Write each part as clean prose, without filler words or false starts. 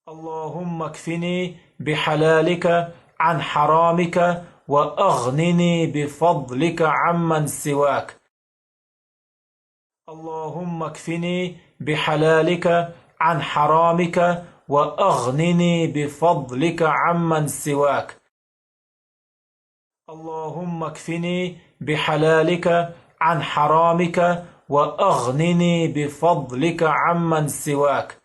اللهم اكفني بحلالك عن حرامك وأغنني بفضلك عمن سواك. اللهم اكفني بحلالك عن حرامك وأغنني بفضلك عمن سواك. اللهم اكفني بحلالك عن حرامك وأغنني بفضلك عمن سواك.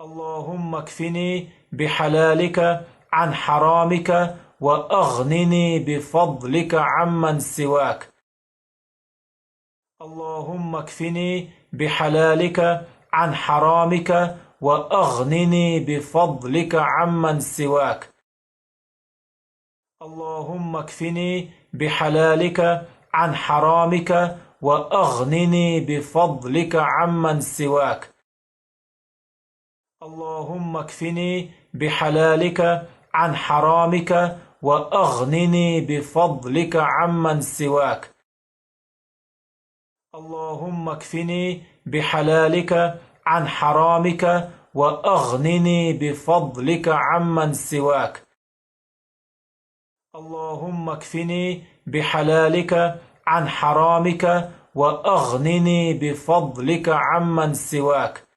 اللهم اكفني بحلالك عن حرامك وأغنني بفضلك عمن سواك. اللهم اكفني بحلالك عن حرامك وأغنني بفضلك عمن سواك. اللهم اكفني بحلالك عن حرامك وأغنني بفضلك عمن سواك. اللهم اكفني بحلالك عن حرامك وأغنني بفضلك عمن سواك. اللهم اكفني بحلالك عن حرامك وأغنني بفضلك عمن سواك. اللهم اكفني بحلالك عن حرامك وأغنني بفضلك عمن سواك.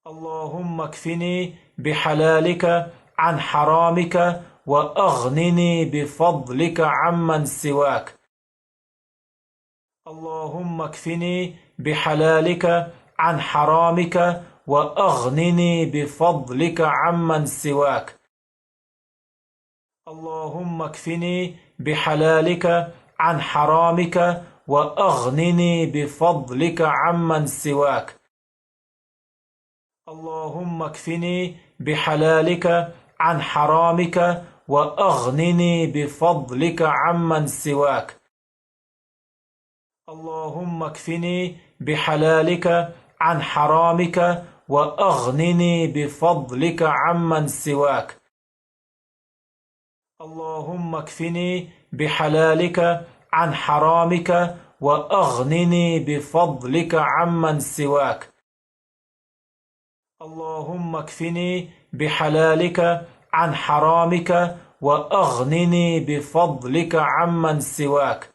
اللهم اكفني بحلالك عن حرامك وأغنني بفضلك عمن سواك. اللهم اكفني بحلالك عن حرامك وأغنني بفضلك عمن سواك. اللهم اكفني بحلالك عن حرامك وأغنني بفضلك عمن سواك. اللهم اكفني بحلالك عن حرامك وأغنني بفضلك عمن سواك. اللهم اكفني بحلالك عن حرامك وأغنني بفضلك عمن سواك. اللهم اكفني بحلالك عن حرامك وأغنني بفضلك عمن سواك. اللهم اكفني بحلالك عن حرامك وأغنني بفضلك عمن سواك.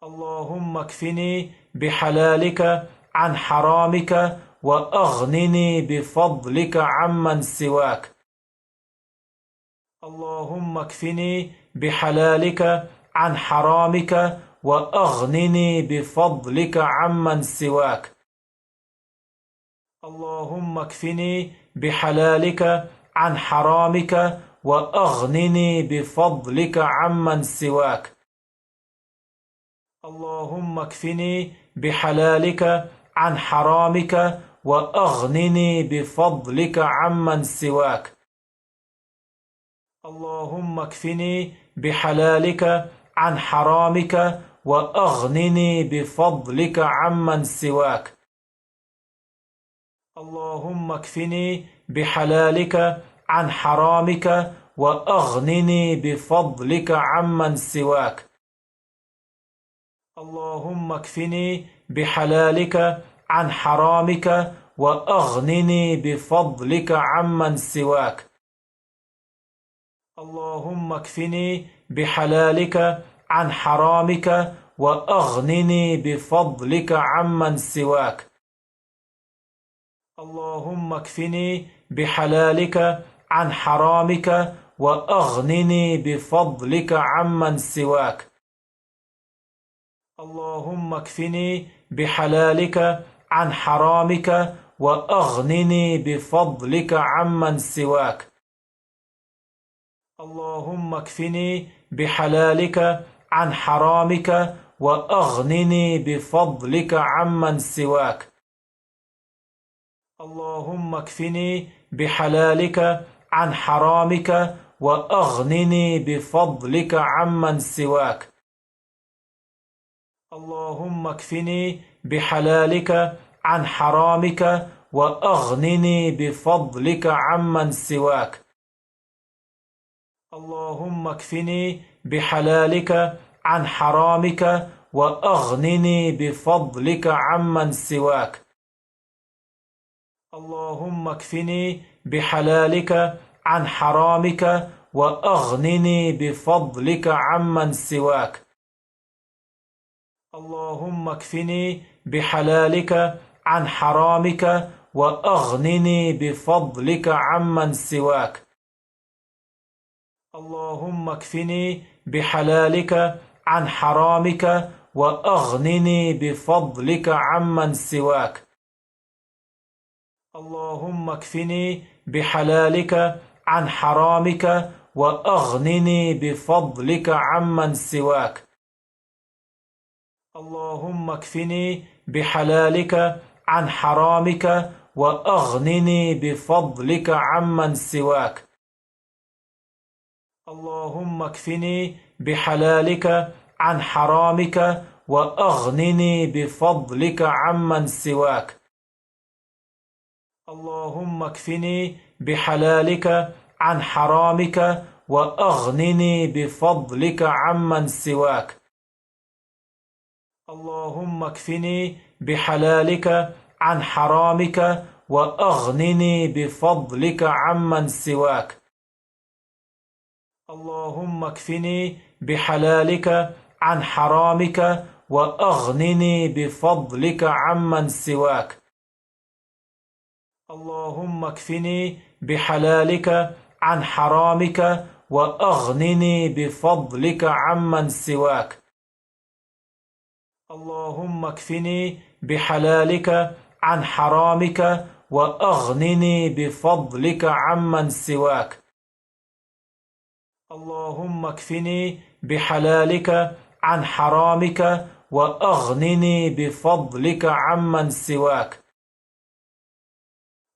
اللهم اكفني بحلالك عن حرامك وأغنني بفضلك عمن سواك. اللهم اكفني بحلالك عن حرامك وأغنني بفضلك عمن سواك. اللهم اكفني بحلالك عن حرامك وأغنني بفضلك عمن سواك. اللهم اكفني بحلالك عن حرامك وأغنني بفضلك عمن سواك. اللهم اكفني بحلالك عن حرامك وأغنني بفضلك عمن سواك. اللهم اكفني بحلالك عن حرامك وأغنني بفضلك عمن سواك. اللهم اكفني بحلالك عن حرامك وأغنني بفضلك عمن سواك. اللهم اكفني بحلالك عن حرامك وأغنني بفضلك عمن سواك. اللهم اكفني بحلالك عن حرامك وأغنني بفضلك عمن سواك. اللهم اكفني بحلالك عن حرامك وأغنني بفضلك عمن سواك. اللهم اكفني بحلالك عن حرامك وأغنني بفضلك عمن سواك. اللهم اكفني بحلالك عن حرامك وأغنني بفضلك عمن سواك. اللهم اكفني بحلالك عن حرامك وأغنني بفضلك عمن سواك. اللهم اكفني بحلالك عن حرامك وأغنني بفضلك عمن سواك. اللهم اكفني بحلالك عن حرامك وأغنني بفضلك عمن سواك. اللهم اكفني بحلالك عن حرامك وأغنني بفضلك عمن سواك. اللهم اكفني بحلالك عن حرامك وأغنني بفضلك عمن سواك. اللهم اكفني بحلالك عن حرامك وأغنني بفضلك عمن سواك. اللهم اكفني بحلالك عن حرامك وأغنني بفضلك عمن سواك. اللهم اكفني بحلالك عن حرامك وأغنني بفضلك عمن سواك. اللهم اكفني بحلالك عن حرامك وأغنني بفضلك عمن سواك. اللهم اكفني بحلالك عن حرامك وأغنني بفضلك عمن سواك. اللهم اكفني بحلالك عن حرامك وأغنني بفضلك عمن سواك. اللهم اكفني بحلالك عن حرامك وأغنني بفضلك عمن سواك. اللهم اكفني بحلالك عن حرامك وأغنني بفضلك عمن سواك. اللهم اكفني بحلالك عن حرامك وأغنني بفضلك عمن سواك.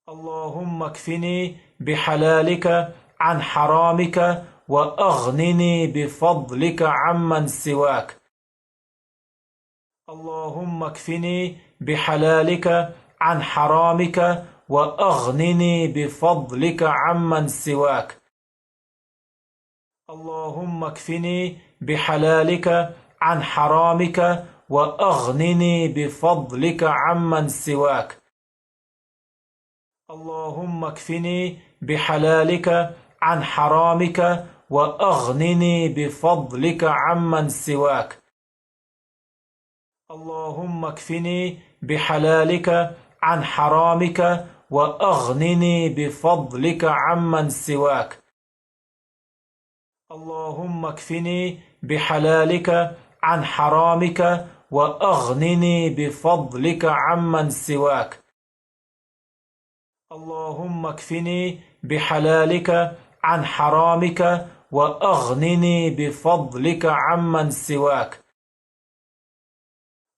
اللهم اكفني بحلالك عن حرامك وأغنني بفضلك عمن سواك. اللهم اكفني بحلالك عن حرامك وأغنني بفضلك عمن سواك. اللهم اكفني بحلالك عن حرامك وأغنني بفضلك عمن سواك. اللهم اكفني بحلالك عن حرامك وأغنني بفضلك عمن سواك. اللهم اكفني بحلالك عن حرامك وأغنني بفضلك عمن سواك. اللهم اكفني بحلالك عن حرامك وأغنني بفضلك عمن سواك. اللهم اكفني بحلالك عن حرامك وأغنني بفضلك عمن سواك.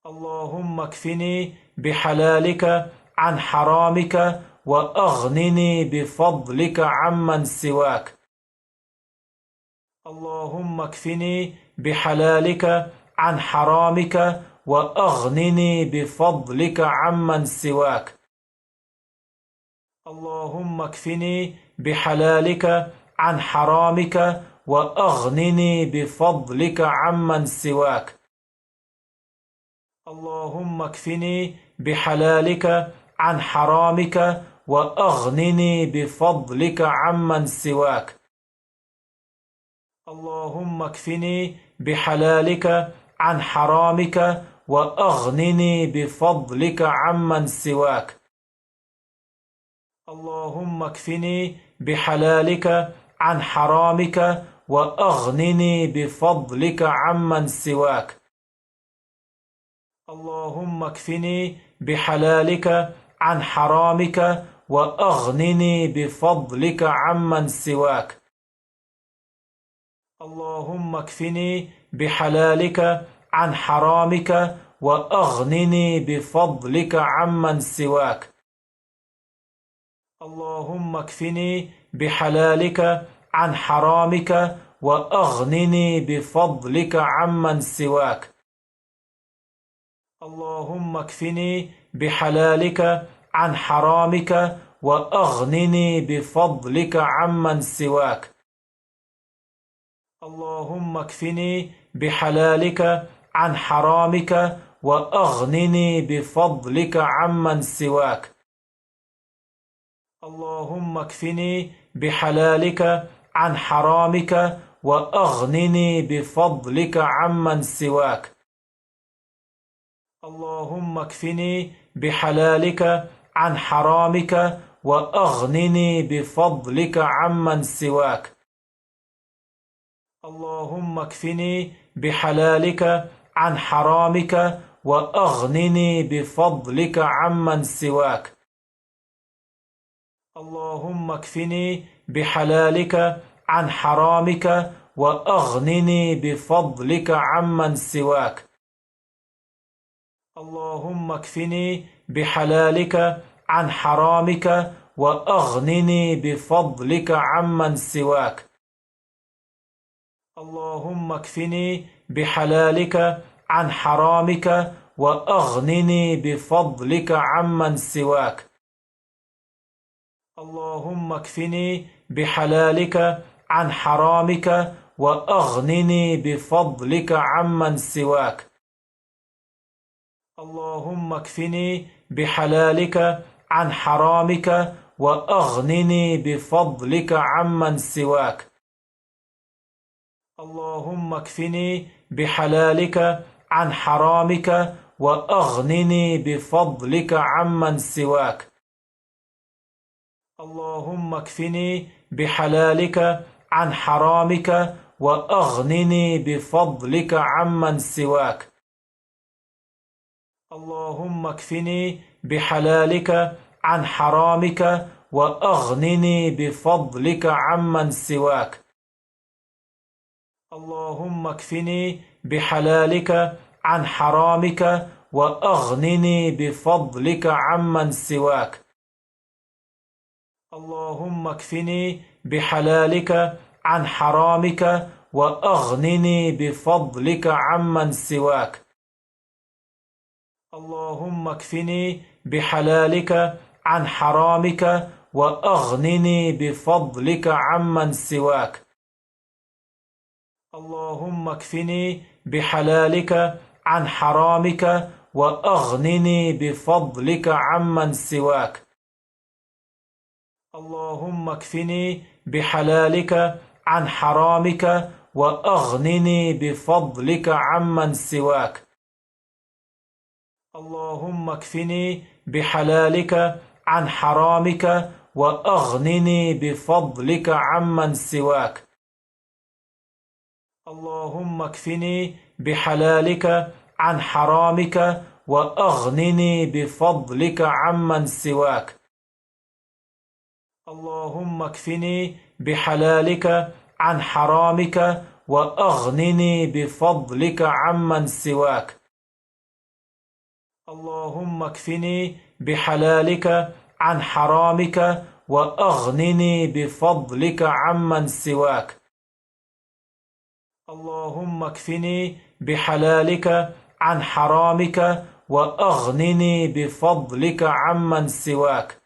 اللهم اكفني بحلالك عن حرامك وأغنني بفضلك عمن سواك. اللهم اكفني بحلالك عن حرامك وأغنني بفضلك عمن سواك. اللهم اكفني بحلالك عن حرامك وأغنني بفضلك عمن سواك. اللهم اكفني بحلالك عن حرامك وأغنني بفضلك عمن سواك. اللهم اكفني بحلالك عن حرامك وأغنني بفضلك عمن سواك. اللهم اكفني بحلالك عن حرامك وأغنني بفضلك عمن سواك. اللهم اكفني بحلالك عن حرامك وأغنني بفضلك عمن سواك. اللهم اكفني بحلالك عن حرامك وأغنني بفضلك عمن سواك. اللهم اكفني بحلالك عن حرامك وأغنني بفضلك عمن سواك. اللهم اكفني بحلالك عن حرامك وأغنني بفضلك عمن سواك. اللهم اكفني بحلالك عن حرامك وأغنني بفضلك عمن سواك. اللهم اكفني بحلالك عن حرامك وأغنني بفضلك عمن سواك. اللهم اكفني بحلالك عن حرامك وأغنني بفضلك عمن سواك. اللهم اكفني بحلالك عن حرامك وأغنني بفضلك عمن سواك. اللهم اكفني بحلالك عن حرامك وأغنني بفضلك عمن سواك. اللهم اكفني بحلالك عن حرامك وأغنني بفضلك عمن سواك. اللهم اكفني بحلالك عن حرامك وأغنني بفضلك عمن سواك. اللهم اكفني بحلالك عن حرامك وأغنني بفضلك عمن سواك. اللهم اكفني بحلالك عن حرامك وأغنني بفضلك عمن سواك. اللهم اكفني بحلالك عن حرامك وأغنني بفضلك عمن سواك. اللهم اكفني بحلالك عن حرامك وأغنني بفضلك عمن سواك. اللهم اكفني بحلالك عن حرامك وأغنني بفضلك عمن سواك. اللهم اكفني بحلالك عن حرامك وأغنني بفضلك عمن سواك. اللهم اكفني بحلالك عن حرامك وأغنني بفضلك عمن سواك. اللهم اكفني بحلالك عن حرامك وأغنني بفضلك عمن سواك. اللهم اكفني بحلالك عن حرامك وأغنني بفضلك عمن سواك. اللهم اكفني بحلالك عن حرامك وأغنني بفضلك عمن سواك. اللهم اكفني بحلالك عن حرامك وأغنني بفضلك عمن سواك. اللهم اكفني بحلالك عن حرامك وأغنني بفضلك عمن سواك. اللهم اكفني بحلالك عن حرامك وأغنني بفضلك عمن سواك. اللهم اكفني بحلالك عن حرامك وأغنني بفضلك عمن سواك. اللهم اكفني بحلالك عن حرامك وأغنني بفضلك عمن سواك.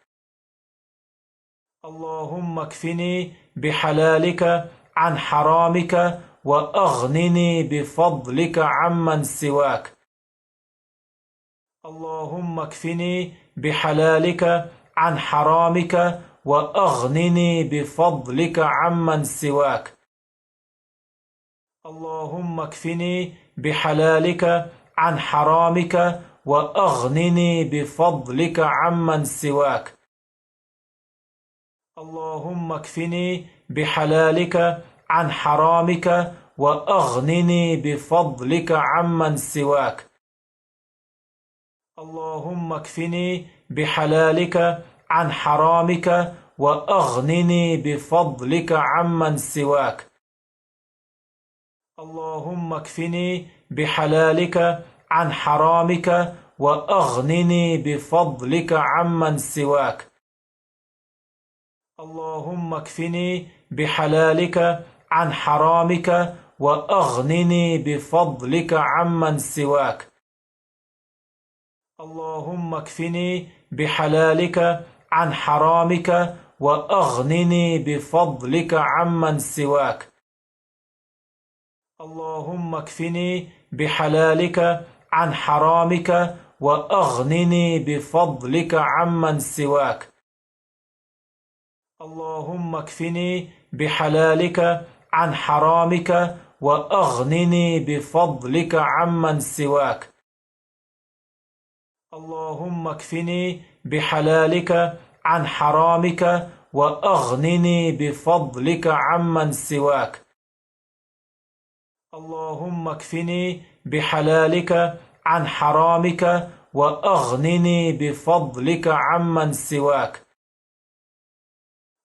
اللهم اكفني بحلالك عن حرامك وأغنني بفضلك عمن سواك. اللهم اكفني بحلالك عن حرامك وأغنني بفضلك عمن سواك. اللهم اكفني بحلالك عن حرامك وأغنني بفضلك عمن سواك. اللهم اكفني بحلالك عن حرامك وأغنني بفضلك عمن سواك. اللهم اكفني بحلالك عن حرامك وأغنني بفضلك عمن سواك. اللهم اكفني بحلالك عن حرامك وأغنني بفضلك عمن سواك. اللهم اكفني بحلالك عن حرامك وأغنني بفضلك عمن سواك. اللهم اكفني بحلالك عن حرامك وأغنني بفضلك عمن سواك. اللهم اكفني بحلالك عن حرامك وأغنني بفضلك عمن سواك. اللهم اكفني بحلالك عن حرامك وأغنني بفضلك عمن سواك. اللهم اكفني بحلالك عن حرامك وأغنني بفضلك عمن سواك. اللهم اكفني بحلالك عن حرامك وأغنني بفضلك عمن سواك.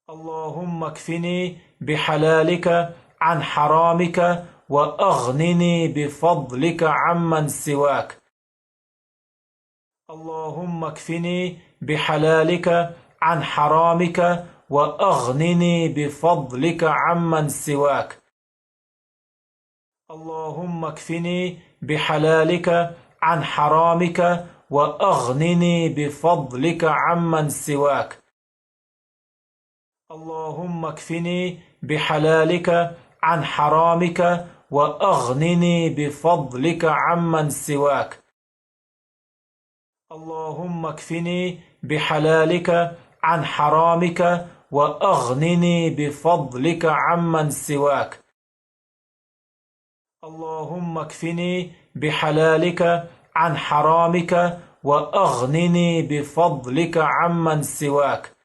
اللهم اكفني بحلالك عن حرامك وأغنني بفضلك عمن سواك. اللهم اكفني بحلالك عن حرامك وأغنني بفضلك عمن سواك. اللهم اكفني بحلالك عن حرامك وأغنني بفضلك عمن سواك. اللهم اكفني بحلالك عن حرامك وأغنني بفضلك عمن سواك. اللهم اكفني بحلالك عن حرامك وأغنني بفضلك عمن سواك. اللهم اكفني بحلالك عن حرامك وأغنني بفضلك عمن سواك.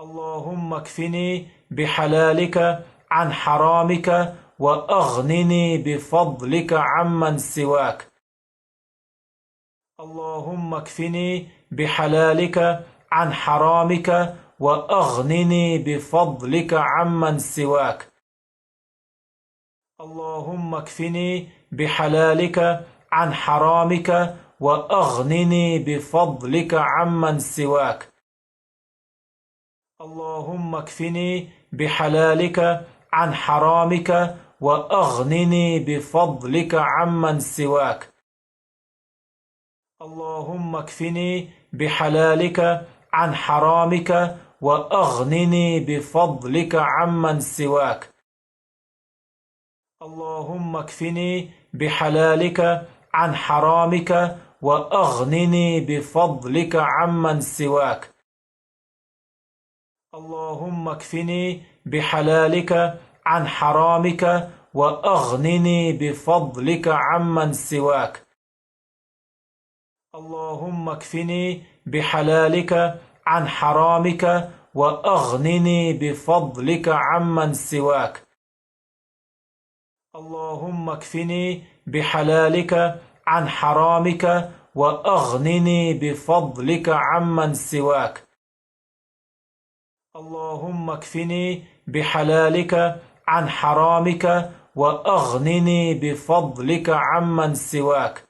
اللهم اكفني بحلالك عن حرامك وأغنني بفضلك عمن سواك. اللهم اكفني بحلالك عن حرامك وأغنني بفضلك عمن سواك. اللهم اكفني بحلالك عن حرامك وأغنني بفضلك عمن سواك. اللهم اكفني بحلالك عن حرامك وأغنني بفضلك عمن سواك. اللهم اكفني بحلالك عن حرامك وأغنني بفضلك عمن سواك. اللهم اكفني بحلالك عن حرامك وأغنني بفضلك عمن سواك. اللهم اكفني بحلالك عن حرامك وأغنني بفضلك عمن سواك. اللهم اكفني بحلالك عن حرامك وأغنني بفضلك عمن سواك. اللهم اكفني بحلالك عن حرامك وأغنني بفضلك عمن سواك. اللهم اكفني بحلالك عن حرامك وأغنني بفضلك عمن سواك.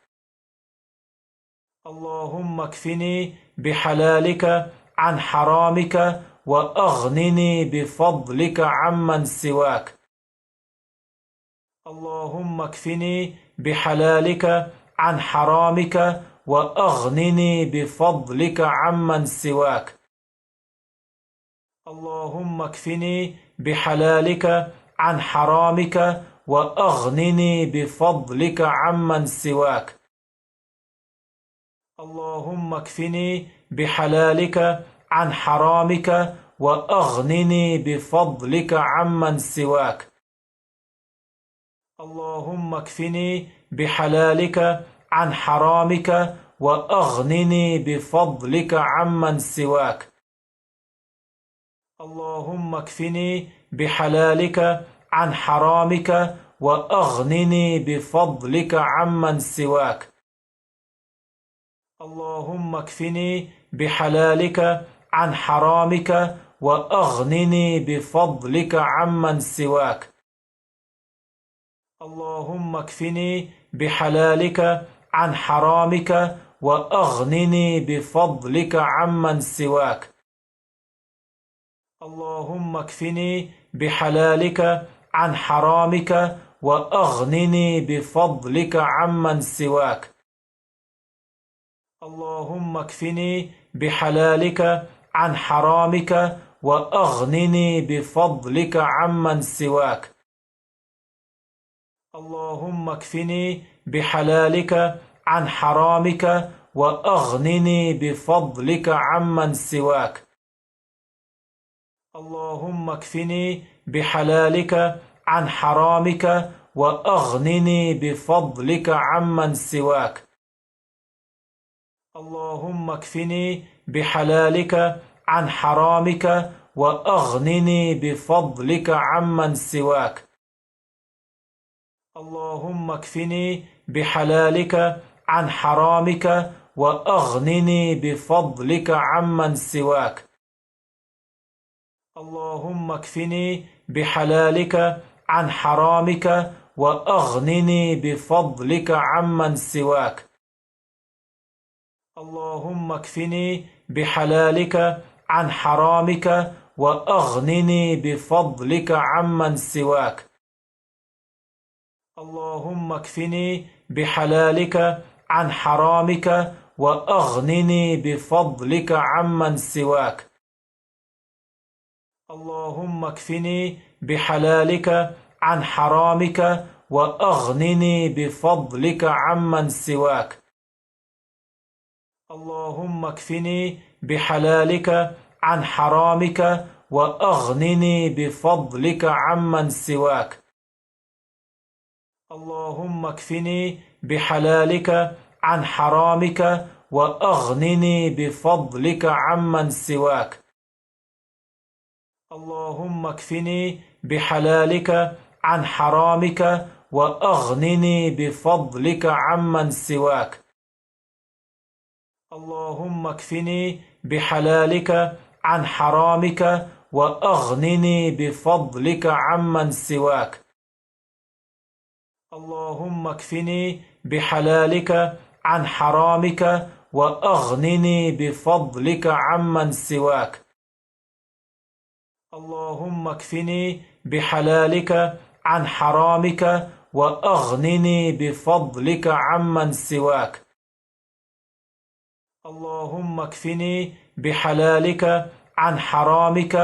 اللهم اكفني بحلالك عن حرامك وأغنني بفضلك عمن سواك. اللهم اكفني بحلالك عن حرامك وأغنني بفضلك عمن سواك. اللهم اكفني بحلالك عن حرامك وأغنني بفضلك عمن سواك. اللهم اكفني بحلالك عن حرامك وأغنني بفضلك عمن سواك. اللهم اكفني بحلالك عن حرامك وأغنني بفضلك عمن سواك. اللهم اكفني بحلالك عن حرامك وأغنني بفضلك عمن سواك. اللهم اكفني بحلالك عن حرامك وأغنني بفضلك عمن سواك. اللهم اكفني بحلالك عن حرامك وأغنني بفضلك عمن سواك. اللهم اكفني بحلالك عن حرامك وأغنني بفضلك عمن سواك. اللهم اكفني بحلالك عن حرامك وأغنني بفضلك عمن سواك. اللهم اكفني بحلالك عن حرامك وأغنني بفضلك عمن سواك. اللهم اكفني بحلالك عن حرامك وأغنني بفضلك عمن سواك. اللهم اكفني بحلالك عن حرامك وأغنني بفضلك عمن سواك. اللهم اكفني بحلالك عن حرامك وأغنني بفضلك عمن سواك. اللهم اكفني بحلالك عن حرامك وأغنني بفضلك عمن سواك. اللهم اكفني بحلالك عن حرامك وأغنني بفضلك عمن سواك. اللهم اكفني بحلالك عن حرامك وأغنني بفضلك عمن سواك. اللهم اكفني بحلالك عن حرامك وأغنني بفضلك عمن سواك. اللهم اكفني بحلالك عن حرامك وأغنني بفضلك عمن سواك. اللهم اكفني بحلالك عن حرامك وأغنني بفضلك عمن سواك. اللهم اكفني بحلالك عن حرامك وأغنني بفضلك عمن سواك. اللهم اكفني بحلالك عن حرامك وأغنني بفضلك عمن سواك. اللهم اكفني بحلالك عن حرامك وأغنني بفضلك عمن سواك. اللهم اكفني بحلالك عن حرامك وأغنني بفضلك عمن سواك. اللهم اكفني بحلالك عن حرامك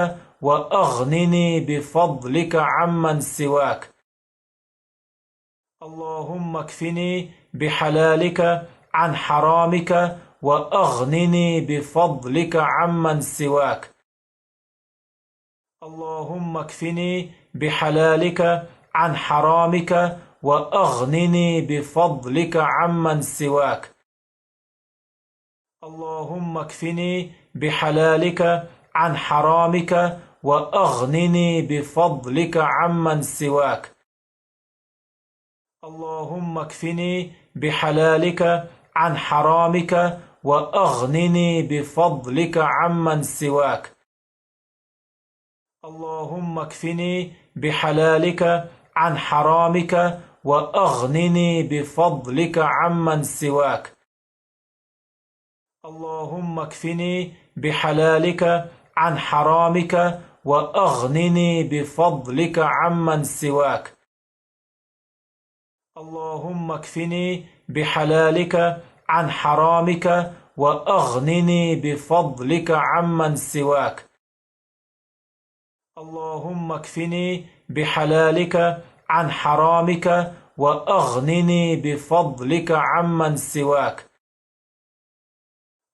وأغنني بفضلك عمن سواك. اللهم اكفني بحلالك عن حرامك وأغنني بفضلك عمن سواك. اللهم اكفني بحلالك عن حرامك وأغنني بفضلك عمن سواك. اللهم اكفني بحلالك عن حرامك وأغنني بفضلك عمن سواك. اللهم اكفني بحلالك عن حرامك وأغنني بفضلك عمن سواك. اللهم اكفني بحلالك عن حرامك وأغنني بفضلك عمن سواك. اللهم اكفني بحلالك عن حرامك وأغنني بفضلك عمن سواك. اللهم اكفني بحلالك عن حرامك وأغنني بفضلك عمن سواك. اللهم اكفني بحلالك عن حرامك وأغنني بفضلك عمن سواك.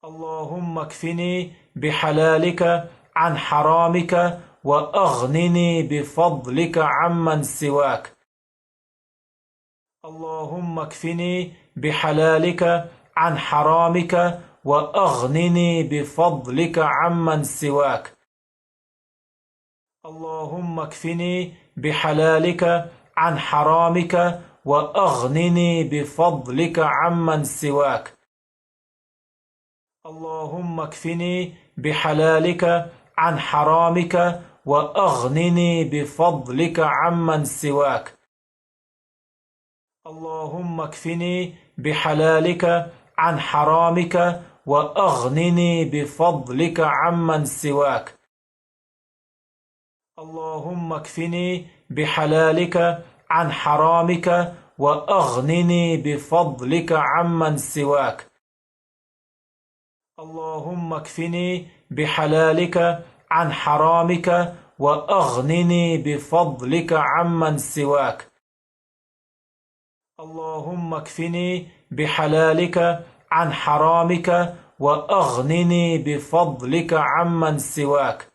اللهم اكفني بحلالك عن حرامك وأغنني بفضلك عمن سواك. اللهم اكفني بحلالك عن حرامك وأغنني بفضلك عمن سواك. اللهم اكفني بحلالك عن حرامك وأغنني بفضلك عمن سواك. اللهم اكفني بحلالك عن حرامك وأغنني بفضلك عمن سواك. اللهم اكفني بحلالك عن حرامك وأغنني بفضلك عمن سواك. اللهم اكفني بحلالك عن حرامك وأغنني بفضلك عمن سواك. اللهم اكفني بحلالك عن حرامك وأغنني بفضلك عمن سواك. اللهم اكفني بحلالك عن حرامك وأغنني بفضلك عمن سواك.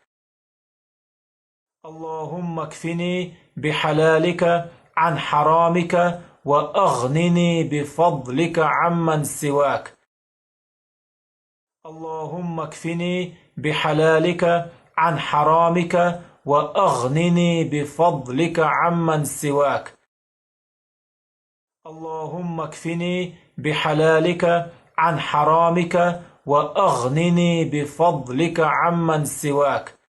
اللهم اكفني بحلالك عن حرامك وأغنني بفضلك عمن سواك. اللهم اكفني بحلالك عن حرامك وأغنني بفضلك عمن سواك. اللهم اكفني بحلالك عن حرامك وأغنني بفضلك عمن سواك.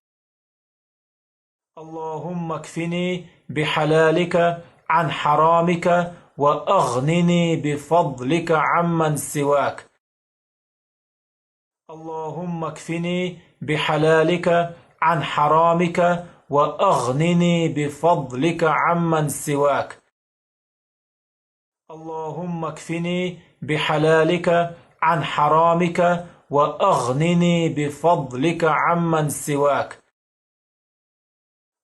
اللهم اكفني بحلالك عن حرامك وأغنني بفضلك عمن سواك. اللهم اكفني بحلالك عن حرامك وأغنني بفضلك عمن سواك. اللهم اكفني بحلالك عن حرامك وأغنني بفضلك عمن سواك.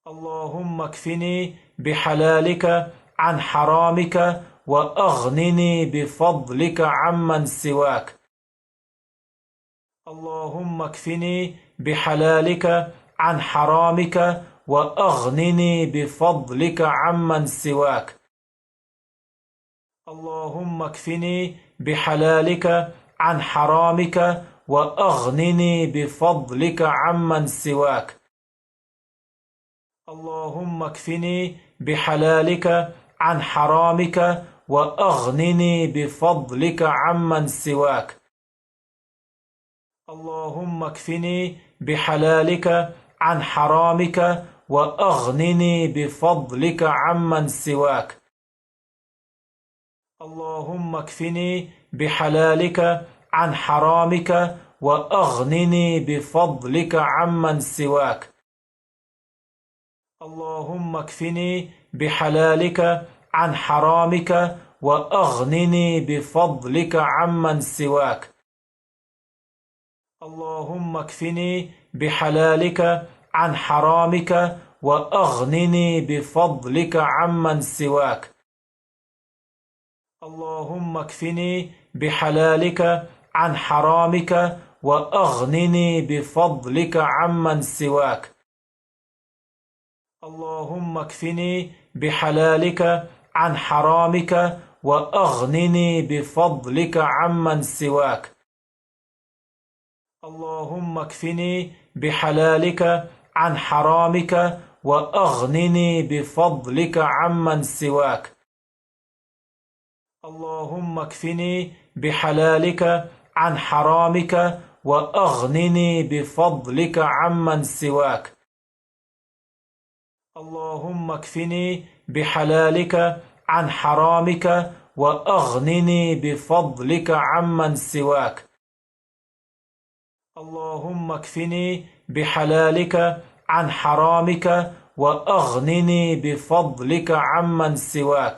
اللهم اكفني بحلالك عن حرامك وأغنني بفضلك عمن سواك. اللهم اكفني بحلالك عن حرامك وأغنني بفضلك عمن سواك. اللهم اكفني بحلالك عن حرامك وأغنني بفضلك عمن سواك. اللهم اكفني بحلالك عن حرامك وأغنني بفضلك عمن سواك. اللهم اكفني بحلالك عن حرامك وأغنني بفضلك عمن سواك. اللهم اكفني بحلالك عن حرامك وأغنني بفضلك عمن سواك. اللهم اكفني بحلالك عن حرامك وأغنني بفضلك عمن سواك. اللهم اكفني بحلالك عن حرامك وأغنني بفضلك عمن سواك. اللهم اكفني بحلالك عن حرامك وأغنني بفضلك عمن سواك. اللهم اكفني بحلالك عن حرامك وأغنني بفضلك عمن سواك. اللهم اكفني بحلالك عن حرامك وأغنني بفضلك عمن سواك. اللهم اكفني بحلالك عن حرامك وأغنني بفضلك عمن سواك. اللهم اكفني بحلالك عن حرامك وأغنني بفضلك عمن سواك. اللهم اكفني بحلالك عن حرامك وأغنني بفضلك عمن سواك.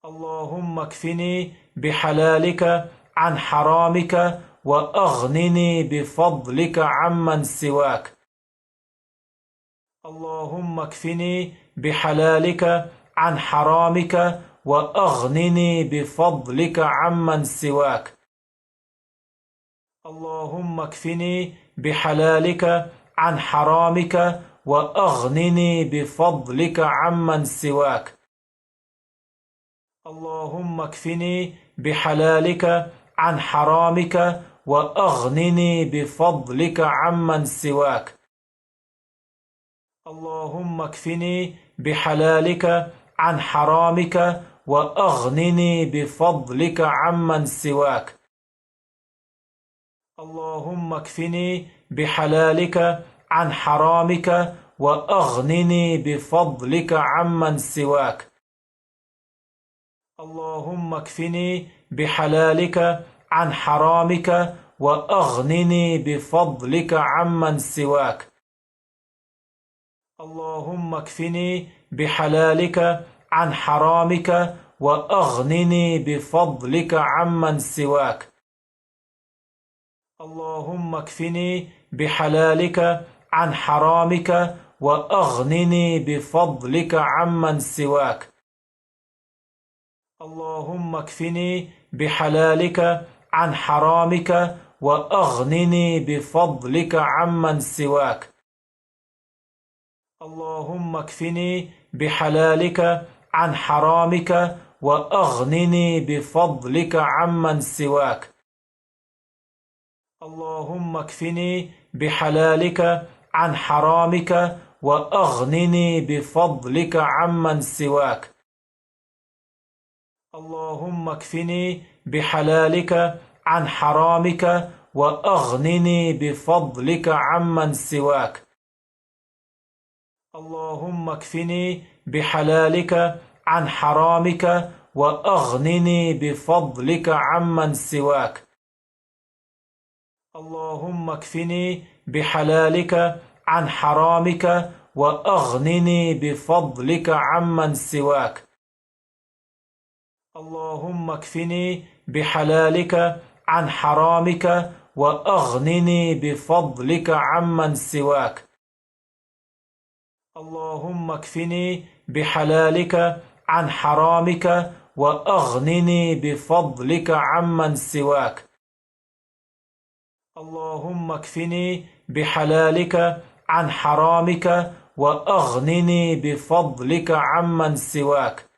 اللهم اكفني بحلالك عن حرامك وأغنني بفضلك عمن سواك. اللهم اكفني بحلالك عن حرامك وأغنني بفضلك عمن سواك. اللهم اكفني بحلالك عن حرامك وأغنني بفضلك عمن سواك. اللهم اكفني بحلالك عن حرامك وأغنني بفضلك عمن سواك. اللهم اكفني بحلالك عن حرامك وأغنني بفضلك عمن سواك. اللهم اكفني بحلالك عن حرامك وأغنني بفضلك عمن سواك. اللهم اكفني بحلالك عن حرامك وأغنني بفضلك عمن سواك. اللهم اكفني بحلالك عن حرامك وأغنني بفضلك عمن سواك. اللهم اكفني بحلالك عن حرامك وأغنني بفضلك عمن سواك. اللهم اكفني بحلالك عن حرامك وأغنني بفضلك عمن سواك. اللهم اكفني بحلالك عن حرامك وأغنني بفضلك عمن سواك. اللهم اكفني بحلالك عن حرامك وأغنني بفضلك عمن سواك. اللهم اكفني بحلالك عن حرامك وأغنني بفضلك عمن سواك. اللهم اكفني بحلالك عن حرامك وأغنني بفضلك عمن سواك. اللهم اكفني بحلالك عن حرامك وأغنني بفضلك عمن سواك. اللهم اكفني بحلالك عن حرامك وأغنني بفضلك عمن سواك. اللهم اكفني بحلالك عن حرامك وأغنني بفضلك عمن سواك. اللهم اكفني بحلالك عن حرامك وأغنني بفضلك عمن سواك.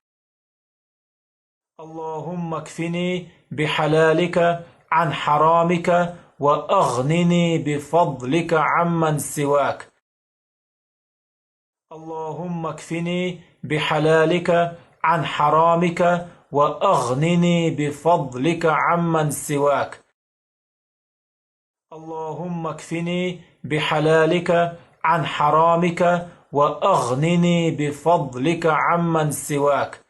اللهم اكفني بحلالك عن حرامك وأغنني بفضلك عمن سواك. اللهم اكفني بحلالك عن حرامك وأغنني بفضلك عمن سواك. اللهم اكفني بحلالك عن حرامك وأغنني بفضلك عمن سواك.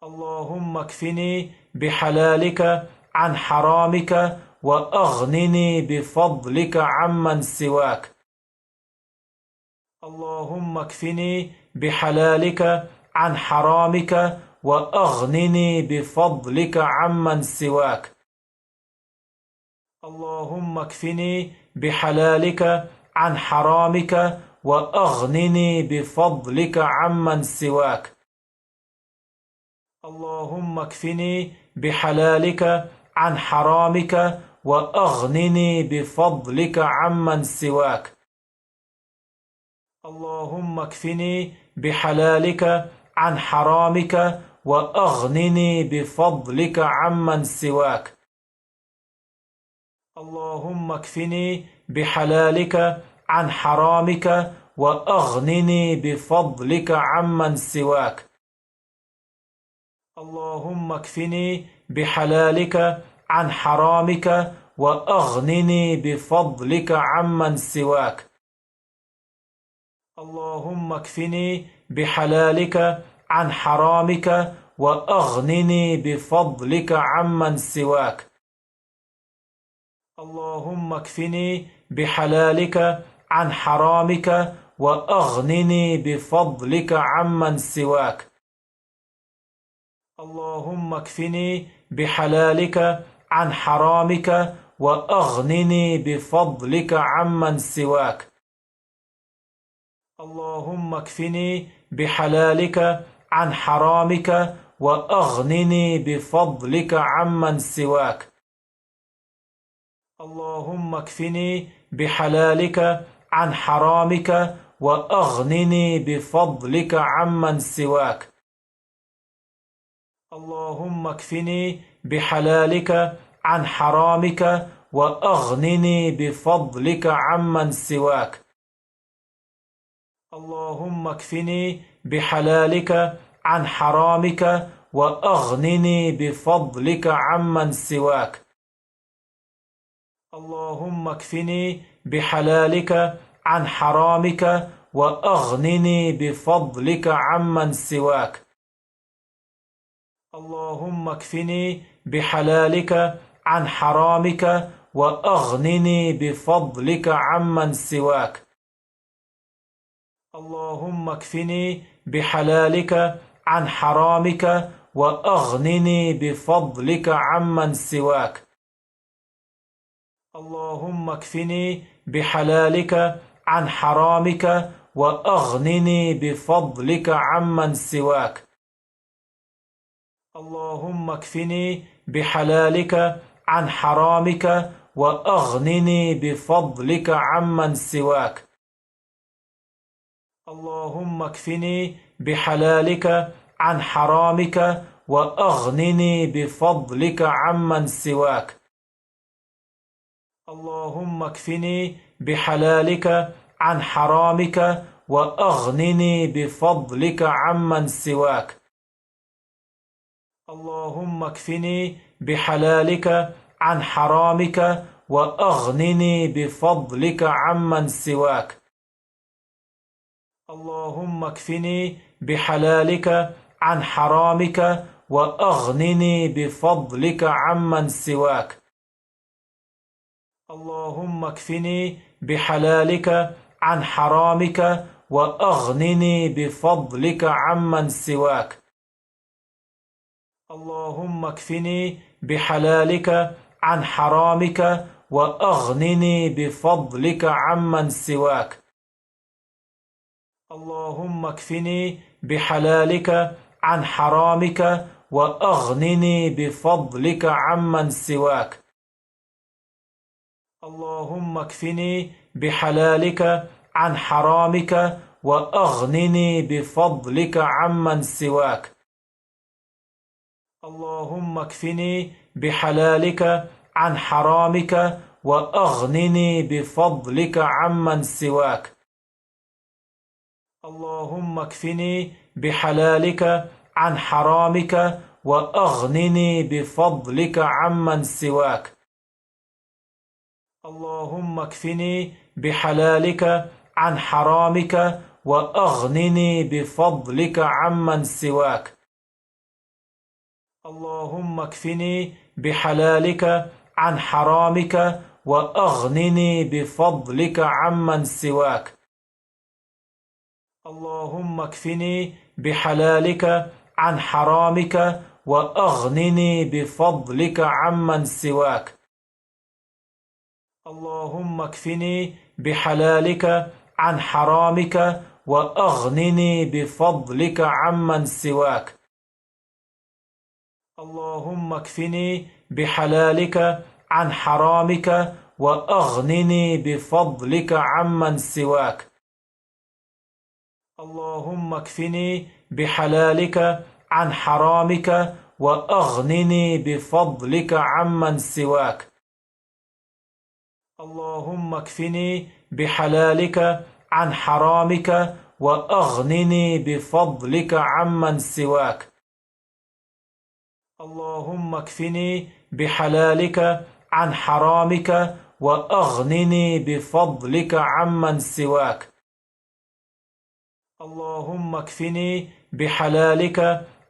اللهم اكفني بحلالك عن حرامك وأغنني بفضلك عمن سواك. اللهم اكفني بحلالك عن حرامك وأغنني بفضلك عمن سواك. اللهم اكفني بحلالك عن حرامك وأغنني بفضلك عمن سواك. اللهم اكفني بحلالك عن حرامك وأغنني بفضلك عمن سواك. اللهم اكفني بحلالك عن حرامك وأغنني بفضلك عمن سواك. اللهم اكفني بحلالك عن حرامك وأغنني بفضلك عمن سواك. اللهم اكفني بحلالك عن حرامك وأغنني بفضلك عمن سواك. اللهم اكفني بحلالك عن حرامك وأغنني بفضلك عمن سواك. اللهم اكفني بحلالك عن حرامك وأغنني بفضلك عمن سواك. اللهم اكفني بحلالك عن حرامك وأغنني بفضلك عمن سواك. اللهم اكفني بحلالك عن حرامك وأغنني بفضلك عمن سواك. اللهم اكفني بحلالك عن حرامك وأغنني بفضلك عمن سواك. اللهم اكفني بحلالك عن حرامك وأغنني بفضلك عمن سواك. اللهم اكفني بحلالك عن حرامك وأغنني بفضلك عمن سواك. اللهم اكفني بحلالك عن حرامك وأغنني بفضلك عمن سواك. اللهم اكفني بحلالك عن حرامك وأغنني بفضلك عمن سواك. اللهم اكفني بحلالك عن حرامك وأغنني بفضلك عمن سواك. اللهم اكفني بحلالك عن حرامك وأغنني بفضلك عمن سواك. اللهم اكفني بحلالك عن حرامك وأغنني بفضلك عمن سواك. اللهم اكفني بحلالك عن حرامك وأغنني بفضلك عمن سواك. اللهم اكفني بحلالك عن حرامك وأغنني بفضلك عمن سواك. اللهم اكفني بحلالك عن حرامك وأغنني بفضلك عمن سواك. اللهم اكفني بحلالك عن حرامك وأغنني بفضلك عمن سواك. اللهم اكفني بحلالك عن حرامك وأغنني بفضلك عمن سواك. اللهم اكفني بحلالك عن حرامك وأغنني بفضلك عمن سواك. اللهم اكفني بحلالك عن حرامك وأغنني بفضلك عمن سواك. اللهم اكفني بحلالك عن حرامك وأغنني بفضلك عمن سواك. اللهم اكفني بحلالك عن حرامك وأغنني بفضلك عمن سواك. اللهم اكفني بحلالك عن حرامك وأغنني بفضلك عمن سواك. اللهم اكفني بحلالك عن حرامك وأغنني بفضلك عمن سواك. اللهم اكفني بحلالك عن حرامك وأغنني بفضلك عمن سواك. اللهم اكفني بحلالك عن حرامك وأغنني بفضلك عمن سواك. اللهم اكفني بحلالك عن حرامك وأغنني بفضلك عمن سواك. اللهم اكفني بحلالك عن حرامك وأغنني بفضلك عمن سواك. اللهم اكفني بحلالك عن حرامك وأغنني بفضلك عمن سواك. اللهم اكفني بحلالك عن حرامك وأغنني بفضلك عمن سواك. اللهم اكفني بحلالك عن حرامك وأغنني بفضلك عمن سواك. اللهم اكفني بحلالك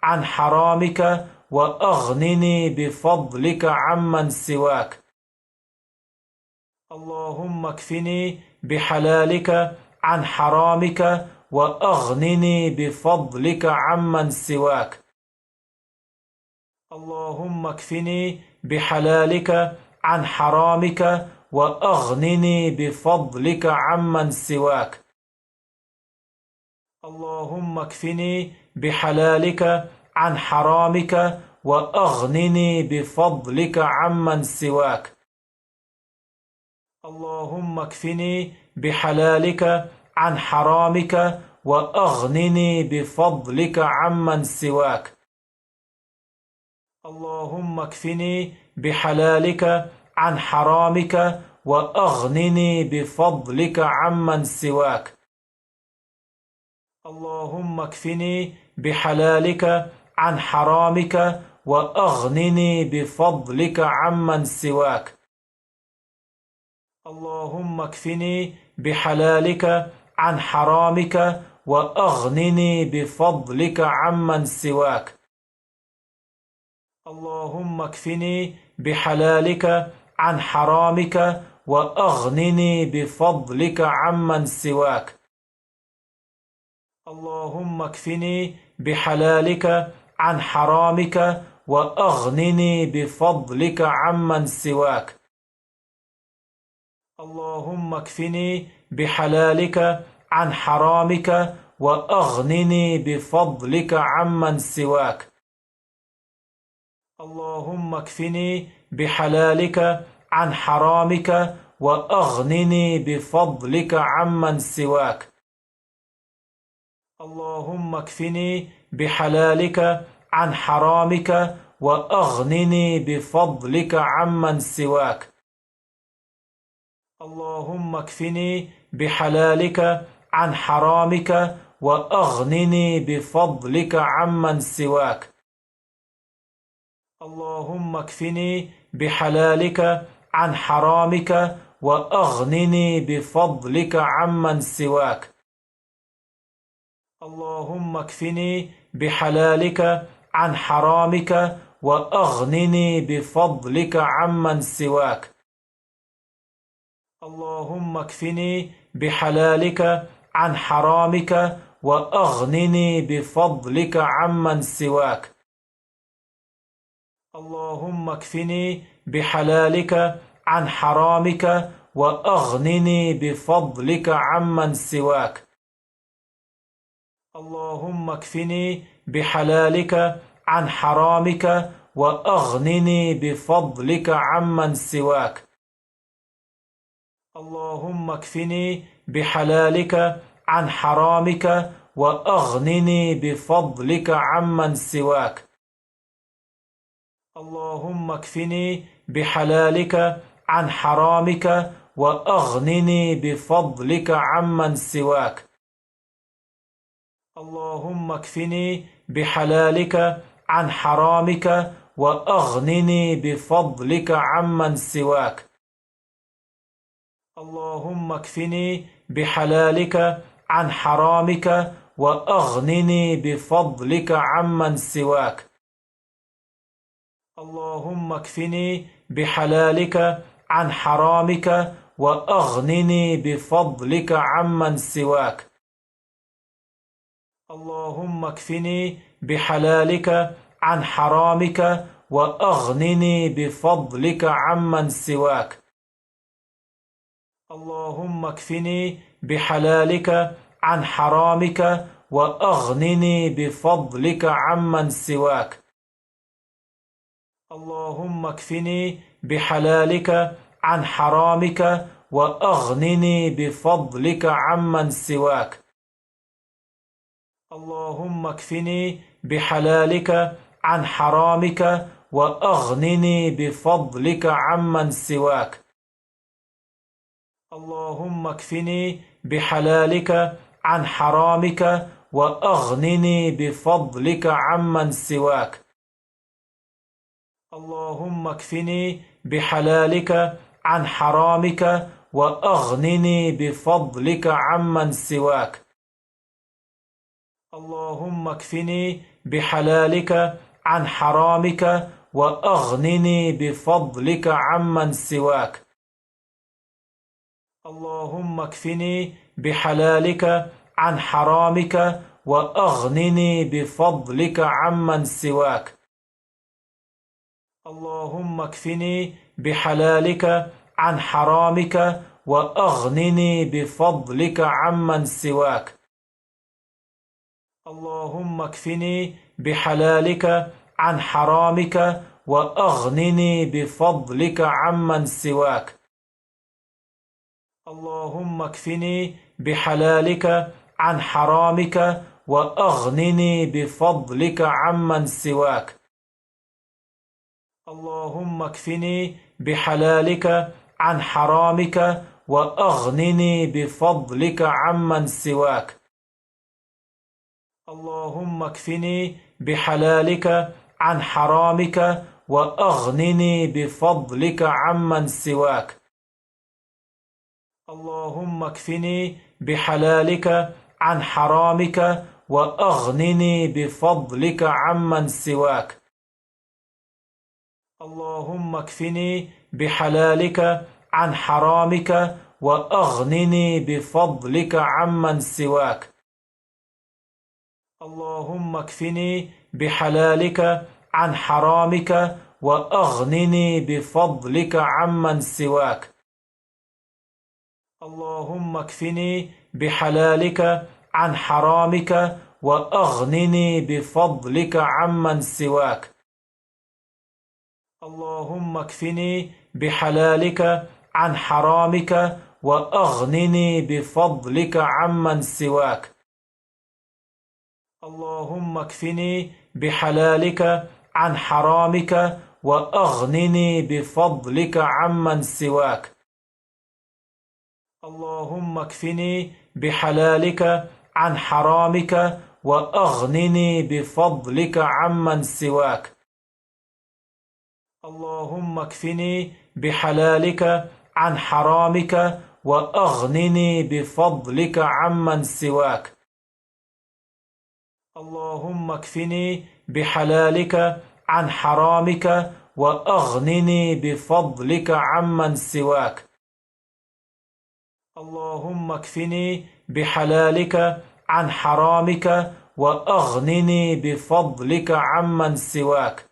عن حرامك وأغنني بفضلك عمن سواك. اللهم اكفني بحلالك عن حرامك وأغنني بفضلك عمن سواك. اللهم اكفني بحلالك عن حرامك وأغنني بفضلك عمن سواك. اللهم اكفني بحلالك عن حرامك وأغنني بفضلك عمن سواك. اللهم اكفني بحلالك عن حرامك وأغنني بفضلك عمن سواك. اللهم اكفني بحلالك عن حرامك وأغنني بفضلك عمن سواك. اللهم اكفني بحلالك عن حرامك وأغنني بفضلك عمن سواك. اللهم اكفني بحلالك عن حرامك وأغنني بفضلك عمن سواك. اللهم اكفني بحلالك عن حرامك وأغنني بفضلك عمن سواك. اللهم اكفني بحلالك عن حرامك وأغنني بفضلك عمن سواك. اللهم اكفني بحلالك عن حرامك وأغنني بفضلك عمن سواك. اللهم اكفني بحلالك عن حرامك وأغنني بفضلك عمن سواك. اللهم اكفني بحلالك عن حرامك وأغنني بفضلك عمن سواك. اللهم اكفني بحلالك عن حرامك وأغنني بفضلك عمن سواك. اللهم اكفني بحلالك عن حرامك وأغنني بفضلك عمن سواك. اللهم اكفني بحلالك عن حرامك وأغنني بفضلك عمن سواك. اللهم اكفني بحلالك عن حرامك وأغنني بفضلك عمن سواك. اللهم اكفني بحلالك عن حرامك وأغنني بفضلك عمن سواك. اللهم اكفني بحلالك عن حرامك وأغنني بفضلك عمن سواك. اللهم اكفني بحلالك عن حرامك وأغنني بفضلك عمن سواك. اللهم اكفني بحلالك عن حرامك وأغنني بفضلك عمن سواك. اللهم اكفني بحلالك عن حرامك وأغنني بفضلك عمن سواك. اللهم اكفني بحلالك عن حرامك وأغنني بفضلك عمن سواك. اللهم اكفني بحلالك عن حرامك وأغنني بفضلك عمن سواك. اللهم اكفني بحلالك عن حرامك وأغنني بفضلك عمن سواك. اللهم اكفني بحلالك عن حرامك وأغنني بفضلك عمن سواك. اللهم اكفني بحلالك عن حرامك وأغنني بفضلك عمن سواك. اللهم اكفني بحلالك عن حرامك وأغنني بفضلك عمن سواك. اللهم اكفني بحلالك عن حرامك وأغنني بفضلك عمن سواك. اللهم اكفني بحلالك عن حرامك وأغنني بفضلك عمن سواك. اللهم اكفني بحلالك عن حرامك وأغنني بفضلك عمن سواك. اللهم اكفني بحلالك عن حرامك وأغنني بفضلك عمن سواك. اللهم اكفني بحلالك عن حرامك وأغنني بفضلك عمن سواك. اللهم اكفني بحلالك عن حرامك وأغنني بفضلك عمن سواك. اللهم اكفني بحلالك عن حرامك وأغنني بفضلك عمن سواك. اللهم اكفني بحلالك عن حرامك وأغنني بفضلك عمن سواك. اللهم اكفني بحلالك عن حرامك وأغنني بفضلك عمن سواك. اللهم اكفني بحلالك عن حرامك وأغنني بفضلك عمن سواك. اللهم اكفني بحلالك عن حرامك وأغنني بفضلك عمن سواك. اللهم اكفني بحلالك عن حرامك وأغنني بفضلك عمن سواك. اللهم اكفني بحلالك عن حرامك وأغنني بفضلك عمن سواك. اللهم اكفني بحلالك عن حرامك وأغنني بفضلك عمن سواك. اللهم اكفني بحلالك عن حرامك وأغنني بفضلك عمن سواك. اللهم اكفني بحلالك عن حرامك وأغنني بفضلك عمن سواك. اللهم اكفني بحلالك عن حرامك وأغنني بفضلك عمن سواك. اللهم اكفني بحلالك عن حرامك وأغنني بفضلك عمن سواك. اللهم اكفني بحلالك عن حرامك وأغنني بفضلك عمن سواك.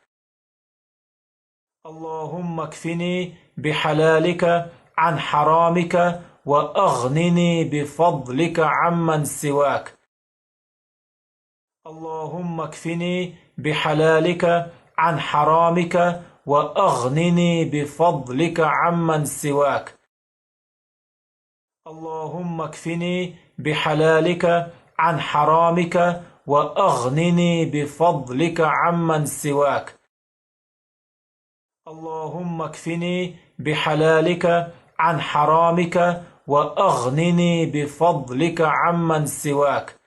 اللهم اكفني بحلالك عن حرامك وأغنني بفضلك عمن سواك. اللهم اكفني بحلالك عن حرامك وأغنني بفضلك عمن سواك. اللهم اكفني بحلالك عن حرامك وأغنني بفضلك عمن سواك. اللهم اكفني بحلالك عن حرامك وأغنني بفضلك عمن سواك.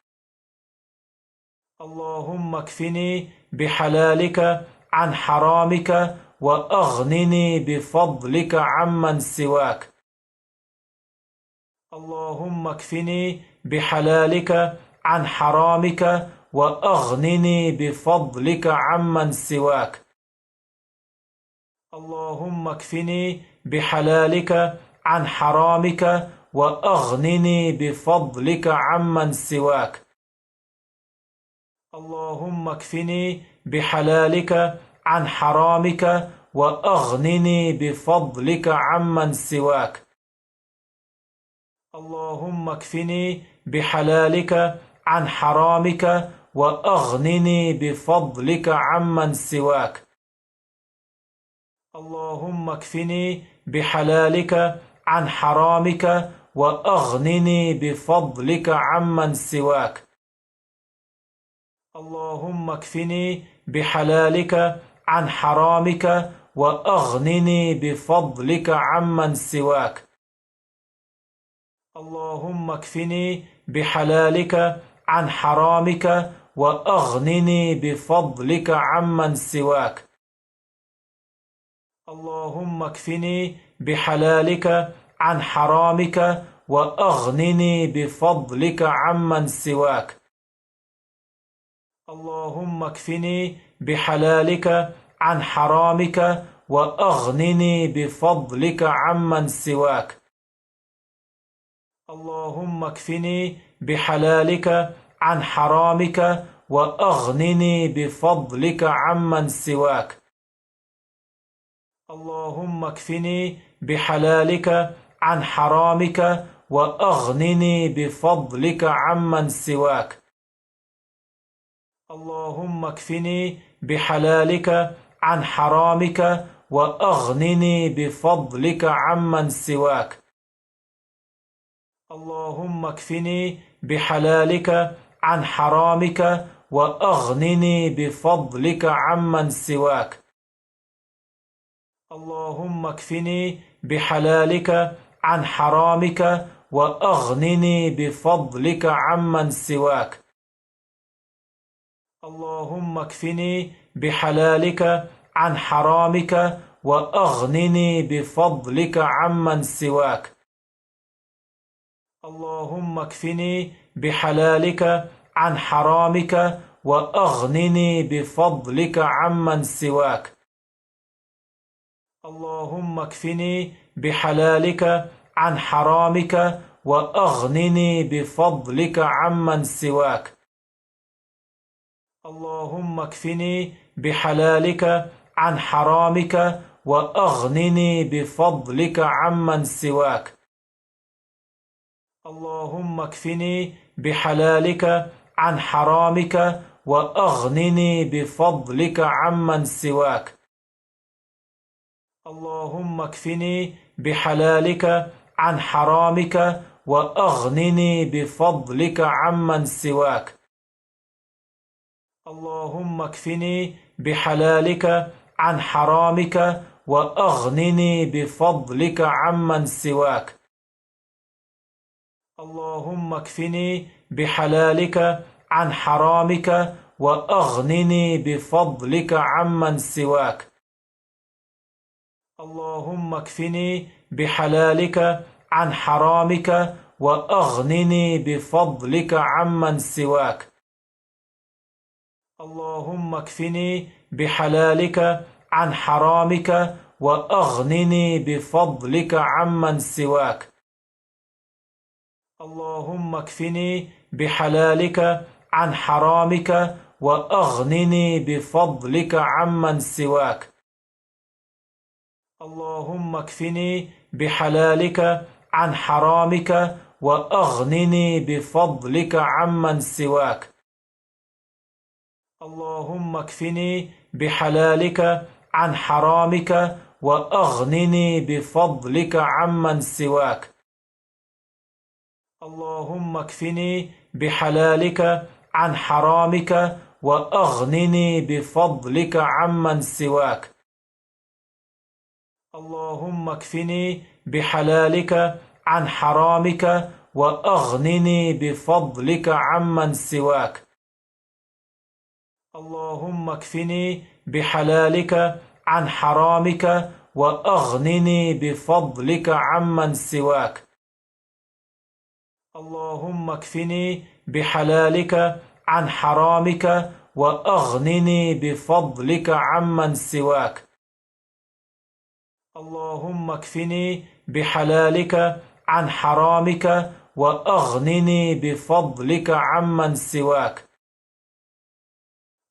اللهم اكفني بحلالك عن حرامك وأغنني بفضلك عمن سواك. اللهم اكفني بحلالك عن حرامك وأغنني بفضلك عمن سواك. اللهم اكفني بحلالك عن حرامك وأغنني بفضلك عمن سواك. اللهم اكفني بحلالك عن حرامك وأغنني بفضلك عمن سواك. اللهم اكفني بحلالك عن حرامك وأغنني بفضلك عمن سواك. اللهم اكفني بحلالك عن حرامك وأغنني بفضلك عمن سواك. اللهم اكفني بحلالك عن حرامك وأغنني بفضلك عمن سواك. اللهم اكفني بحلالك عن حرامك وأغنني بفضلك عمن سواك. اللهم اكفني بحلالك عن حرامك وأغنني بفضلك عمن سواك. اللهم اكفني بحلالك عن حرامك وأغنني بفضلك عمن سواك. اللهم اكفني بحلالك عن حرامك وأغنني بفضلك عمن سواك. اللهم اكفني بحلالك عن حرامك وأغنني بفضلك عمن سواك. اللهم اكفني بحلالك عن حرامك وأغنني بفضلك عمن سواك. اللهم اكفني بحلالك عن حرامك وأغنني بفضلك عمن سواك. اللهم اكفني بحلالك عن حرامك وأغنني بفضلك عمن سواك. اللهم اكفني بحلالك عن حرامك وأغنني بفضلك عمن سواك. اللهم اكفني بحلالك عن حرامك وأغنني بفضلك عمن سواك. اللهم اكفني بحلالك عن حرامك وأغنني بفضلك عمن سواك. اللهم اكفني بحلالك عن حرامك وأغنني بفضلك عمن سواك. اللهم اكفني بحلالك عن حرامك وأغنني بفضلك عمن سواك. اللهم اكفني بحلالك عن حرامك وأغنني بفضلك عمن سواك. اللهم اكفني بحلالك عن حرامك وأغنني بفضلك عمن سواك. اللهم اكفني بحلالك عن حرامك وأغنني بفضلك عمن سواك. اللهم اكفني بحلالك عن حرامك وأغنني بفضلك عمن سواك. اللهم اكفني بحلالك عن حرامك وأغنني بفضلك عمن سواك. اللهم اكفني بحلالك عن حرامك وأغنني بفضلك عمن سواك. اللهم اكفني بحلالك عن حرامك وأغنني بفضلك عمن سواك. اللهم اكفني بحلالك عن حرامك وأغنني بفضلك عمن سواك. اللهم اكفني بحلالك عن حرامك وأغنني بفضلك عمن سواك. اللهم اكفني بحلالك عن حرامك وأغنني بفضلك عمن سواك. اللهم اكفني بحلالك عن حرامك وأغنني بفضلك عمن سواك. اللهم اكفني بحلالك عن حرامك وأغنني بفضلك عمن سواك. اللهم اكفني بحلالك عن حرامك وأغنني بفضلك عمن سواك.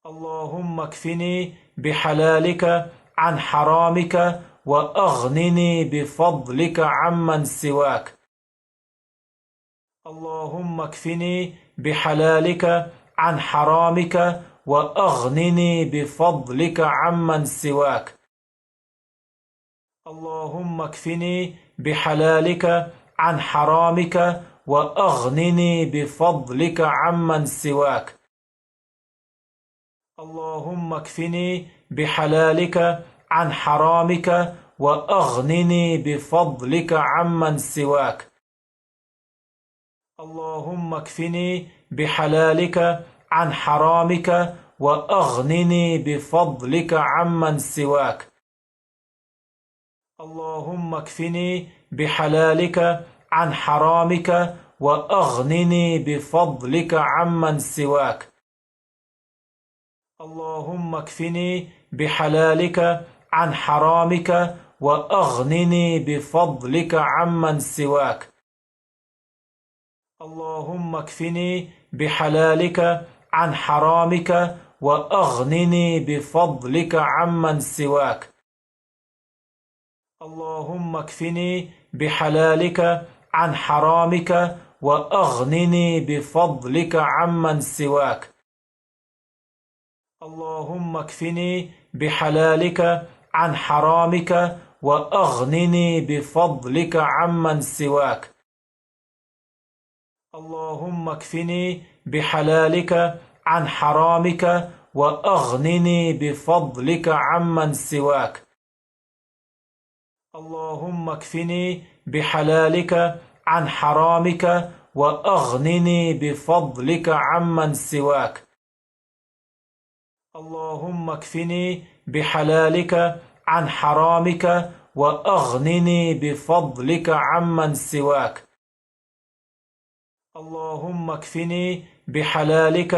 اللهم اكفني بحلالك عن حرامك وأغنني بفضلك عمن سواك. اللهم اكفني بحلالك عن حرامك وأغنني بفضلك عمن سواك. اللهم اكفني بحلالك عن حرامك وأغنني بفضلك عمن سواك. اللهم اكفني بحلالك عن حرامك وأغنني بفضلك عمن سواك. اللهم اكفني بحلالك عن حرامك وأغنني بفضلك عمن سواك. اللهم اكفني بحلالك عن حرامك وأغنني بفضلك عمن سواك. اللهم اكفني بحلالك عن حرامك وأغنني بفضلك عمن سواك. اللهم اكفني بحلالك عن حرامك وأغنني بفضلك عمن سواك. اللهم اكفني بحلالك عن حرامك وأغنني بفضلك عمن سواك. اللهم اكفني بحلالك عن حرامك وأغنني بفضلك عمن سواك. اللهم اكفني بحلالك عن حرامك وأغنني بفضلك عمن سواك. اللهم اكفني بحلالك عن حرامك وأغنني بفضلك عمن سواك. اللهم اكفني بحلالك عن حرامك وأغنني بفضلك عمن سواك. اللهم اكفني بحلالك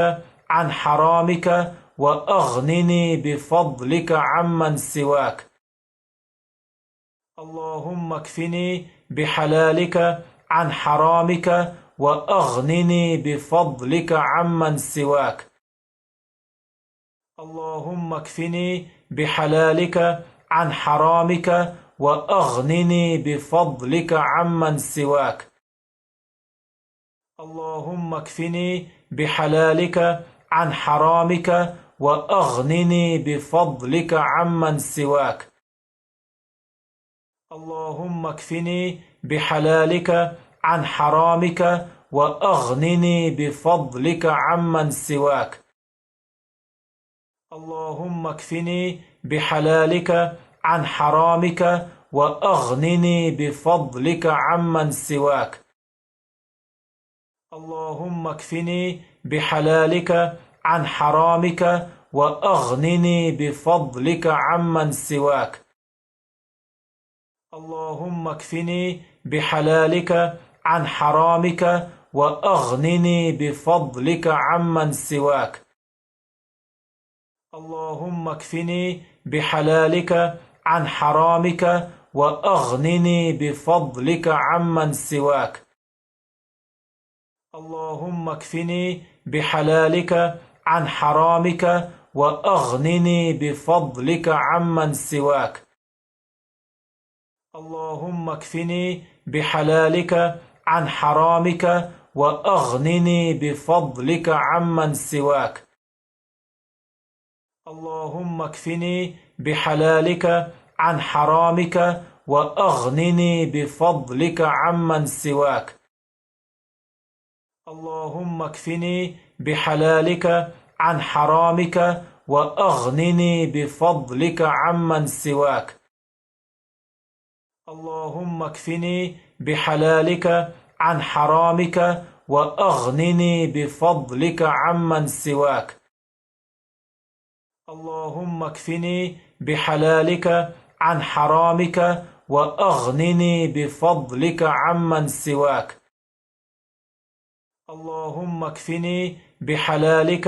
عن حرامك وأغنني بفضلك عمن سواك. اللهم اكفني بحلالك عن حرامك وأغنني بفضلك عمن سواك. اللهم اكفني بحلالك عن حرامك وأغنني بفضلك عمن سواك. اللهم اكفني بحلالك عن حرامك وأغنني بفضلك عمن سواك. اللهم اكفني بحلالك عن حرامك وأغنني بفضلك عمن سواك. اللهم اكفني بحلالك عن حرامك وأغنني بفضلك عمن سواك. اللهم اكفني بحلالك عن حرامك وأغنني بفضلك عمن سواك. اللهم اكفني بحلالك عن حرامك وأغنني بفضلك عمن سواك. اللهم اكفني بحلالك عن حرامك وأغنني بفضلك عمن سواك. اللهم اكفني بحلالك عن حرامك وأغنني بفضلك عمن سواك. اللهم اكفني بحلالك عن حرامك وأغنني بفضلك عمن سواك. اللهم اكفني بحلالك عن حرامك وأغنني بفضلك عمن سواك. اللهم اكفني بحلالك عن حرامك وأغنني بفضلك عمن سواك. اللهم اكفني بحلالك عن حرامك وأغنني بفضلك عمن سواك. اللهم اكفني بحلالك عن حرامك وأغنني بفضلك عمن سواك. اللهم اكفني بحلالك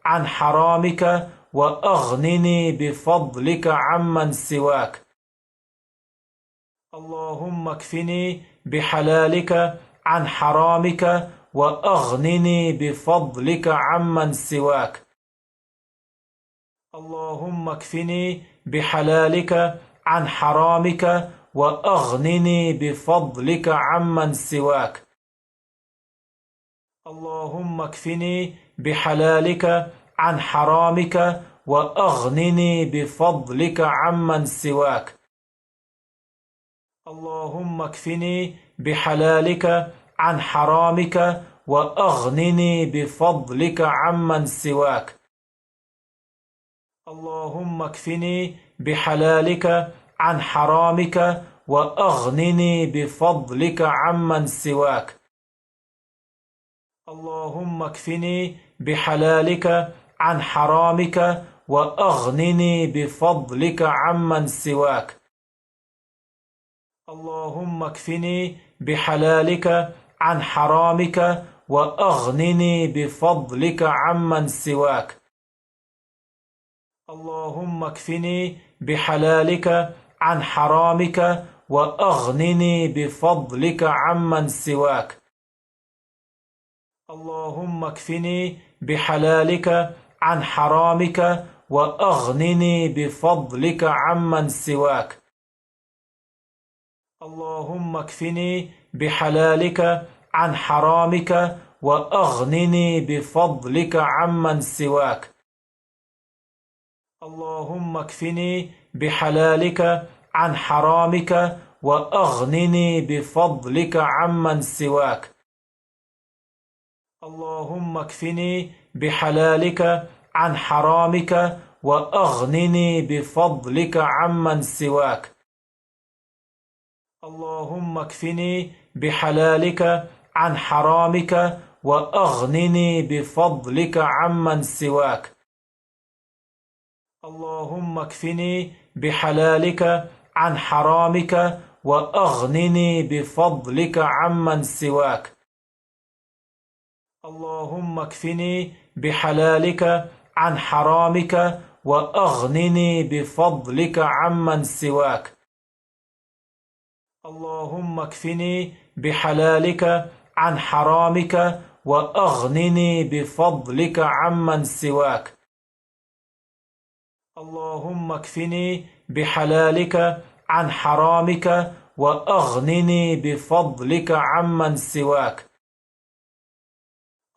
عن حرامك وأغنني بفضلك عمن سواك. اللهم اكفني بحلالك عن حرامك وأغنني بفضلك عمن سواك. اللهم اكفني بحلالك عن حرامك وأغنني بفضلك عمن سواك. اللهم اكفني بحلالك عن حرامك وأغنني بفضلك عمن سواك. اللهم اكفني بحلالك عن حرامك وأغنني بفضلك عمن سواك. اللهم اكفني بحلالك عن حرامك وأغنني بفضلك عمن سواك. اللهم اكفني بحلالك عن حرامك وأغنني بفضلك عمن سواك. اللهم اكفني بحلالك عن حرامك وأغنني بفضلك عمن سواك. اللهم اكفني بحلالك عن حرامك وأغنني بفضلك عمن سواك. اللهم اكفني بحلالك عن حرامك وأغنني بفضلك عمن سواك. اللهم اكفني بحلالك عن حرامك وأغنني بفضلك عمن سواك. اللهم اكفني بحلالك عن حرامك وأغنني بفضلك عمن سواك. اللهم اكفني بحلالك عن حرامك وأغنني بفضلك عمن سواك. اللهم اكفني بحلالك عن حرامك وأغنني بفضلك عمن سواك. اللهم اكفني بحلالك عن حرامك وأغنني بفضلك عمن سواك. اللهم اكفني بحلالك عن حرامك وأغنني بفضلك عمن سواك. اللهم اكفني بحلالك عن حرامك وأغنني بفضلك عمن سواك. اللهم اكفني بحلالك عن حرامك وأغنني بفضلك عمن سواك.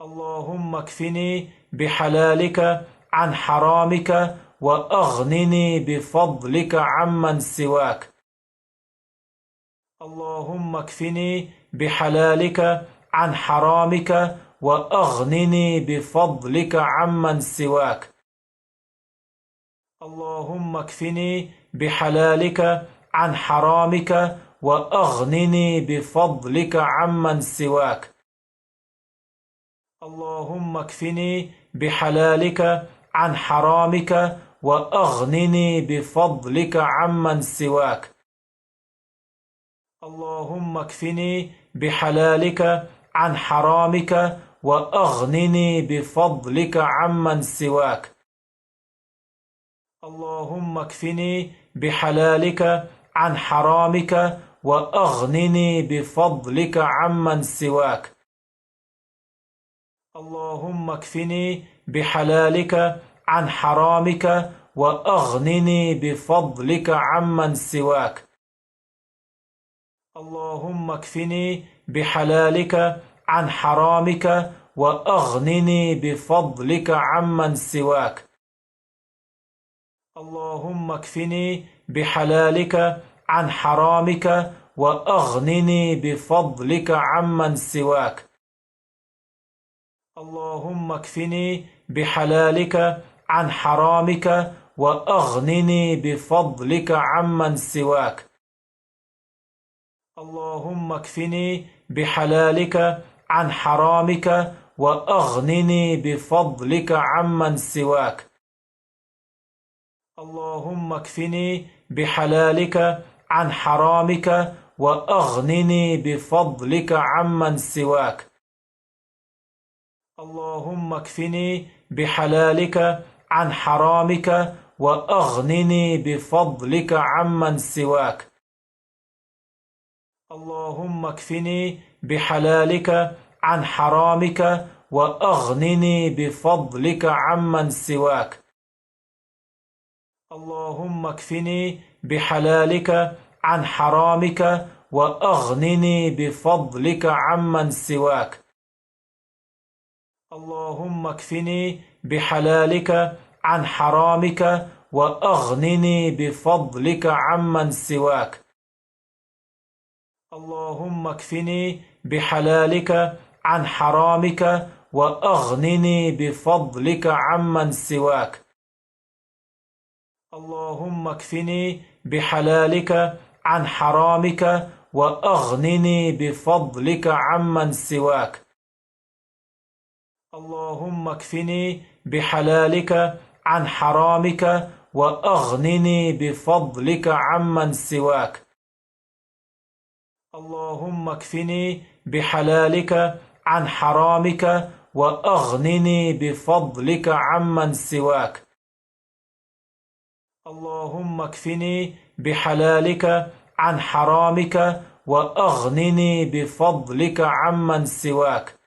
اللهم اكفني بحلالك عن حرامك وأغنني بفضلك عمن سواك. اللهم اكفني بحلالك عن حرامك وأغنني بفضلك عمن سواك. اللهم اكفني بحلالك عن حرامك وأغنني بفضلك عمن سواك. اللهم اكفني بحلالك عن حرامك وأغنني بفضلك عمن سواك. اللهم اكفني بحلالك عن حرامك وأغنني بفضلك عمن سواك. اللهم اكفني بحلالك عن حرامك وأغنني بفضلك عمن سواك. اللهم اكفني بحلالك عن حرامك وأغنني بفضلك عمن سواك. اللهم اكفني بحلالك عن حرامك وأغنني بفضلك عمن سواك. اللهم اكفني بحلالك عن حرامك وأغنني بفضلك عمن سواك. اللهم اكفني بحلالك عن حرامك وأغنني بفضلك عمن سواك. اللهم اكفني بحلالك عن حرامك وأغنني بفضلك عمن سواك. اللهم اكفني بحلالك عن حرامك وأغنني بفضلك عمن سواك. اللهم اكفني بحلالك عن حرامك وأغنني بفضلك عمن سواك. اللهم اكفني بحلالك عن حرامك وأغنني بفضلك عمن سواك. اللهم اكفني بحلالك عن حرامك وأغنني بفضلك عمن سواك. اللهم اكفني بحلالك عن حرامك وأغنني بفضلك عمن سواك. اللهم اكفني بحلالك عن حرامك وأغنني بفضلك عمن سواك. اللهم اكفني بحلالك عن حرامك وأغنني بفضلك عمن سواك. اللهم اكفني بحلالك عن حرامك وأغنني بفضلك عمن سواك. اللهم اكفني بحلالك عن حرامك وأغنني بفضلك عمن سواك. اللهم اكفني بحلالك عن حرامك وأغنني بفضلك عمن سواك.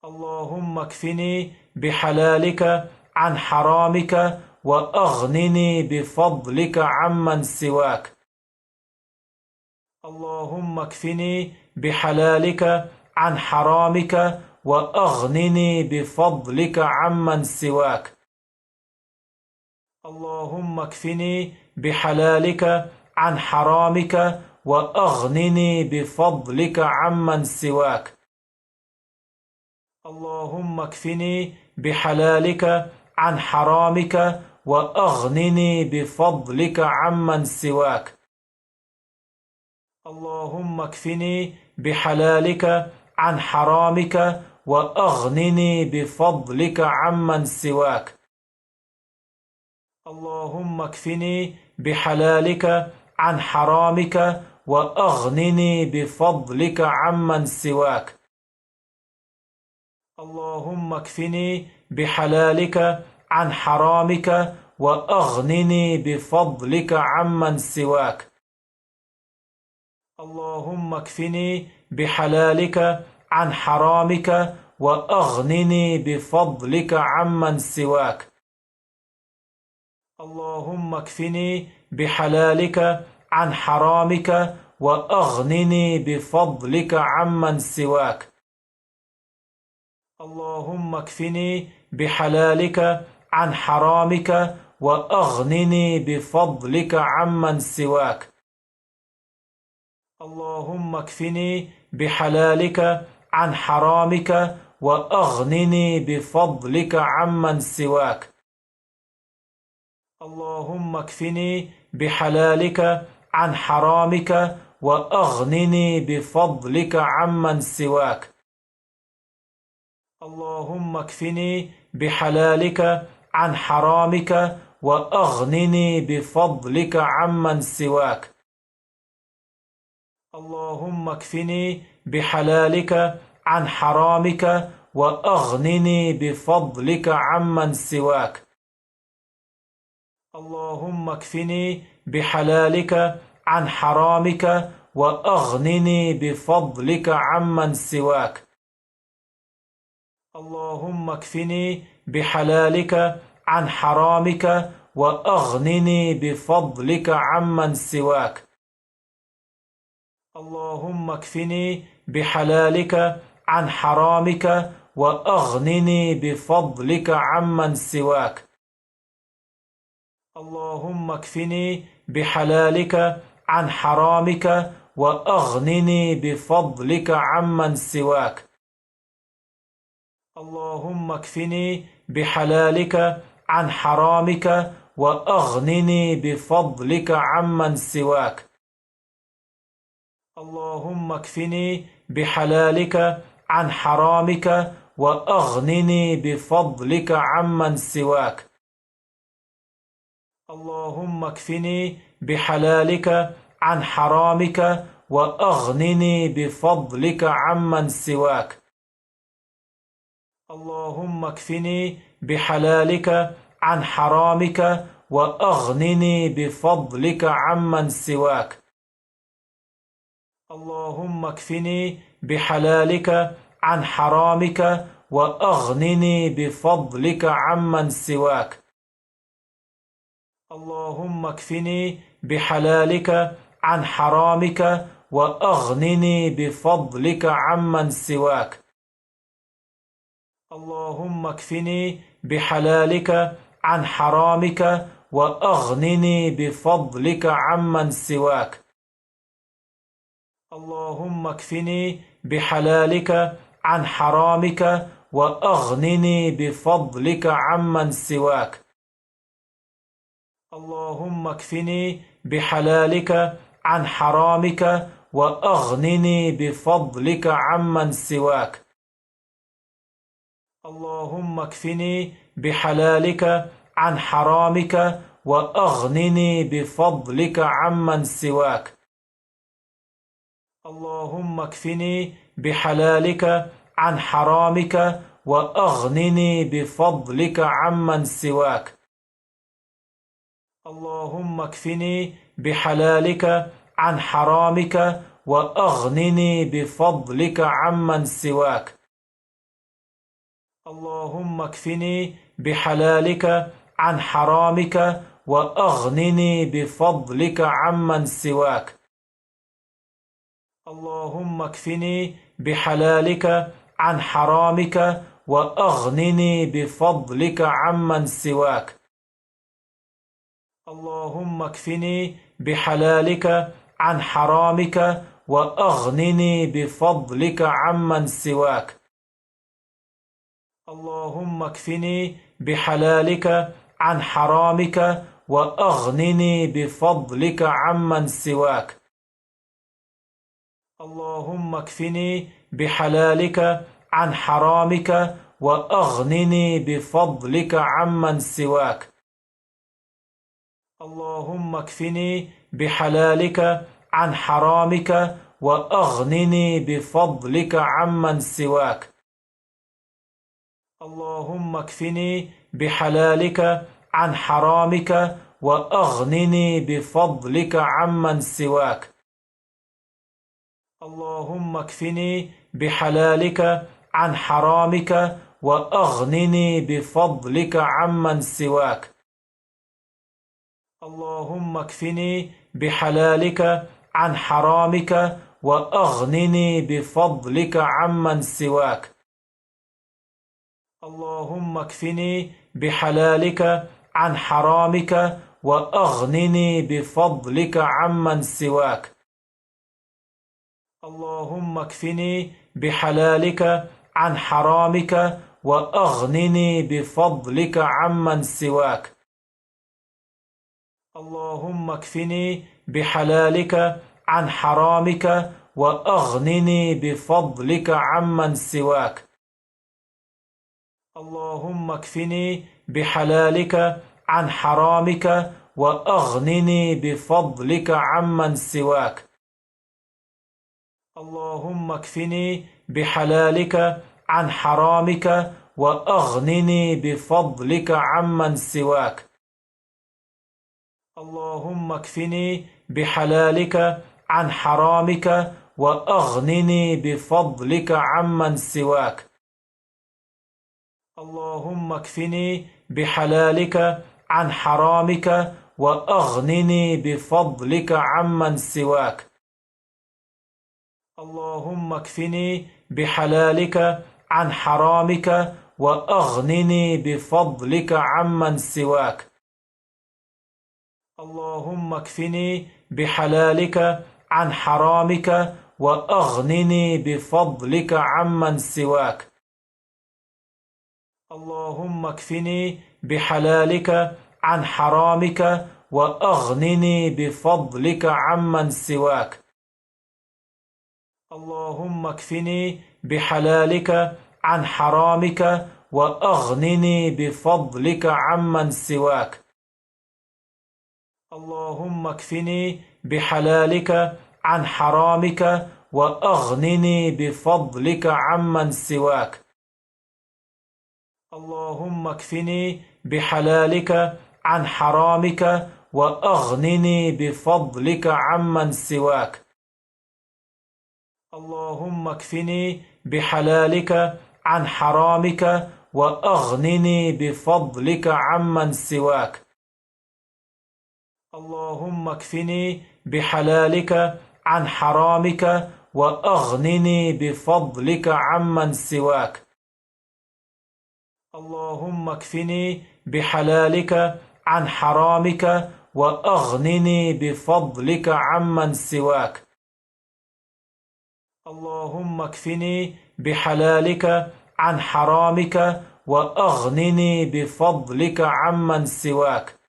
اللهم اكفني بحلالك عن حرامك وأغنني بفضلك عمن سواك. اللهم اكفني بحلالك عن حرامك وأغنني بفضلك عمن سواك. اللهم اكفني بحلالك عن حرامك وأغنني بفضلك عمن سواك. اللهم اكفني بحلالك عن حرامك وأغنني بفضلك عمن سواك. اللهم اكفني بحلالك عن حرامك وأغنني بفضلك عمن سواك. اللهم اكفني بحلالك عن حرامك وأغنني بفضلك عمن سواك. اللهم اكفني بحلالك عن حرامك وأغنني بفضلك عمن سواك. اللهم اكفني بحلالك عن حرامك وأغنني بفضلك عمن سواك. اللهم اكفني بحلالك عن حرامك وأغنني بفضلك عمن سواك. اللهم اكفني بحلالك عن حرامك وأغنني بفضلك عمن سواك. اللهم اكفني بحلالك عن حرامك وأغنني بفضلك عمن سواك. اللهم اكفني بحلالك عن حرامك وأغنني بفضلك عمن سواك. اللهم اكفني بحلالك عن حرامك وأغنني بفضلك عمن سواك. اللهم اكفني بحلالك عن حرامك وأغنني بفضلك عمن سواك. اللهم اكفني بحلالك عن حرامك وأغنني بفضلك عمن سواك. اللهم اكفني بحلالك عن حرامك وأغنني بفضلك عمن سواك. اللهم اكفني بحلالك عن حرامك وأغنني بفضلك عمن سواك. اللهم اكفني بحلالك عن حرامك وأغنني بفضلك عمن سواك. اللهم اكفني بحلالك عن حرامك وأغنني بفضلك عمن سواك. اللهم اكفني بحلالك عن حرامك وأغنني بفضلك عمن سواك. اللهم اكفني بحلالك عن حرامك وأغنني بفضلك عمن سواك. اللهم اكفني بحلالك عن حرامك وأغنني بفضلك عمن سواك. اللهم اكفني بحلالك عن حرامك وأغنني بفضلك عمن سواك. اللهم اكفني بحلالك عن حرامك وأغنني بفضلك عمن سواك. اللهم اكفني بحلالك عن حرامك وأغنني بفضلك عمن سواك. اللهم اكفني بحلالك عن حرامك وأغنني بفضلك عمن سواك. اللهم اكفني بحلالك عن حرامك وأغنني بفضلك عمن سواك. اللهم اكفني بحلالك عن حرامك وأغنني بفضلك عمن سواك. اللهم اكفني بحلالك عن حرامك وأغنني بفضلك عمن سواك. اللهم اكفني بحلالك عن حرامك وأغنني بفضلك عمن سواك. اللهم اكفني بحلالك عن حرامك وأغنني بفضلك عمن سواك. اللهم اكفني بحلالك عن حرامك وأغنني بفضلك عمن سواك. اللهم اكفني بحلالك عن حرامك وأغنني بفضلك عمن سواك. اللهم اكفني بحلالك عن حرامك وأغنني بفضلك عمن سواك. اللهم اكفني بحلالك عن حرامك وأغنني بفضلك عمن سواك. اللهم اكفني بحلالك عن حرامك وأغنني بفضلك عمن سواك. اللهم اكفني بحلالك عن حرامك وأغنني بفضلك عمن سواك. اللهم اكفني بحلالك عن حرامك وأغنني بفضلك عمن سواك. اللهم اكفني بحلالك عن حرامك وأغنني بفضلك عمن سواك. اللهم اكفني بحلالك عن حرامك وأغنني بفضلك عمن سواك. اللهم اكفني بحلالك عن حرامك وأغنني بفضلك عمن سواك. اللهم اكفني بحلالك عن حرامك وأغنني بفضلك عمن سواك. اللهم اكفني بحلالك عن حرامك وأغنني بفضلك عمن سواك. اللهم اكفني بحلالك عن حرامك وأغنني بفضلك عمن سواك. اللهم اكفني بحلالك عن حرامك وأغنني بفضلك عمن سواك. اللهم اكفني بحلالك عن حرامك وأغنني بفضلك عمن سواك. اللهم اكفني بحلالك عن حرامك وأغنني بفضلك عمن سواك. اللهم اكفني بحلالك عن حرامك وأغنني بفضلك عمن سواك. اللهم اكفني بحلالك عن حرامك وأغنني بفضلك عمن سواك. اللهم اكفني بحلالك عن حرامك وأغنني بفضلك عمن سواك. اللهم اكفني بحلالك عن حرامك وأغنني بفضلك عمن سواك. اللهم اكفني بحلالك عن حرامك وأغنني بفضلك عمن سواك. اللهم اكفني بحلالك عن حرامك وأغنني بفضلك عمن سواك. اللهم اكفني بحلالك عن حرامك وأغنني بفضلك عمن سواك. اللهم اكفني بحلالك عن حرامك وأغنني بفضلك عمن سواك. اللهم اكفني بحلالك عن حرامك وأغنني بفضلك عمن سواك.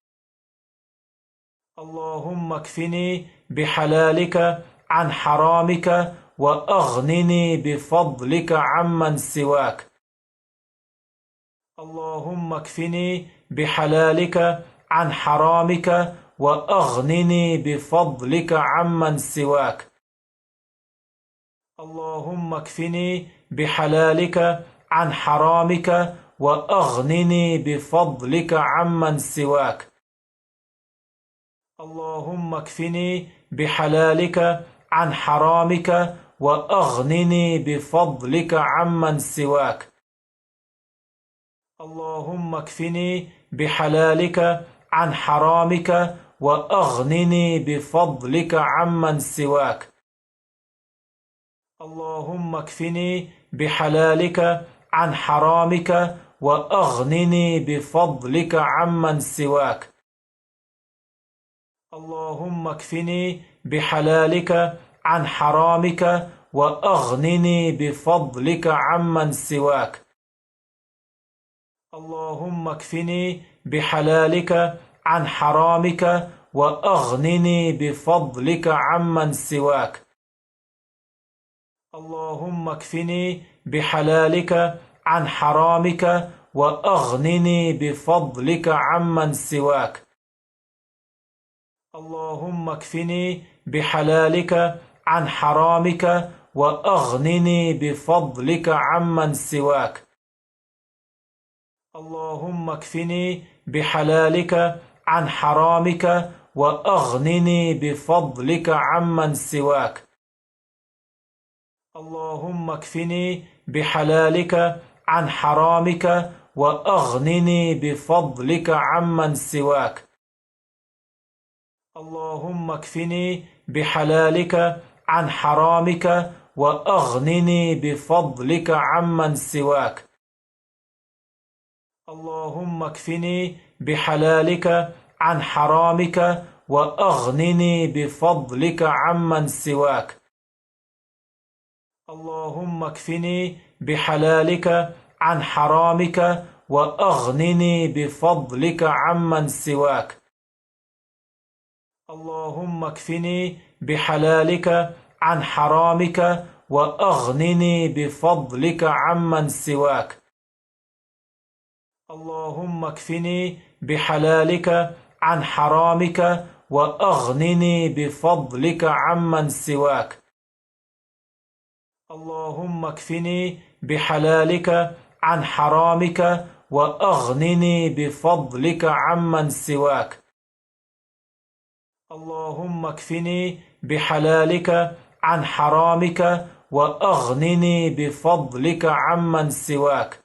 اللهم اكفني بحلالك عن حرامك وأغنني بفضلك عمن سواك. اللهم اكفني بحلالك عن حرامك وأغنني بفضلك عمن سواك. اللهم اكفني بحلالك عن حرامك وأغنني بفضلك عمن سواك. اللهم اكفني بحلالك عن حرامك وأغنني بفضلك عمن سواك. اللهم اكفني بحلالك عن حرامك وأغنني بفضلك عمن سواك. اللهم اكفني بحلالك عن حرامك وأغنني بفضلك عمن سواك. اللهم اكفني بحلالك عن حرامك وأغنني بفضلك عمن سواك. اللهم اكفني بحلالك عن حرامك وأغنني بفضلك عمن سواك. اللهم اكفني بحلالك عن حرامك وأغنني بفضلك عمن سواك. اللهم اكفني بحلالك عن حرامك وأغنني بفضلك عمن سواك. اللهم اكفني بحلالك عن حرامك وأغنني بفضلك عمن سواك. اللهم اكفني بحلالك عن حرامك وأغنني بفضلك عمن سواك. اللهم اكفني بحلالك عن حرامك وأغنني بفضلك عمن سواك. اللهم اكفني بحلالك عن حرامك وأغنني بفضلك عمن سواك. اللهم اكفني بحلالك عن حرامك وأغنني بفضلك عمن سواك. اللهم اكفني بحلالك عن حرامك وأغنني بفضلك عمن سواك. اللهم اكفني بحلالك عن حرامك وأغنني بفضلك عمن سواك. اللهم اكفني بحلالك عن حرامك وأغنني بفضلك عمن سواك. اللهم اكفني بحلالك عن حرامك وأغنني بفضلك عمن سواك.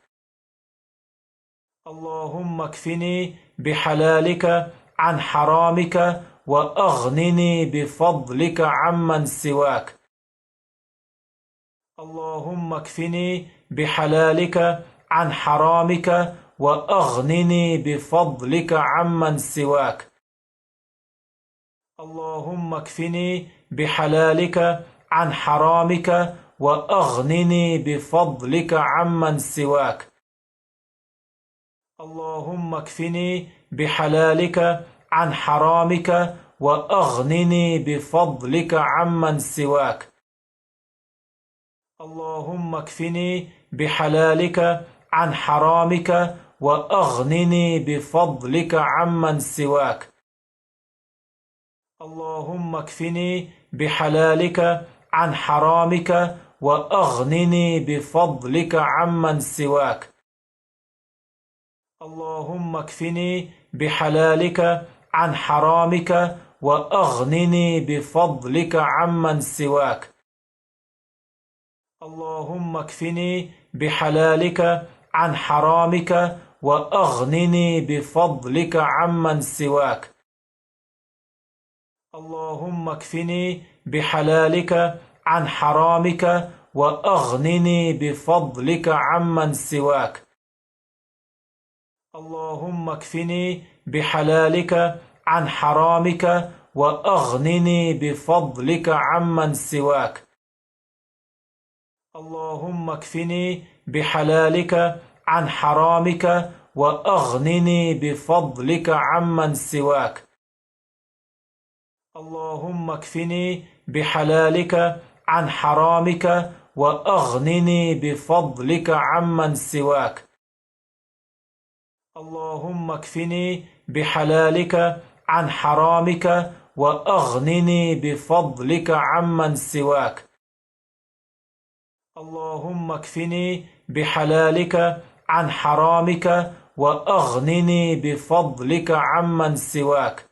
اللهم اكفني بحلالك عن حرامك وأغنني بفضلك عمن سواك. اللهم اكفني بحلالك عن حرامك وأغنني بفضلك عمن سواك. اللهم اكفني بحلالك عن حرامك وأغنني بفضلك عمن سواك. اللهم اكفني بحلالك عن حرامك وأغنني بفضلك عمن سواك. اللهم اكفني بحلالك عن حرامك وأغنني بفضلك عمن سواك. اللهم اكفني بحلالك عن حرامك وأغنني بفضلك عمن سواك. اللهم اكفني بحلالك عن حرامك وأغنني بفضلك عمن سواك. اللهم اكفني بحلالك عن حرامك وأغنني بفضلك عمن سواك. اللهم اكفني بحلالك عن حرامك وأغنني بفضلك عمن سواك. اللهم اكفني بحلالك عن حرامك وأغنني بفضلك عمن سواك. اللهم اكفني بحلالك عن حرامك وأغنني بفضلك عمن سواك. اللهم اكفني بحلالك عن حرامك وأغنني بفضلك عمن سواك. اللهم اكفني بحلالك عن حرامك وأغنني بفضلك عمن سواك. اللهم اكفني بحلالك عن حرامك وأغنني بفضلك عمن سواك.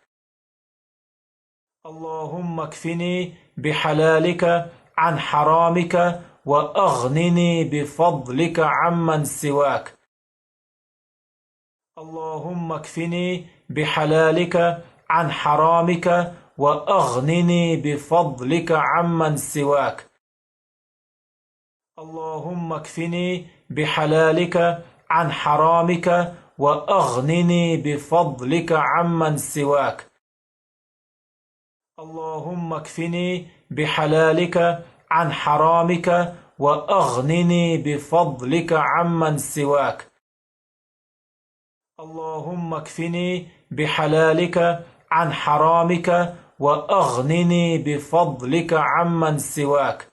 اللهم اكفني بحلالك عن حرامك وأغنني بفضلك عمن سواك. اللهم اكفني بحلالك عن حرامك وأغنني بفضلك عمن سواك. اللهم اكفني بحلالك عن حرامك وأغنني بفضلك عمن سواك. اللهم اكفني بحلالك عن حرامك وأغنني بفضلك عمن سواك. اللهم اكفني بحلالك عن حرامك وأغنني بفضلك عمن سواك.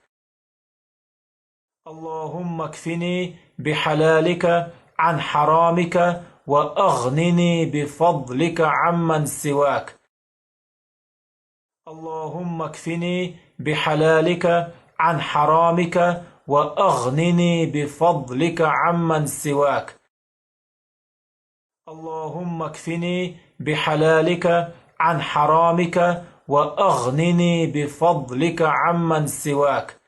اللهم اكفني بحلالك عن حرامك وأغنني بفضلك عمن سواك. اللهم اكفني بحلالك عن حرامك وأغنني بفضلك عمن سواك. اللهم اكفني بحلالك عن حرامك وأغنني بفضلك عمن سواك.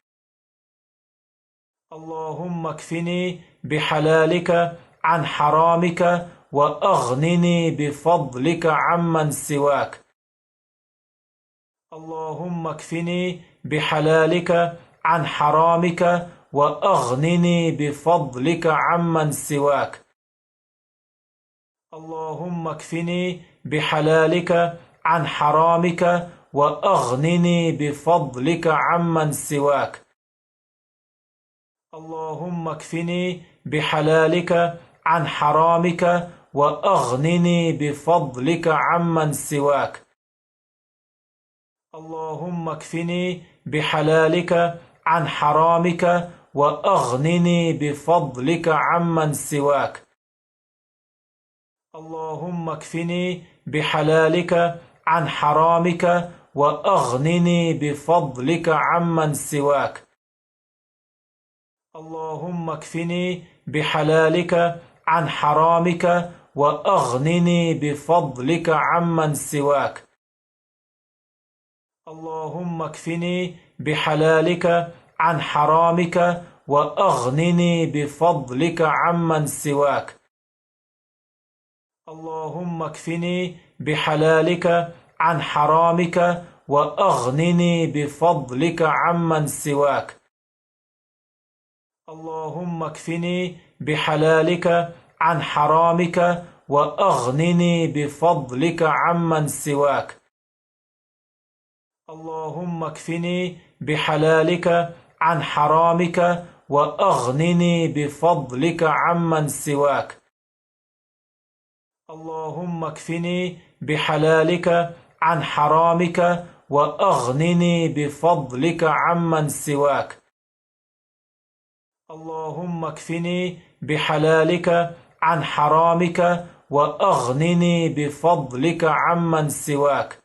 اللهم اكفني بحلالك عن حرامك وأغنني بفضلك عمن سواك. اللهم اكفني بحلالك عن حرامك وأغنني بفضلك عمن سواك. اللهم اكفني بحلالك عن حرامك وأغنني بفضلك عمن سواك. اللهم اكفني بحلالك عن حرامك وأغنني بفضلك عمن سواك. اللهم اكفني بحلالك عن حرامك وأغنني بفضلك عمن سواك. اللهم اكفني بحلالك عن حرامك وأغنني بفضلك عمن سواك. اللهم اكفني بحلالك عن حرامك وأغنني بفضلك عمن سواك. اللهم اكفني بحلالك عن حرامك وأغنني بفضلك عمن سواك. اللهم اكفني بحلالك عن حرامك وأغنني بفضلك عمن سواك. اللهم اكفني بحلالك عن حرامك وأغنني بفضلك عمن سواك. اللهم اكفني بحلالك عن حرامك وأغنني بفضلك عمن سواك. اللهم اكفني بحلالك عن حرامك وأغنني بفضلك عمن سواك. اللهم اكفني بحلالك عن حرامك وأغنني بفضلك عمن سواك.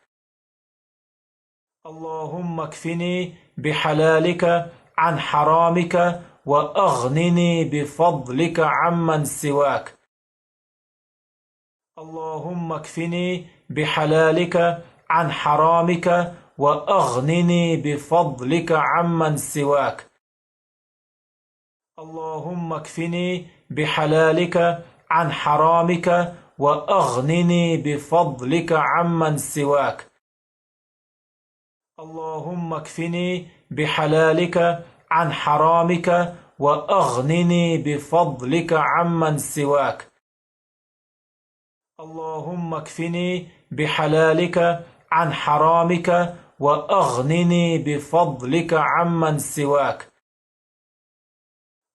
اللهم اكفني بحلالك عن حرامك وأغنني بفضلك عمن سواك. اللهم اكفني بحلالك عن حرامك وأغنني بفضلك عمن سواك. اللهم اكفني بحلالك عن حرامك وأغنني بفضلك عمن سواك. اللهم اكفني بحلالك عن حرامك وأغنني بفضلك عمن سواك. اللهم اكفني بحلالك عن حرامك وأغنني بفضلك عمن سواك.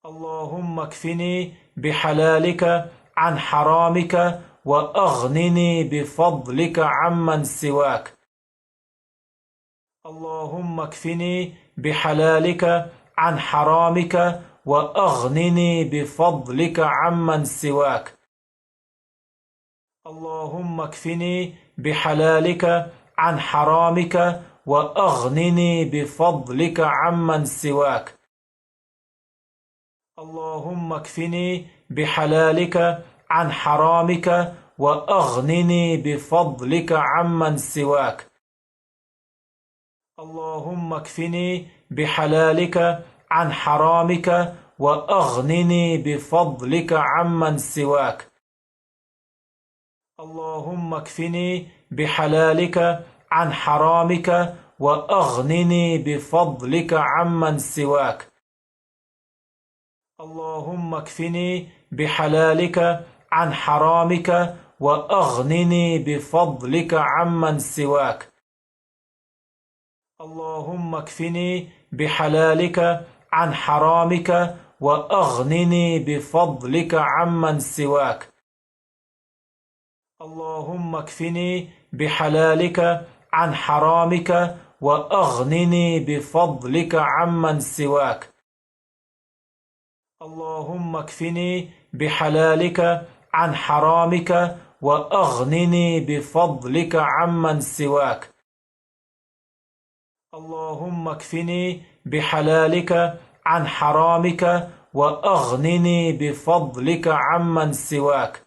اللهم اكفني بحلالك عن حرامك وأغنني بفضلك عمن سواك. اللهم اكفني بحلالك عن حرامك وأغنني بفضلك عمن سواك. اللهم اكفني بحلالك عن حرامك وأغنني بفضلك عمن سواك. اللهم اكفني بحلالك عن حرامك وأغنني بفضلك عمن سواك. اللهم اكفني بحلالك عن حرامك وأغنني بفضلك عمن سواك. اللهم اكفني بحلالك عن حرامك وأغنني بفضلك عمن سواك. اللهم اكفني بحلالك عن حرامك وأغنني بفضلك عمن سواك. اللهم اكفني بحلالك عن حرامك وأغنني بفضلك عمن سواك. اللهم اكفني بحلالك عن حرامك وأغنني بفضلك عمن سواك. اللهم اكفني بحلالك عن حرامك وأغنني بفضلك عمن سواك. اللهم اكفني بحلالك عن حرامك وأغنني بفضلك عمن سواك.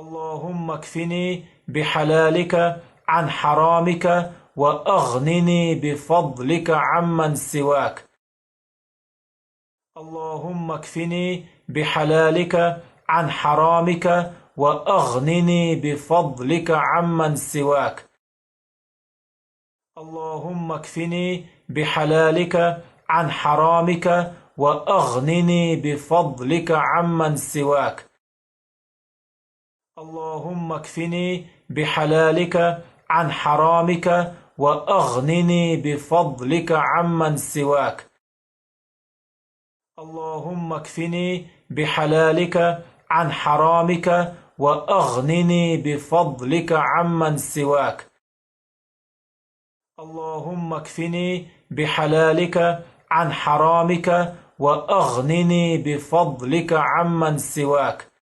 اللهم اكفني بحلالك عن حرامك وأغنني بفضلك عمن سواك. اللهم اكفني بحلالك عن حرامك وأغنني بفضلك عمن سواك. اللهم اكفني بحلالك عن حرامك وأغنني بفضلك عمن سواك. اللهم اكفني بحلالك عن حرامك وأغنني بفضلك عمن سواك. اللهم اكفني بحلالك عن حرامك وأغنني بفضلك عمن سواك. اللهم اكفني بحلالك عن حرامك وأغنني بفضلك عمن سواك.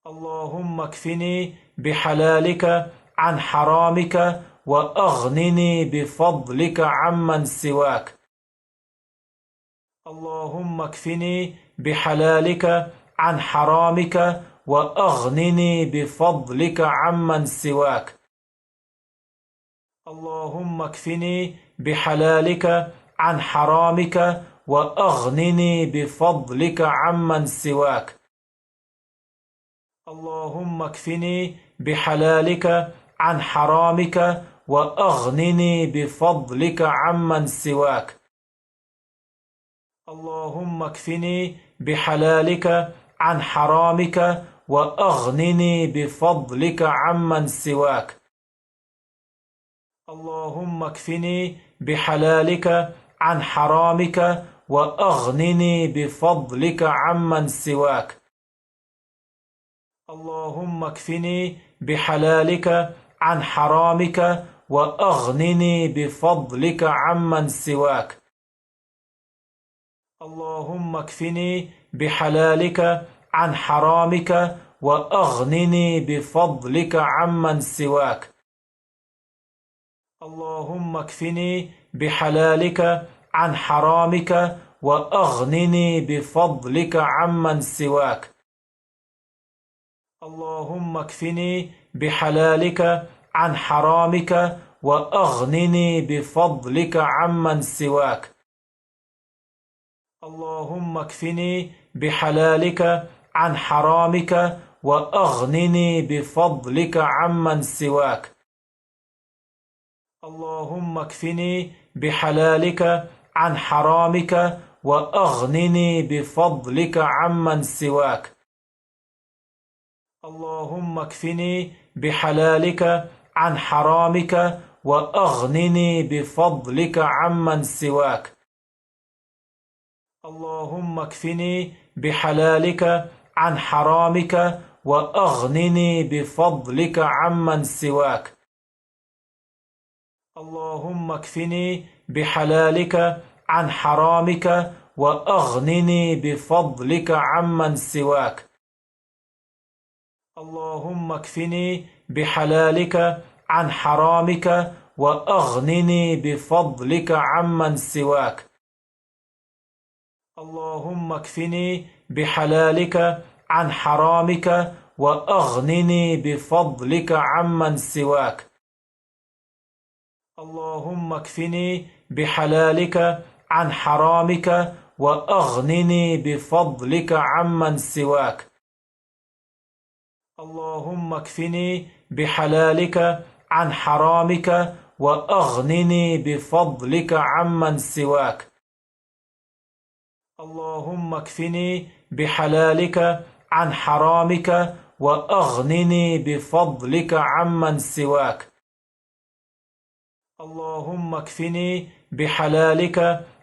اللهم اكفني بحلالك عن حرامك وأغنني بفضلك عمن سواك. اللهم اكفني بحلالك عن حرامك وأغنني بفضلك عمن سواك. اللهم اكفني بحلالك عن حرامك وأغنني بفضلك عمن سواك. اللهم اكفني بحلالك عن حرامك وأغنني بفضلك عمن سواك. اللهم اكفني بحلالك عن حرامك وأغنني بفضلك عمن سواك. اللهم اكفني بحلالك عن حرامك وأغنني بفضلك عمن سواك. اللهم اكفني بحلالك عن حرامك وأغنني بفضلك عمن سواك. اللهم اكفني بحلالك عن حرامك وأغنني بفضلك عمن سواك. اللهم اكفني بحلالك عن حرامك وأغنني بفضلك عمن سواك. اللهم اكفني بحلالك عن حرامك وأغنني بفضلك عمن سواك. اللهم اكفني بحلالك عن حرامك وأغنني بفضلك عمن سواك. اللهم اكفني بحلالك عن حرامك وأغنني بفضلك عمن سواك. اللهم اكفني بحلالك عن حرامك وأغنني بفضلك عمن سواك. اللهم اكفني بحلالك عن حرامك وأغنني بفضلك عمن سواك. اللهم اكفني بحلالك عن حرامك وأغنني بفضلك عمن سواك. اللهم اكفني بحلالك عن حرامك وأغنني بفضلك عمن سواك. اللهم اكفني بحلالك عن حرامك وأغنني بفضلك عمن سواك. اللهم اكفني بحلالك عن حرامك وأغنني بفضلك عمن سواك. اللهم اكفني بحلالك عن حرامك وأغنني بفضلك عمن سواك. اللهم اكفني بحلالك عن حرامك وأغنني بفضلك عمن سواك. اللهم اكفني بحلالك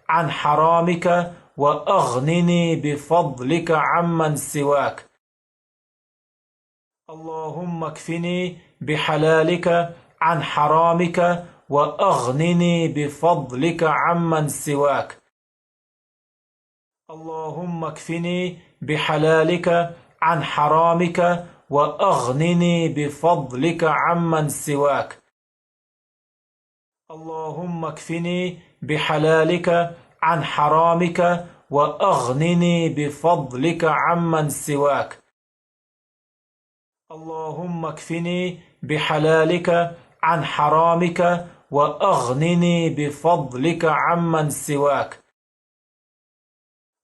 عن حرامك وأغنني بفضلك عمن سواك. اللهم اكفني بحلالك عن حرامك وأغنني بفضلك عمن سواك. اللهم اكفني بحلالك عن حرامك وأغنني بفضلك عمن سواك. اللهم اكفني بحلالك عن حرامك وأغنني بفضلك عمن سواك. اللهم اكفني بحلالك عن حرامك وأغنني بفضلك عمن سواك.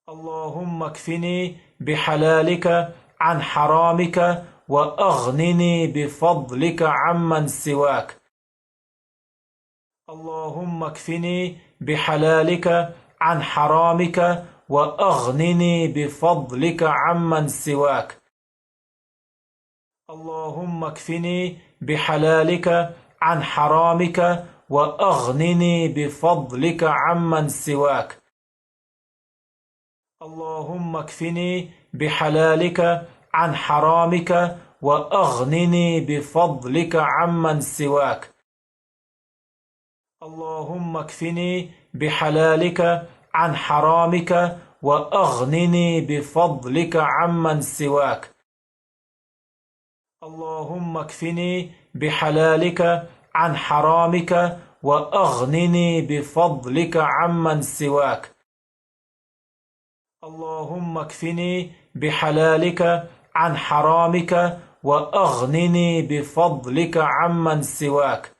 اللهم اكفني بحلالك عن حرامك وأغنني بفضلك عمن سواك. اللهم اكفني بحلالك عن حرامك وأغنني بفضلك عمن سواك. اللهم اكفني بحلالك عن حرامك وأغنني بفضلك عمن سواك. اللهم اكفني بحلالك عن حرامك وأغنني بفضلك عمن سواك. اللهم اكفني بحلالك عن حرامك وأغنني بفضلك عمن سواك. اللهم اكفني بحلالك عن حرامك وأغنني بفضلك عمن سواك. اللهم اكفني بحلالك عن حرامك وأغنني بفضلك عمن سواك.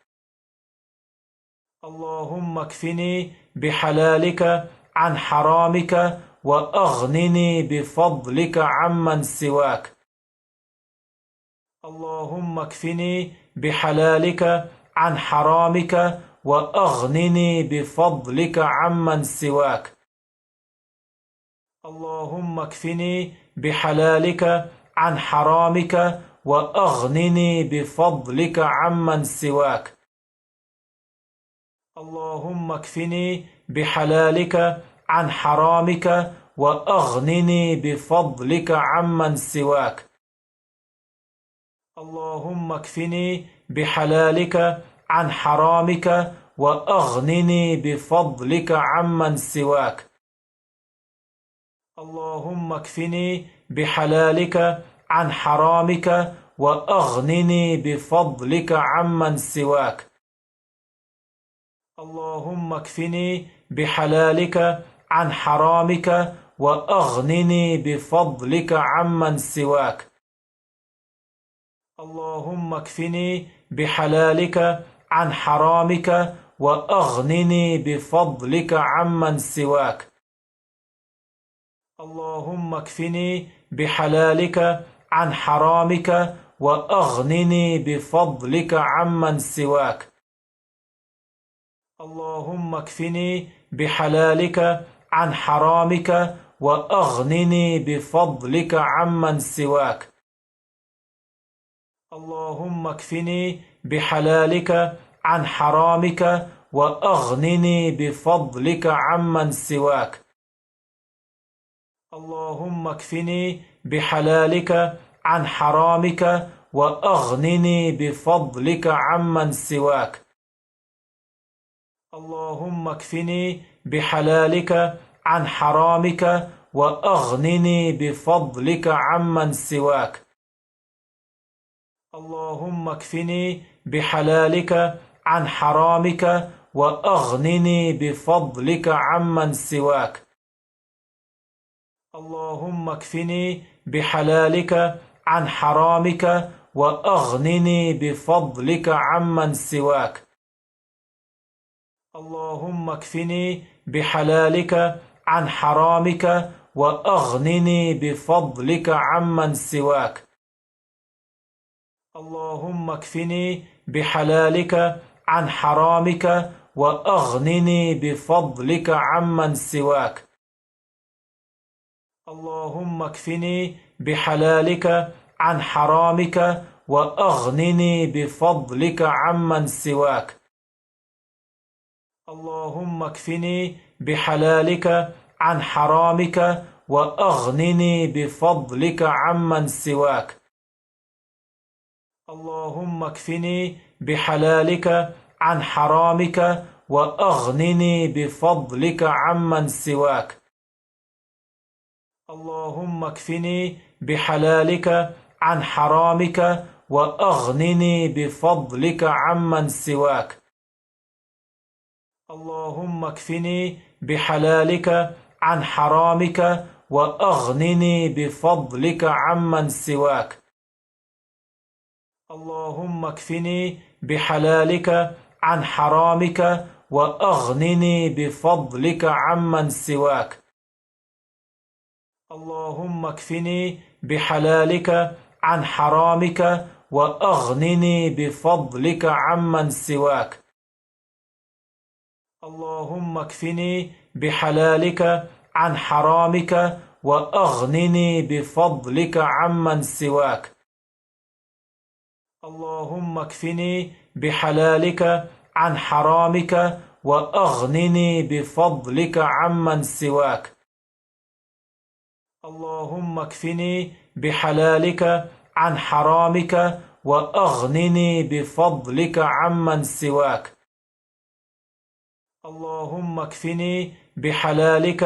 اللهم اكفني بحلالك عن حرامك وأغنني بفضلك عمن سواك. اللهم اكفني بحلالك عن حرامك وأغنني بفضلك عمن سواك. اللهم اكفني بحلالك عن حرامك وأغنني بفضلك عمن سواك. اللهم اكفني بحلالك عن حرامك وأغنني بفضلك عمن سواك. اللهم اكفني بحلالك عن حرامك وأغنني بفضلك عمن سواك. اللهم اكفني بحلالك عن حرامك وأغنني بفضلك عمن سواك. اللهم اكفني بحلالك عن حرامك وأغنني بفضلك عمن سواك. اللهم اكفني بحلالك عن حرامك وأغنني بفضلك عمن سواك. اللهم اكفني بحلالك عن حرامك وأغنني بفضلك عمن سواك. اللهم اكفني بحلالك عن حرامك وأغنني بفضلك عمن سواك. اللهم اكفني بحلالك عن حرامك وأغنني بفضلك عمن سواك. اللهم اكفني بحلالك عن حرامك وأغنني بفضلك عمن سواك. اللهم اكفني بحلالك عن حرامك وأغنني بفضلك عمن سواك. اللهم اكفني بحلالك عن حرامك وأغنني بفضلك عمن سواك. اللهم اكفني بحلالك عن حرامك وأغنني بفضلك عمن سواك. اللهم اكفني بحلالك عن حرامك وأغنني بفضلك عمن سواك. اللهم اكفني بحلالك عن حرامك وأغنني بفضلك عمن سواك. اللهم اكفني بحلالك عن حرامك وأغنني بفضلك عمن سواك. اللهم اكفني بحلالك عن حرامك وأغنني بفضلك عمن سواك. اللهم اكفني بحلالك عن حرامك وأغنني بفضلك عمن سواك. اللهم اكفني بحلالك عن حرامك وأغنني بفضلك عمن سواك. اللهم اكفني بحلالك عن حرامك وأغنني بفضلك عمن سواك. اللهم اكفني بحلالك عن حرامك وأغنني بفضلك عمن سواك. اللهم اكفني بحلالك عن حرامك وأغنني بفضلك عمن سواك. اللهم اكفني بحلالك عن حرامك وأغنني بفضلك عمن سواك. اللهم اكفني بحلالك عن حرامك وأغنني بفضلك عمن سواك. اللهم اكفني بحلالك عن حرامك وأغنني بفضلك عمن سواك. اللهم اكفني بحلالك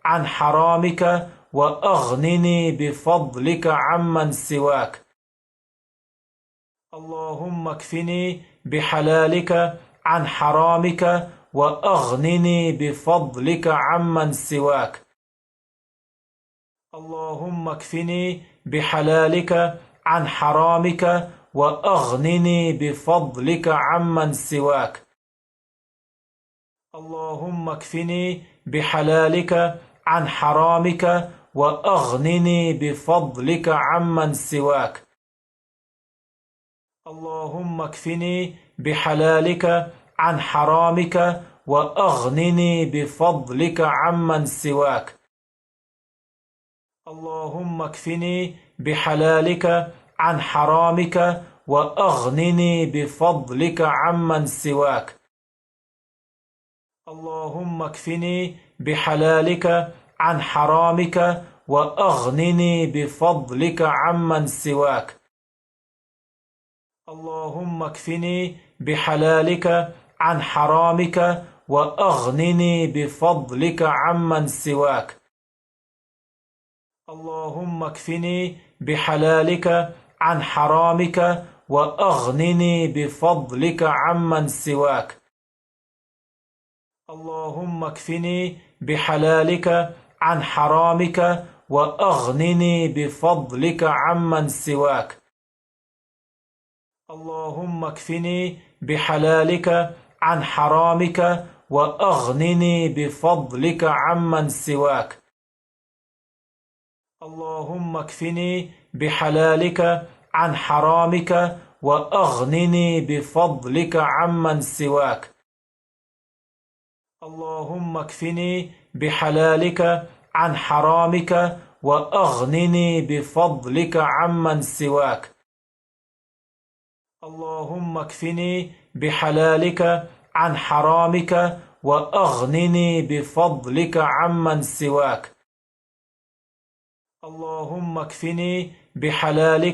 عن حرامك وأغنني بفضلك عمن سواك. اللهم اكفني بحلالك عن حرامك وأغنني بفضلك عمن سواك. اللهم اكفني بحلالك عن حرامك وأغنني بفضلك عمن سواك. اللهم اكفني بحلالك عن حرامك وأغنني بفضلك عمن سواك. اللهم اكفني بحلالك عن حرامك وأغنني بفضلك عمن سواك. اللهم اكفني بحلالك عن حرامك وأغنني بفضلك عمن سواك. اللهم اكفني بحلالك عن حرامك وأغنني بفضلك عمن سواك. اللهم اكفني بحلالك عن حرامك وأغنني بفضلك عمن سواك. اللهم اكفني بحلالك عن حرامك وأغنني بفضلك عمن سواك. اللهم اكفني بحلالك عن حرامك وأغنني بفضلك عمن سواك. اللهم اكفني بحلالك عن حرامك وأغنني بفضلك عمن سواك. اللهم اكفني بحلالك عن حرامك وأغنني بفضلك عمن سواك. اللهم اكفني بحلالك عن حرامك وأغنني بفضلك عمن سواك. اللهم اكفني بحلالك عن حرامك وأغنني بفضلك عمن سواك. اللهم اكفني بحلالك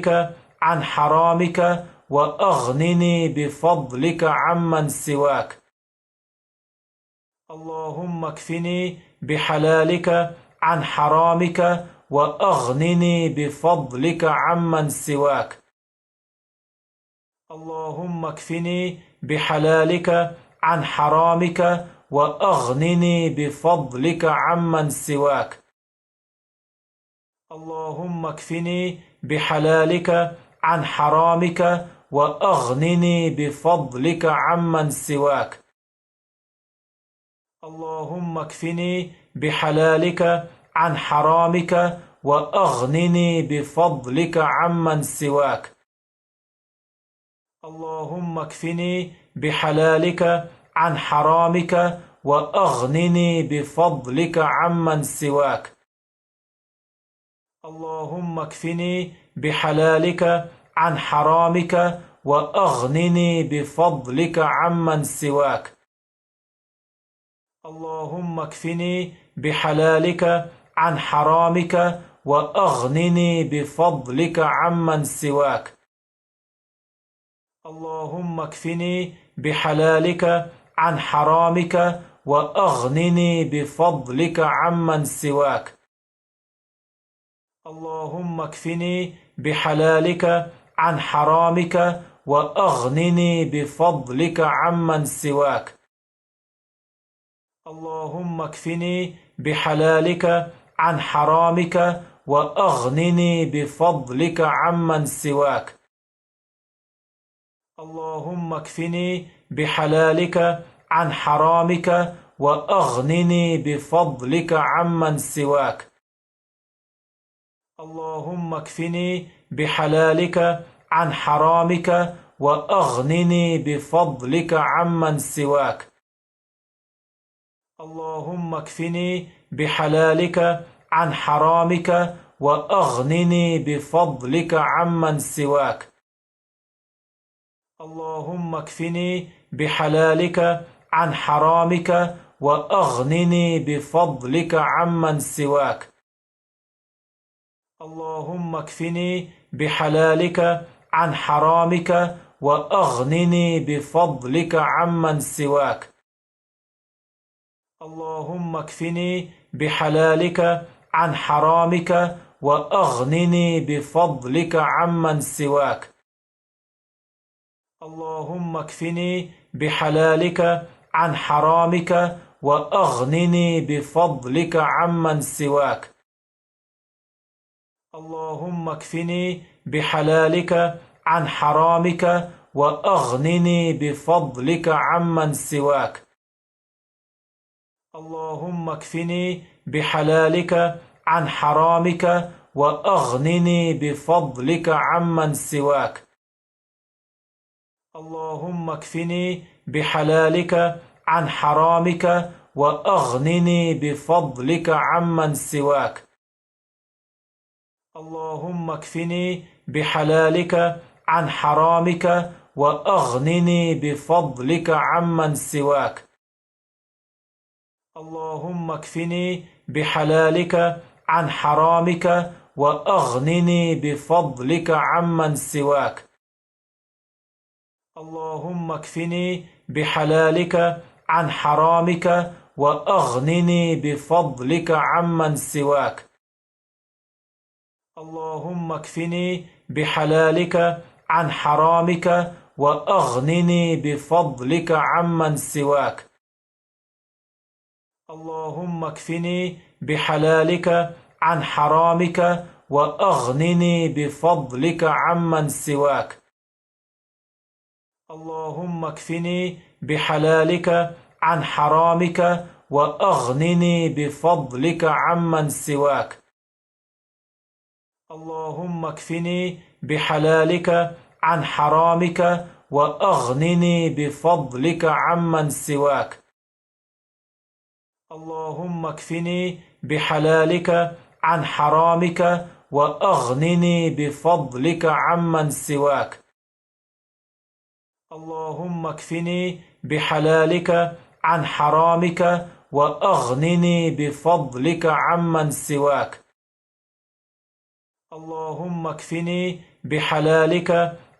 عن حرامك وأغنني بفضلك عمن سواك. اللهم اكفني بحلالك عن حرامك وأغنني بفضلك عمن سواك. اللهم اكفني بحلالك عن حرامك وأغنني بفضلك عمن سواك. اللهم اكفني بحلالك عن حرامك وأغنني بفضلك عمن سواك. اللهم اكفني بحلالك عن حرامك وأغنني بفضلك عمن سواك. اللهم اكفني بحلالك عن حرامك وأغنني بفضلك عمن سواك. اللهم اكفني بحلالك عن حرامك وأغنني بفضلك عمن سواك. اللهم اكفني بحلالك عن حرامك وأغنني بفضلك عمن سواك. اللهم اكفني بحلالك عن حرامك وأغنني بفضلك عمن سواك. اللهم اكفني بحلالك عن حرامك وأغنني بفضلك عمن سواك. اللهم اكفني بحلالك عن حرامك وأغنني بفضلك عمن سواك. اللهم اكفني بحلالك عن حرامك وأغنني بفضلك عمن سواك. اللهم اكفني بحلالك عن حرامك وأغنني بفضلك عمن سواك. اللهم اكفني بحلالك عن حرامك وأغنني بفضلك عمن سواك. اللهم اكفني بحلالك عن حرامك وأغنني بفضلك عمن سواك. اللهم اكفني بحلالك عن حرامك وأغنني بفضلك عمن سواك. اللهم اكفني بحلالك عن حرامك وأغنني بفضلك عمن سواك. اللهم اكفني بحلالك عن حرامك وأغنني بفضلك عمن سواك. اللهم اكفني بحلالك عن حرامك وأغنني بفضلك عمن سواك. اللهم اكفني بحلالك عن حرامك وأغنني بفضلك عمن سواك. اللهم اكفني بحلالك عن حرامك وأغنني بفضلك عمن سواك. اللهم اكفني بحلالك عن حرامك وأغنني بفضلك عمن سواك. اللهم اكفني بحلالك عن حرامك وأغنني بفضلك عمن سواك. اللهم اكفني بحلالك عن حرامك وأغنني بفضلك عمن سواك. اللهم اكفني بحلالك عن حرامك وأغنني بفضلك عمن سواك. اللهم اكفني بحلالك عن حرامك وأغنني بفضلك عمن سواك. اللهم اكفني بحلالك عن حرامك وأغنني بفضلك عمن سواك. اللهم اكفني بحلالك عن حرامك وأغنني بفضلك عمن سواك. اللهم اكفني بحلالك عن حرامك وأغنني بفضلك عمن سواك. اللهم اكفني بحلالك عن حرامك وأغنني بفضلك عمن سواك. اللهم اكفني بحلالك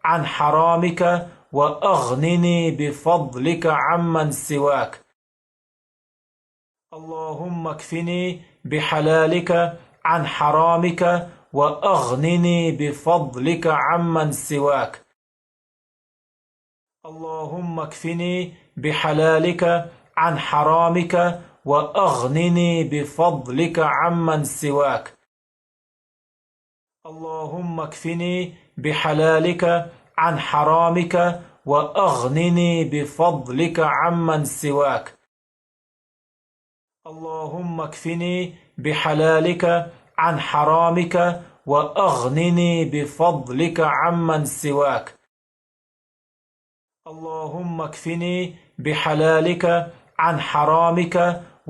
عن حرامك وأغنني بفضلك عمن سواك. اللهم اكفني بحلالك عن حرامك وأغنني بفضلك عمن سواك. اللهم اكفني بحلالك عن حرامك وأغنني بفضلك عمن سواك. اللهم اكفني بحلالك عن حرامك وأغنني بفضلك عمن سواك. اللهم اكفني بحلالك عن حرامك وأغنني بفضلك عمن سواك. اللهم اكفني بحلالك عن حرامك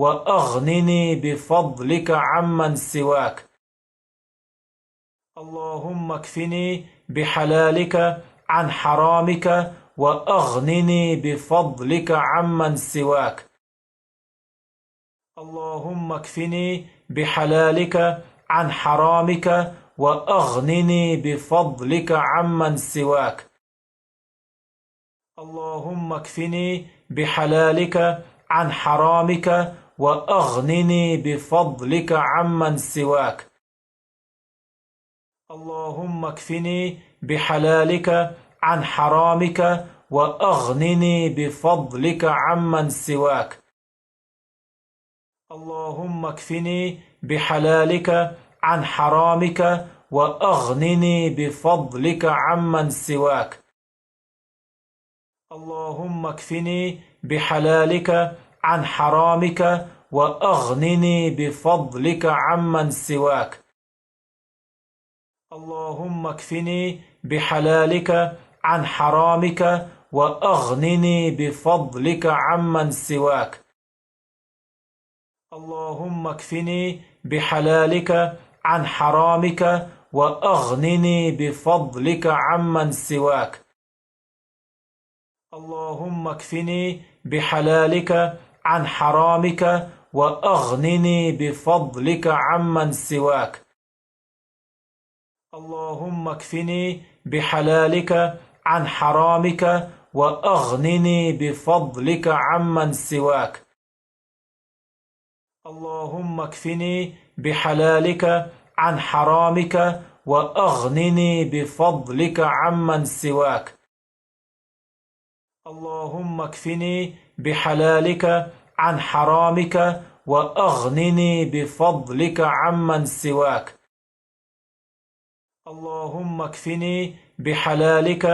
وأغنني بفضلك عمن سواك. اللهم اكفني بحلالك عن حرامك وأغنني بفضلك عمن سواك. اللهم اكفني بحلالك عن حرامك وأغنني بفضلك عمن سواك. اللهم اكفني بحلالك عن حرامك وأغنني بفضلك عمن سواك. اللهم اكفني بحلالك عن حرامك وأغنني بفضلك عمن سواك. اللهم اكفني بحلالك عن حرامك وأغنني بفضلك عمن سواك. اللهم اكفني بحلالك عن حرامك وأغنني بفضلك عمن سواك. اللهم اكفني بحلالك عن حرامك وأغنني بفضلك عمن سواك. اللهم اكفني بحلالك عن حرامك وأغنني بفضلك عمن سواك. اللهم اكفني بحلالك عن حرامك وأغنني بفضلك عمن سواك. اللهم اكفني بحلالك عن حرامك وأغنني بفضلك عمن سواك. اللهم اكفني بحلالك عن حرامك وأغنني بفضلك عمن سواك. اللهم اكفني بحلالك عن حرامك وأغنني بفضلك عمن سواك. اللهم اكفني بحلالك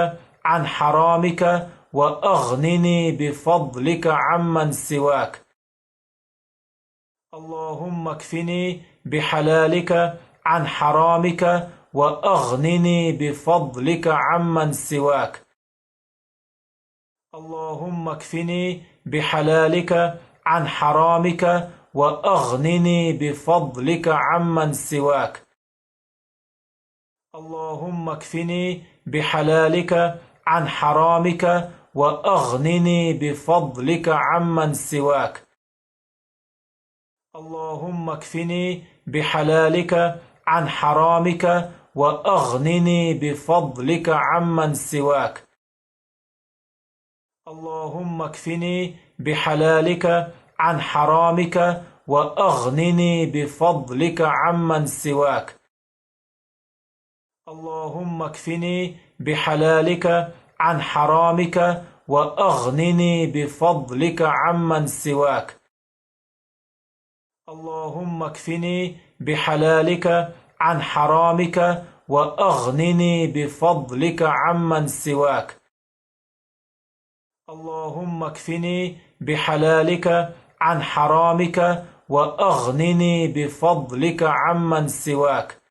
عن حرامك وأغنني بفضلك عمن سواك. اللهم اكفني بحلالك عن حرامك وأغنني بفضلك عمن سواك. اللهم اكفني بحلالك عن حرامك وأغنني بفضلك عمن سواك. اللهم اكفني بحلالك عن حرامك وأغنني بفضلك عمن سواك. اللهم اكفني بحلالك عن حرامك وأغنني بفضلك عمن سواك. اللهم اكفني بحلالك عن حرامك وأغنني بفضلك عمن سواك. اللهم اكفني بحلالك عن حرامك وأغنني بفضلك عمن سواك. اللهم اكفني بحلالك عن حرامك وأغنني بفضلك عمن سواك. اللهم اكفني بحلالك عن حرامك وأغنني بفضلك عمن سواك.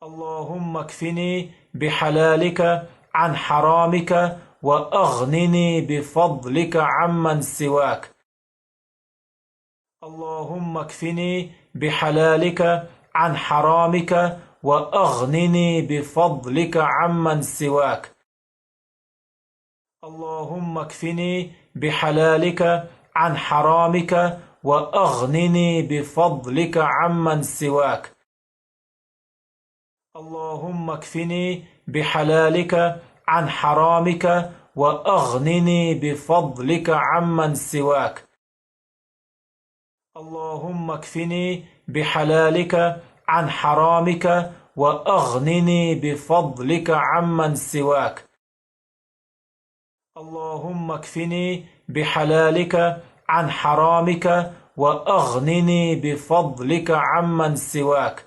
اللهم اكفني بحلالك عن حرامك وأغنني بفضلك عمن سواك. اللهم اكفني بحلالك عن حرامك وأغنني بفضلك عمن سواك. اللهم اكفني بحلالك عن حرامك وأغنني بفضلك عمن سواك. اللهم اكفني بحلالك عن حرامك وأغنني بفضلك عمن سواك. اللهم اكفني بحلالك عن حرامك وأغنني بفضلك عمن سواك. اللهم اكفني بحلالك عن حرامك وأغنني بفضلك عمن سواك.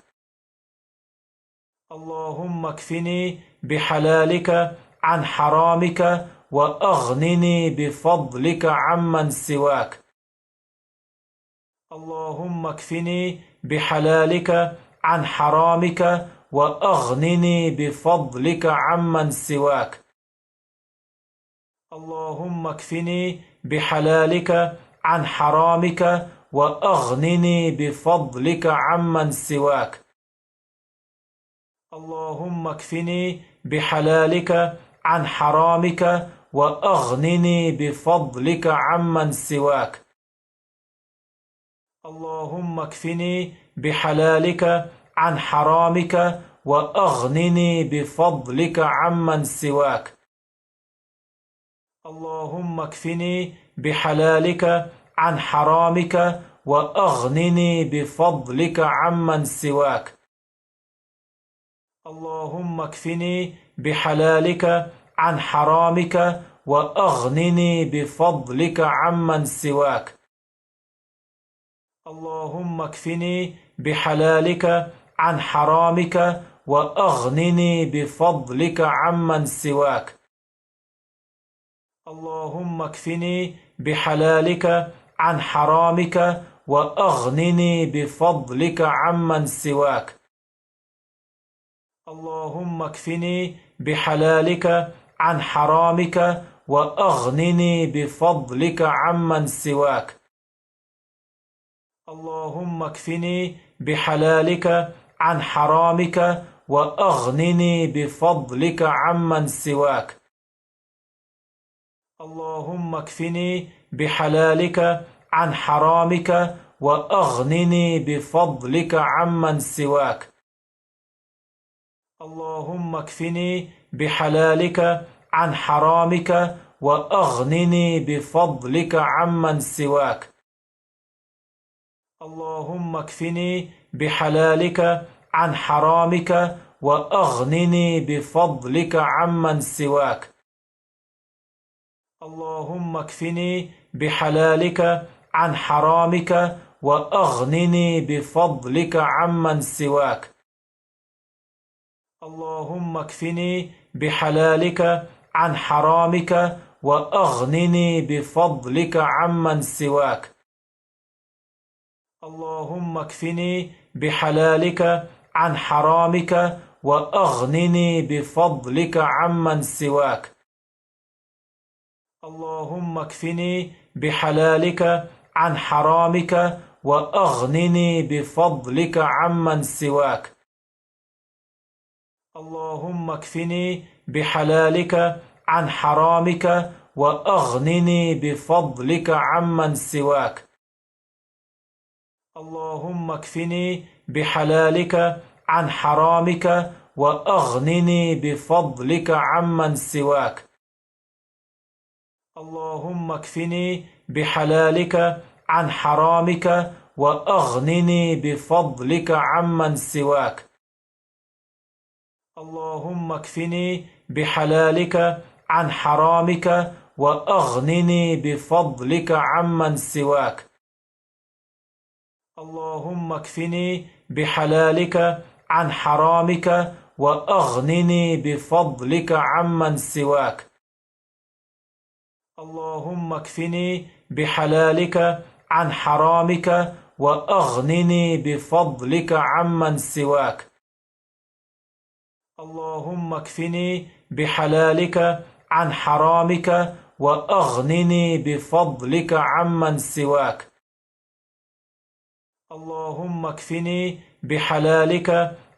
اللهم اكفني بحلالك عن حرامك وأغنني بفضلك عمن سواك. اللهم اكفني بحلالك عن حرامك وأغنني بفضلك عمن سواك. اللهم اكفني بحلالك عن حرامك وأغنني بفضلك عمن سواك. اللهم اكفني بحلالك عن حرامك وأغنني بفضلك عمن سواك. اللهم اكفني بحلالك عن حرامك وأغنني بفضلك عمن سواك. اللهم اكفني بحلالك عن حرامك وأغنني بفضلك عمن سواك. اللهم اكفني بحلالك عن حرامك وأغنني بفضلك عمن سواك. اللهم اكفني بحلالك عن حرامك وأغنني بفضلك عمن سواك. اللهم اكفني بحلالك عن حرامك وأغنني بفضلك عمن سواك. اللهم اكفني بحلالك عن حرامك وأغنني بفضلك عمن سواك. اللهم اكفني بحلالك عن حرامك وأغنني بفضلك عمن سواك. اللهم اكفني بحلالك عن حرامك وأغنني بفضلك عمن سواك. اللهم اكفني بحلالك عن حرامك وأغنني بفضلك عمن سواك. اللهم اكفني بحلالك عن حرامك وأغنني بفضلك عمن سواك. اللهم اكفني بحلالك عن حرامك وأغنني بفضلك عمن سواك. اللهم اكفني بحلالك عن حرامك وأغنني بفضلك عمن سواك. اللهم اكفني بحلالك عن حرامك وأغنني بفضلك عمن سواك. اللهم اكفني بحلالك عن حرامك وأغنني بفضلك عمن سواك. اللهم اكفني بحلالك عن حرامك وأغنني بفضلك عمن سواك. اللهم اكفني بحلالك عن حرامك وأغنني بفضلك عمن سواك. اللهم اكفني بحلالك عن حرامك وأغنني بفضلك عمن سواك. اللهم اكفني بحلالك عن حرامك وأغنني بفضلك عمن سواك. اللهم اكفني بحلالك عن حرامك وأغنني بفضلك عمن سواك. اللهم اكفني بحلالك عن حرامك وأغنني بفضلك عمن سواك. اللهم اكفني بحلالك عن حرامك وأغنني بفضلك عمن سواك. اللهم اكفني بحلالك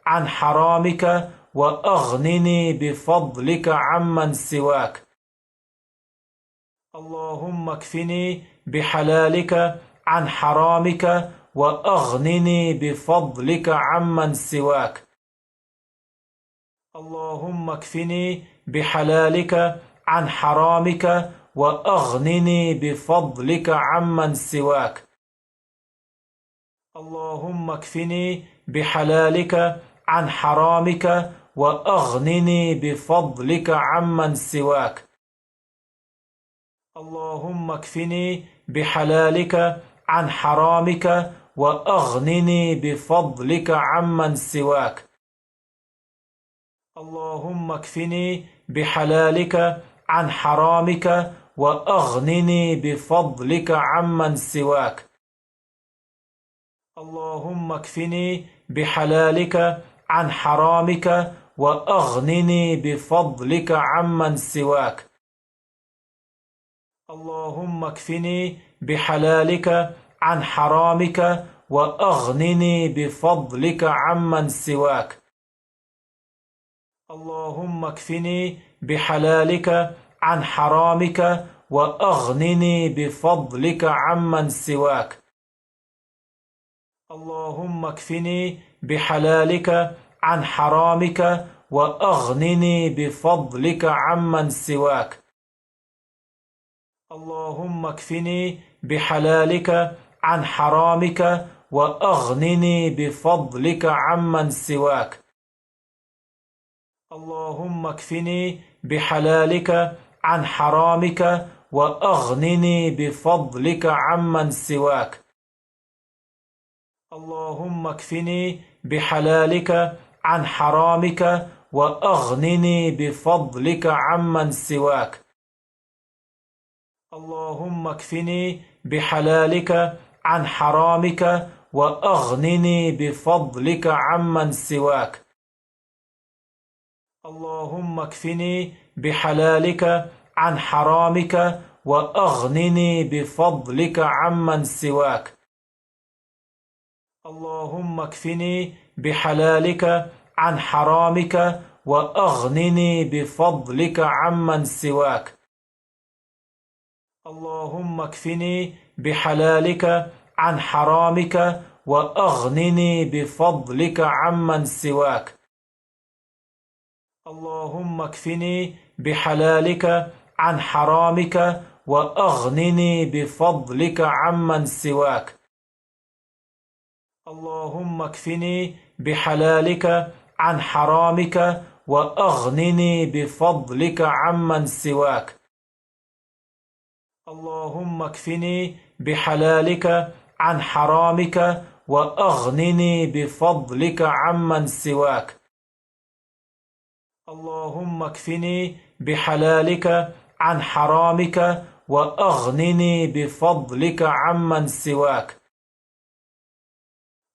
عن حرامك وأغنني بفضلك عمن سواك. اللهم اكفني بحلالك عن حرامك وأغنني بفضلك عمن سواك. اللهم اكفني بحلالك عن حرامك وأغنني بفضلك عمن سواك. اللهم اكفني بحلالك عن حرامك وأغنني بفضلك عمن سواك. اللهم اكفني بحلالك عن حرامك وأغنني بفضلك عمن سواك. اللهم اكفني بحلالك عن حرامك وأغنني بفضلك عمن سواك. اللهم اكفني بحلالك عن حرامك وأغنني بفضلك عمن سواك. اللهم اكفني بحلالك عن حرامك وأغنني بفضلك عمن سواك. اللهم اكفني بحلالك عن حرامك وأغنني بفضلك عمن سواك. اللهم اكفني بحلالك عن حرامك وأغنني بفضلك عمن سواك. اللهم اكفني بحلالك عن حرامك وأغنني بفضلك عمن سواك. اللهم اكفني بحلالك عن حرامك وأغنني بفضلك عمن سواك. اللهم اكفني بحلالك عن حرامك وأغنني بفضلك عمن سواك. اللهم اكفني بحلالك عن حرامك وأغنني بفضلك عمن سواك. اللهم اكفني بحلالك عن حرامك وأغنني بفضلك عمن سواك. اللهم اكفني بحلالك عن حرامك وأغنني بفضلك عمن سواك. اللهم اكفني بحلالك عن حرامك وأغنني بفضلك عمن سواك. اللهم اكفني بحلالك عن حرامك وأغنني بفضلك عمن سواك. اللهم اكفني بحلالك عن حرامك وأغنني بفضلك عمن سواك. اللهم اكفني بحلالك عن حرامك وأغنني بفضلك عمن سواك. اللهم اكفني بحلالك عن حرامك وأغنني بفضلك عمن سواك.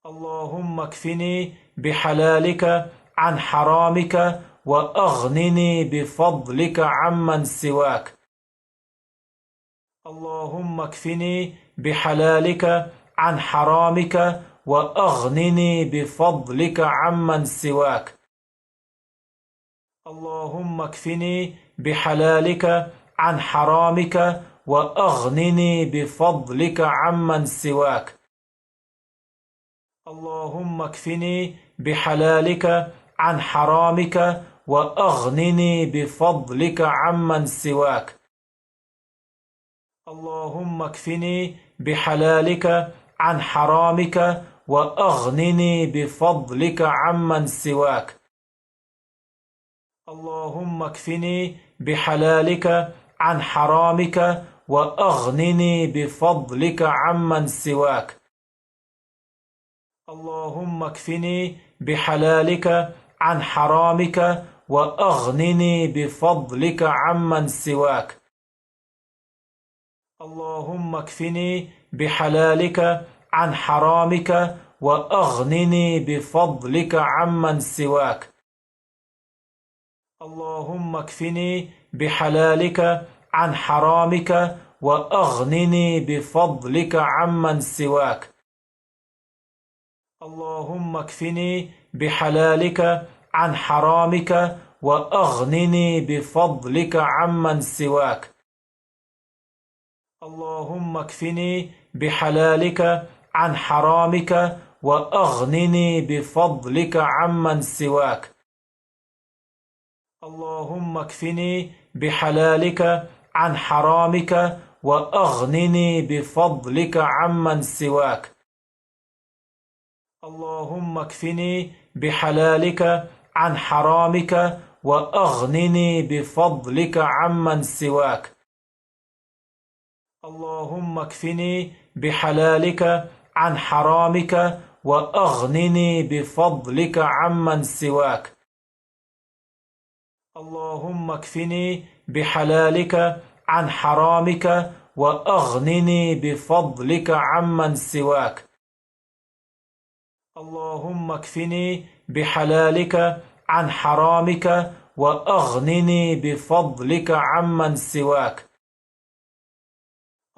اللهم اكفني بحلالك عن حرامك وأغنني بفضلك عمن سواك. اللهم اكفني بحلالك عن حرامك وأغنني بفضلك عمن سواك. اللهم اكفني بحلالك عن حرامك وأغنني بفضلك عمن سواك. اللهم اكفني بحلالك عن حرامك وأغنني بفضلك عمن سواك. اللهم اكفني بحلالك عن حرامك وأغنني بفضلك عمن سواك. اللهم اكفني بحلالك عن حرامك وأغنني بفضلك عمن سواك. اللهم اكفني بحلالك عن حرامك وأغنني بفضلك عمن سواك. اللهم اكفني بحلالك عن حرامك وأغنني بفضلك عمن سواك. اللهم اكفني بحلالك عن حرامك وأغنني بفضلك عمن سواك. اللهم اكفني بحلالك عن حرامك وأغنني بفضلك عمن سواك. اللهم اكفني بحلالك عن حرامك وأغنني بفضلك عمن سواك. اللهم اكفني بحلالك عن حرامك وأغنني بفضلك عمن سواك. اللهم اكفني بحلالك عن حرامك وأغنني بفضلك عمن سواك. اللهم اكفني بحلالك عن حرامك وأغنني بفضلك عمن سواك. اللهم اكفني بحلالك عن حرامك وأغنني بفضلك عمن سواك. اللهم اكفني بحلالك عن حرامك وأغنني بفضلك عمن سواك.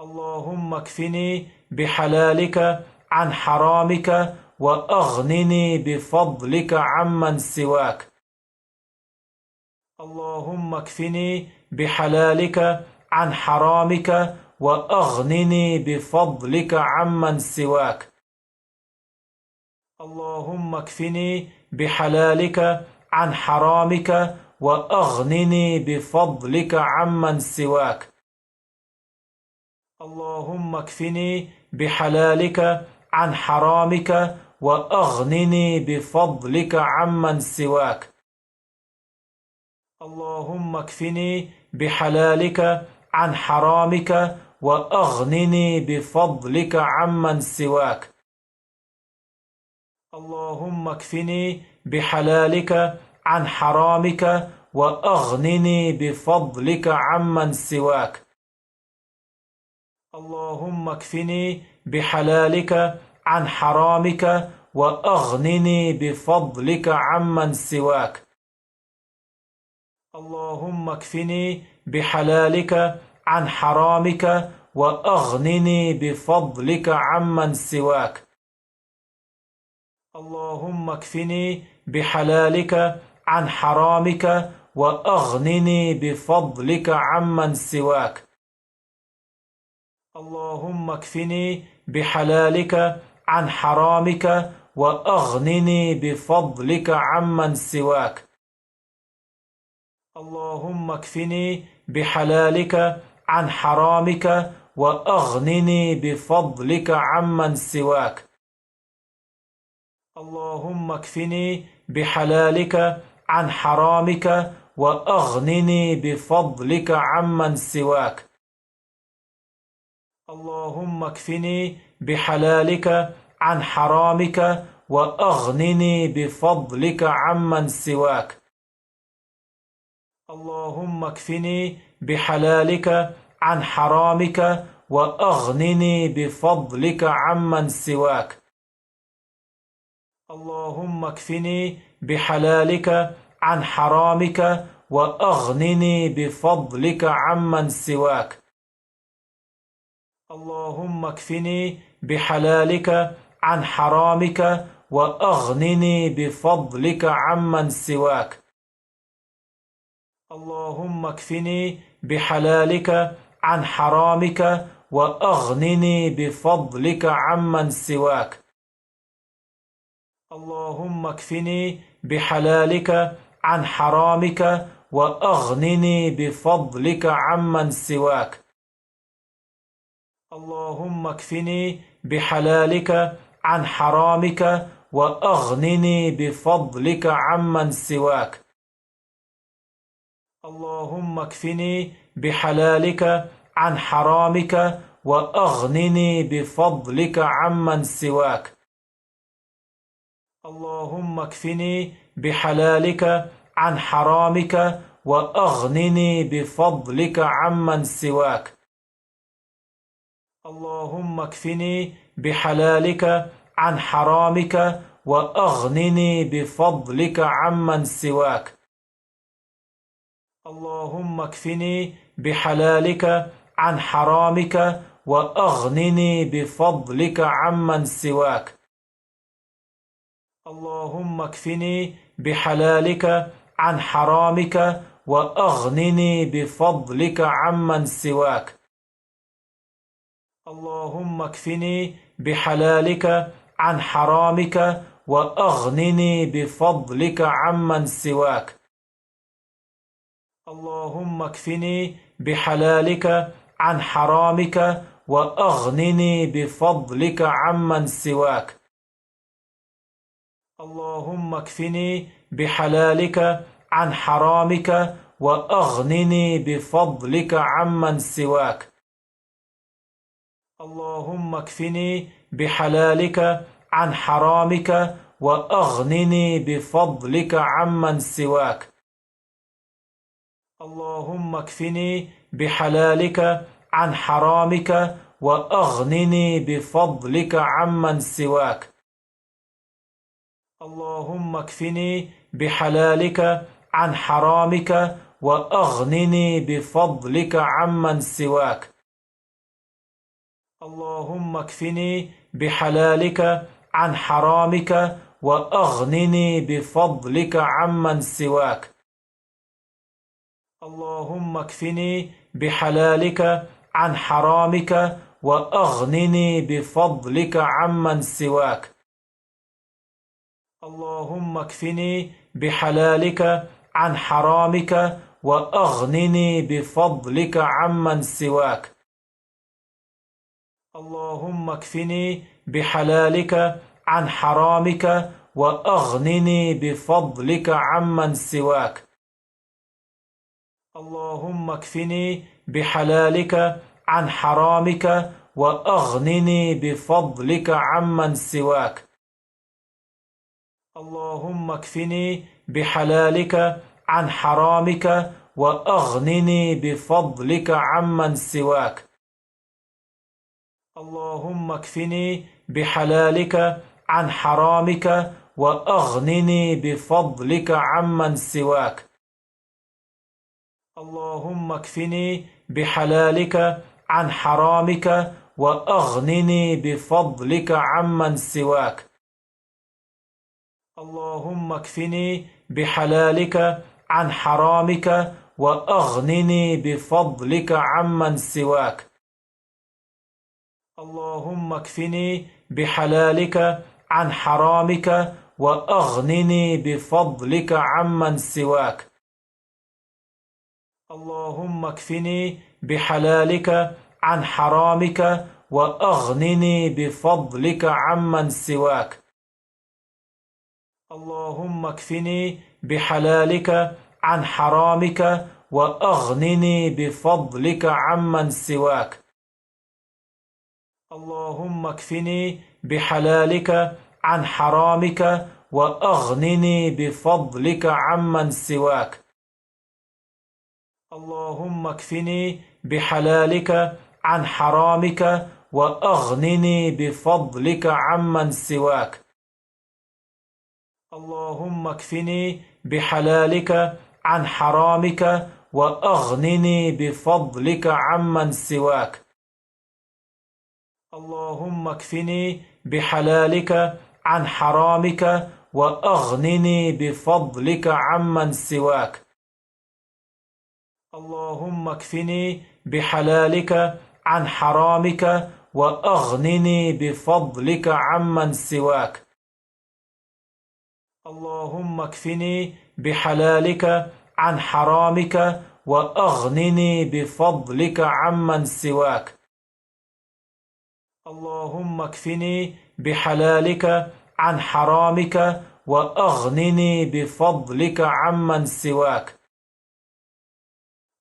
اللهم اكفني بحلالك عن حرامك وأغنني بفضلك عمن سواك. اللهم اكفني بحلالك عن حرامك وأغنني بفضلك عمن سواك. اللهم اكفني بحلالك عن حرامك وأغنني بفضلك عمن سواك. اللهم اكفني بحلالك عن حرامك وأغنني بفضلك عمن سواك. اللهم اكفني بحلالك عن حرامك وأغنني بفضلك عمن سواك. اللهم اكفني بحلالك عن حرامك وأغنني بفضلك عمن سواك. اللهم اكفني بحلالك عن حرامك وأغنني بفضلك عمن سواك. اللهم اكفني بحلالك عن حرامك وأغنني بفضلك عمن سواك. اللهم اكفني بحلالك عن حرامك وأغنني بفضلك عمن سواك. اللهم اكفني بحلالك عن حرامك وأغنني بفضلك عمن سواك. اللهم اكفني بحلالك عن حرامك وأغنني بفضلك عمن سواك. اللهم اكفني بحلالك عن حرامك وأغنني بفضلك عمن سواك. اللهم اكفني بحلالك عن حرامك وأغنني بفضلك عمن سواك. اللهم اكفني بحلالك عن حرامك وأغنني بفضلك عمن سواك. اللهم اكفني بحلالك عن حرامك وأغنني بفضلك عمن سواك. اللهم اكفني بحلالك عن حرامك وأغنني بفضلك عمن سواك. اللهم اكفني بحلالك عن حرامك وأغنني بفضلك عمن سواك. اللهم اكفني بحلالك عن حرامك وأغنني بفضلك عمن سواك. اللهم اكفني بحلالك عن حرامك وأغنني بفضلك عمن سواك. اللهم اكفني بحلالك عن حرامك وأغنني بفضلك عمن سواك. اللهم اكفني بحلالك عن حرامك وأغنني بفضلك عمن سواك. اللهم اكفني بحلالك عن حرامك وأغنني بفضلك عمن سواك. اللهم اكفني بحلالك عن حرامك وأغنني بفضلك عمن سواك. اللهم اكفني بحلالك عن حرامك وأغنني بفضلك عمن سواك. اللهم اكفني بحلالك عن حرامك وأغنني بفضلك عمن سواك. اللهم اكفني بحلالك عن حرامك وأغنني بفضلك عمن سواك. اللهم اكفني بحلالك عن حرامك وأغنني بفضلك عمن سواك. اللهم اكفني بحلالك عن حرامك وأغنني بفضلك عمن سواك. اللهم اكفني بحلالك عن حرامك وأغنني بفضلك عمن سواك. اللهم اكفني بحلالك عن حرامك وأغنني بفضلك عمن سواك. اللهم اكفني بحلالك عن حرامك وأغنني بفضلك عمن سواك. اللهم اكفني بحلالك عن حرامك وأغنني بفضلك عمن سواك. اللهم اكفني بحلالك عن حرامك وأغنني بفضلك عمن سواك. اللهم اكفني بحلالك عن حرامك وأغنني بفضلك عمن سواك. اللهم اكفني بحلالك عن حرامك وأغنني بفضلك عمن سواك. اللهم اكفني بحلالك عن حرامك وأغنني بفضلك عمن سواك. اللهم اكفني بحلالك عن حرامك وأغنني بفضلك عمن سواك. اللهم اكفني بحلالك عن حرامك وأغنني بفضلك عمن سواك. اللهم اكفني بحلالك عن حرامك وأغنني بفضلك عمن سواك. اللهم اكفني بحلالك عن حرامك وأغنني بفضلك عمن سواك. اللهم اكفني بحلالك عن حرامك وأغنني بفضلك عمن سواك. اللهم اكفني بحلالك عن حرامك وأغنني بفضلك عمن سواك. اللهم اكفني بحلالك عن حرامك وأغنني بفضلك عمن سواك. اللهم اكفني بحلالك عن حرامك وأغنني بفضلك عمن سواك. اللهم اكفني بحلالك عن حرامك وأغنني بفضلك عمن سواك. اللهم اكفني بحلالك عن حرامك وأغنني بفضلك عمن سواك. اللهم اكفني بحلالك عن حرامك وأغنني بفضلك عمن سواك. اللهم اكفني بحلالك عن حرامك وأغنني بفضلك عمن سواك. اللهم اكفني بحلالك عن حرامك وأغنني بفضلك عمن سواك.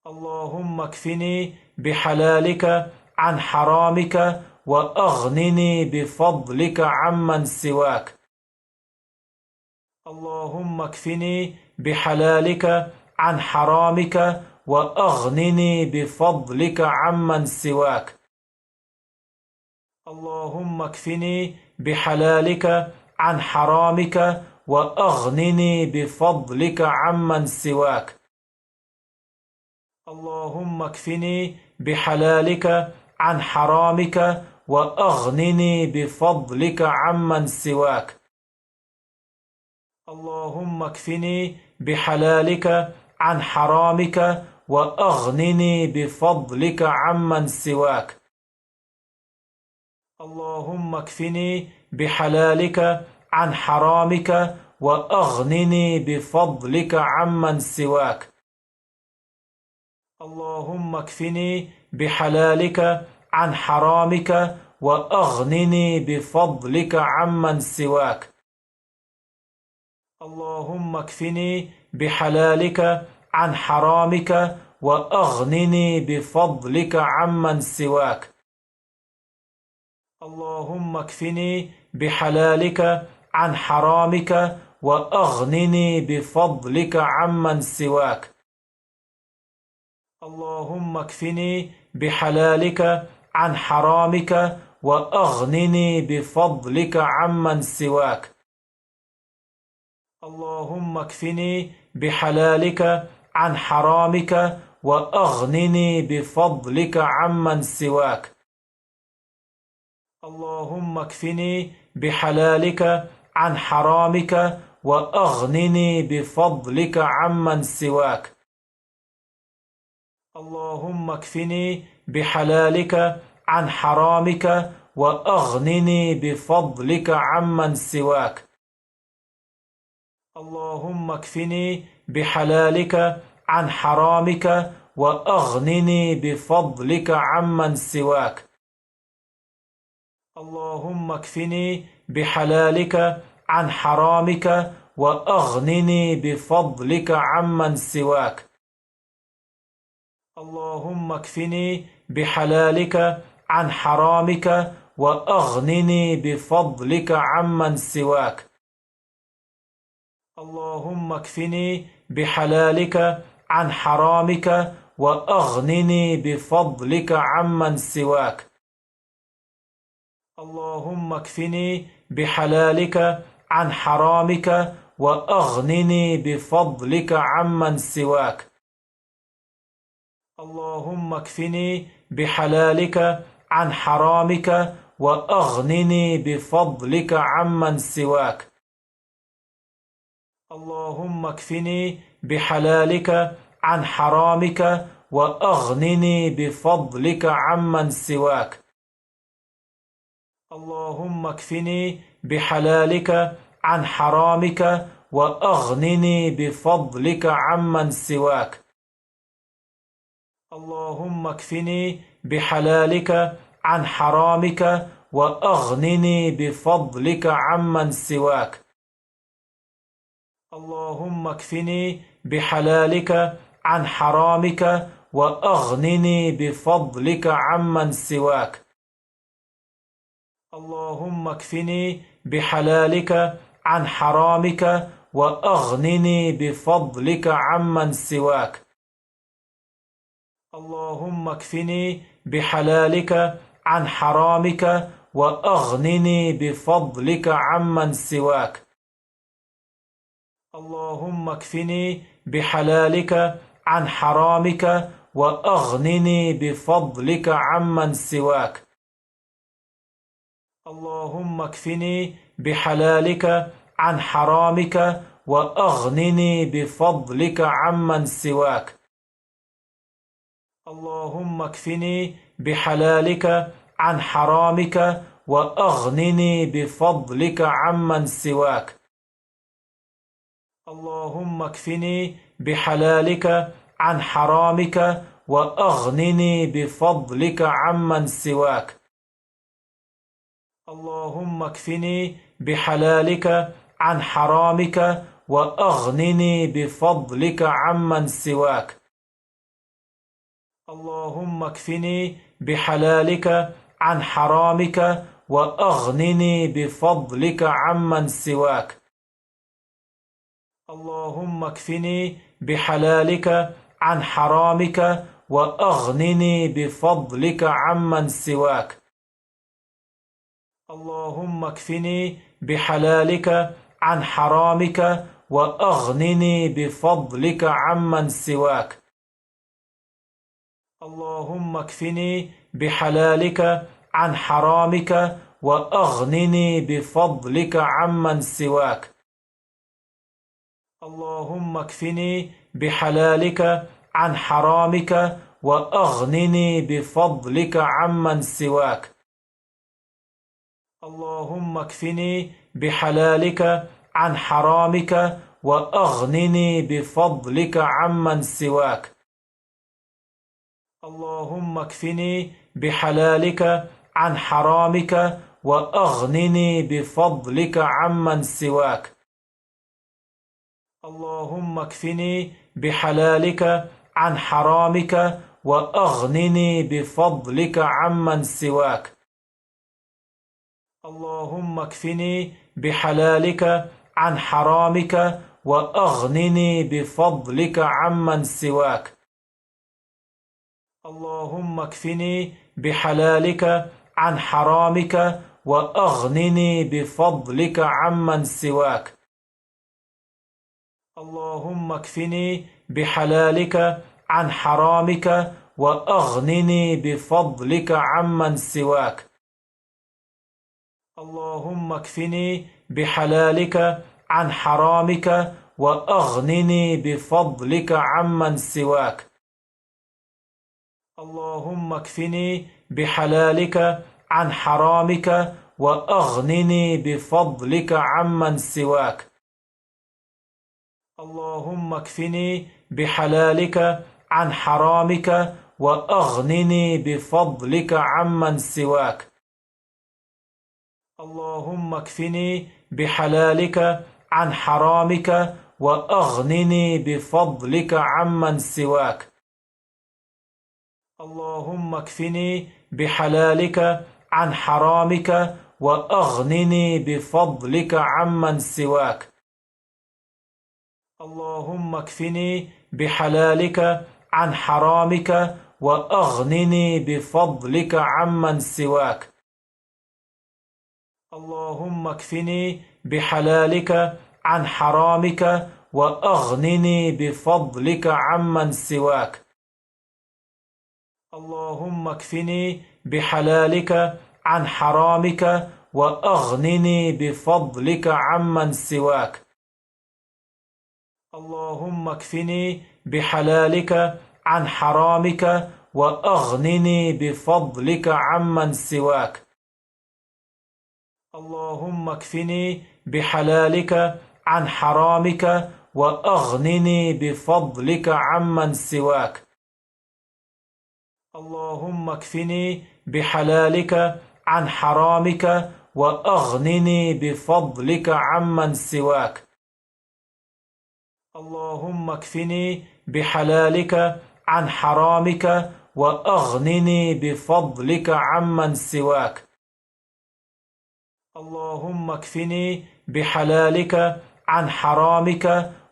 اللهم اكفني بحلالك عن حرامك وأغنني بفضلك عمن سواك. اللهم اكفني بحلالك عن حرامك وأغنني بفضلك عمن سواك. اللهم اكفني بحلالك عن حرامك وأغنني بفضلك عمن سواك. اللهم اكفني بحلالك عن حرامك وأغنني بفضلك عمن سواك. اللهم اكفني بحلالك عن حرامك وأغنني بفضلك عمن سواك. اللهم اكفني بحلالك عن حرامك وأغنني بفضلك عمن سواك. اللهم اكفني بحلالك عن حرامك وأغنني بفضلك عمن سواك. اللهم اكفني بحلالك عن حرامك وأغنني بفضلك عمن سواك. اللهم اكفني بحلالك عن حرامك وأغنني بفضلك عمن سواك. اللهم اكفني بحلالك عن حرامك وأغنني بفضلك عمن سواك. اللهم اكفني بحلالك عن حرامك وأغنني بفضلك عمن سواك. اللهم اكفني بحلالك عن حرامك وأغنني بفضلك عمن سواك. اللهم اكفني بحلالك عن حرامك وأغنني بفضلك عمن سواك. اللهم اكفني بحلالك عن حرامك وأغنني بفضلك عمن سواك. اللهم اكفني بحلالك عن حرامك وأغنني بفضلك عمن سواك. اللهم اكفني بحلالك عن حرامك وأغنني بفضلك عمن سواك. اللهم اكفني بحلالك عن حرامك وأغنني بفضلك عمن سواك. اللهم اكفني بحلالك عن حرامك وأغنني بفضلك عمن سواك. اللهم اكفني بحلالك عن حرامك وأغنني بفضلك عمن سواك. اللهم اكفني بحلالك عن حرامك وأغنني بفضلك عمن سواك. اللهم اكفني بحلالك عن حرامك وأغنني بفضلك عمن سواك. اللهم اكفني بحلالك عن حرامك وأغنني بفضلك عمن سواك. اللهم اكفني بحلالك عن حرامك وأغنني بفضلك عمن سواك. اللهم اكفني بحلالك عن حرامك وأغنني بفضلك عمن سواك. اللهم اكفني بحلالك عن حرامك وأغنني بفضلك عمن سواك. اللهم اكفني بحلالك عن حرامك وأغنني بفضلك عمن سواك. اللهم اكفني بحلالك عن حرامك وأغنني بفضلك عمن سواك. اللهم اكفني بحلالك عن حرامك وأغنني بفضلك عمن سواك. اللهم اكفني بحلالك عن حرامك وأغنني بفضلك عمن سواك. اللهم اكفني بحلالك عن حرامك وأغنني بفضلك عمن سواك. اللهم اكفني بحلالك عن حرامك وأغنني بفضلك عمن سواك. اللهم اكفني بحلالك عن حرامك وأغنني بفضلك عمن سواك. اللهم اكفني بحلالك عن حرامك وأغنني بفضلك عمن سواك. اللهم اكفني بحلالك عن حرامك وأغنني بفضلك عمن سواك. اللهم اكفني بحلالك عن حرامك وأغنني بفضلك عمن سواك. اللهم اكفني بحلالك عن حرامك وأغنني بفضلك عمن سواك. اللهم اكفني بحلالك عن حرامك وأغنني بفضلك عمن سواك. اللهم اكفني بحلالك عن حرامك وأغنني بفضلك عمن سواك. اللهم اكفني بحلالك عن حرامك وأغنني بفضلك عمن سواك. اللهم اكفني بحلالك عن حرامك وأغنني بفضلك عمن سواك. اللهم اكفني بحلالك عن حرامك وأغنني بفضلك عمن سواك. اللهم اكفني بحلالك عن حرامك وأغنني بفضلك عمن سواك. اللهم اكفني بحلالك عن حرامك وأغنني بفضلك عمن سواك. اللهم اكفني بحلالك عن حرامك وأغنني بفضلك عمن سواك. اللهم اكفني بحلالك عن حرامك وأغنني بفضلك عمن سواك. اللهم اكفني بحلالك عن حرامك وأغنني بفضلك عمن سواك. اللهم اكفني بحلالك عن حرامك وأغنني بفضلك عمن سواك. اللهم اكفني بحلالك عن حرامك وأغنني بفضلك عمن سواك. اللهم اكفني بحلالك عن حرامك وأغنني بفضلك عمن سواك. اللهم اكفني بحلالك عن حرامك وأغنني بفضلك عمن سواك. اللهم اكفني بحلالك عن حرامك وأغنني بفضلك عمن سواك. اللهم اكفني بحلالك عن حرامك وأغنني بفضلك عمن سواك. اللهم اكفني بحلالك عن حرامك وأغنني بفضلك عمن سواك. اللهم اكفني بحلالك عن حرامك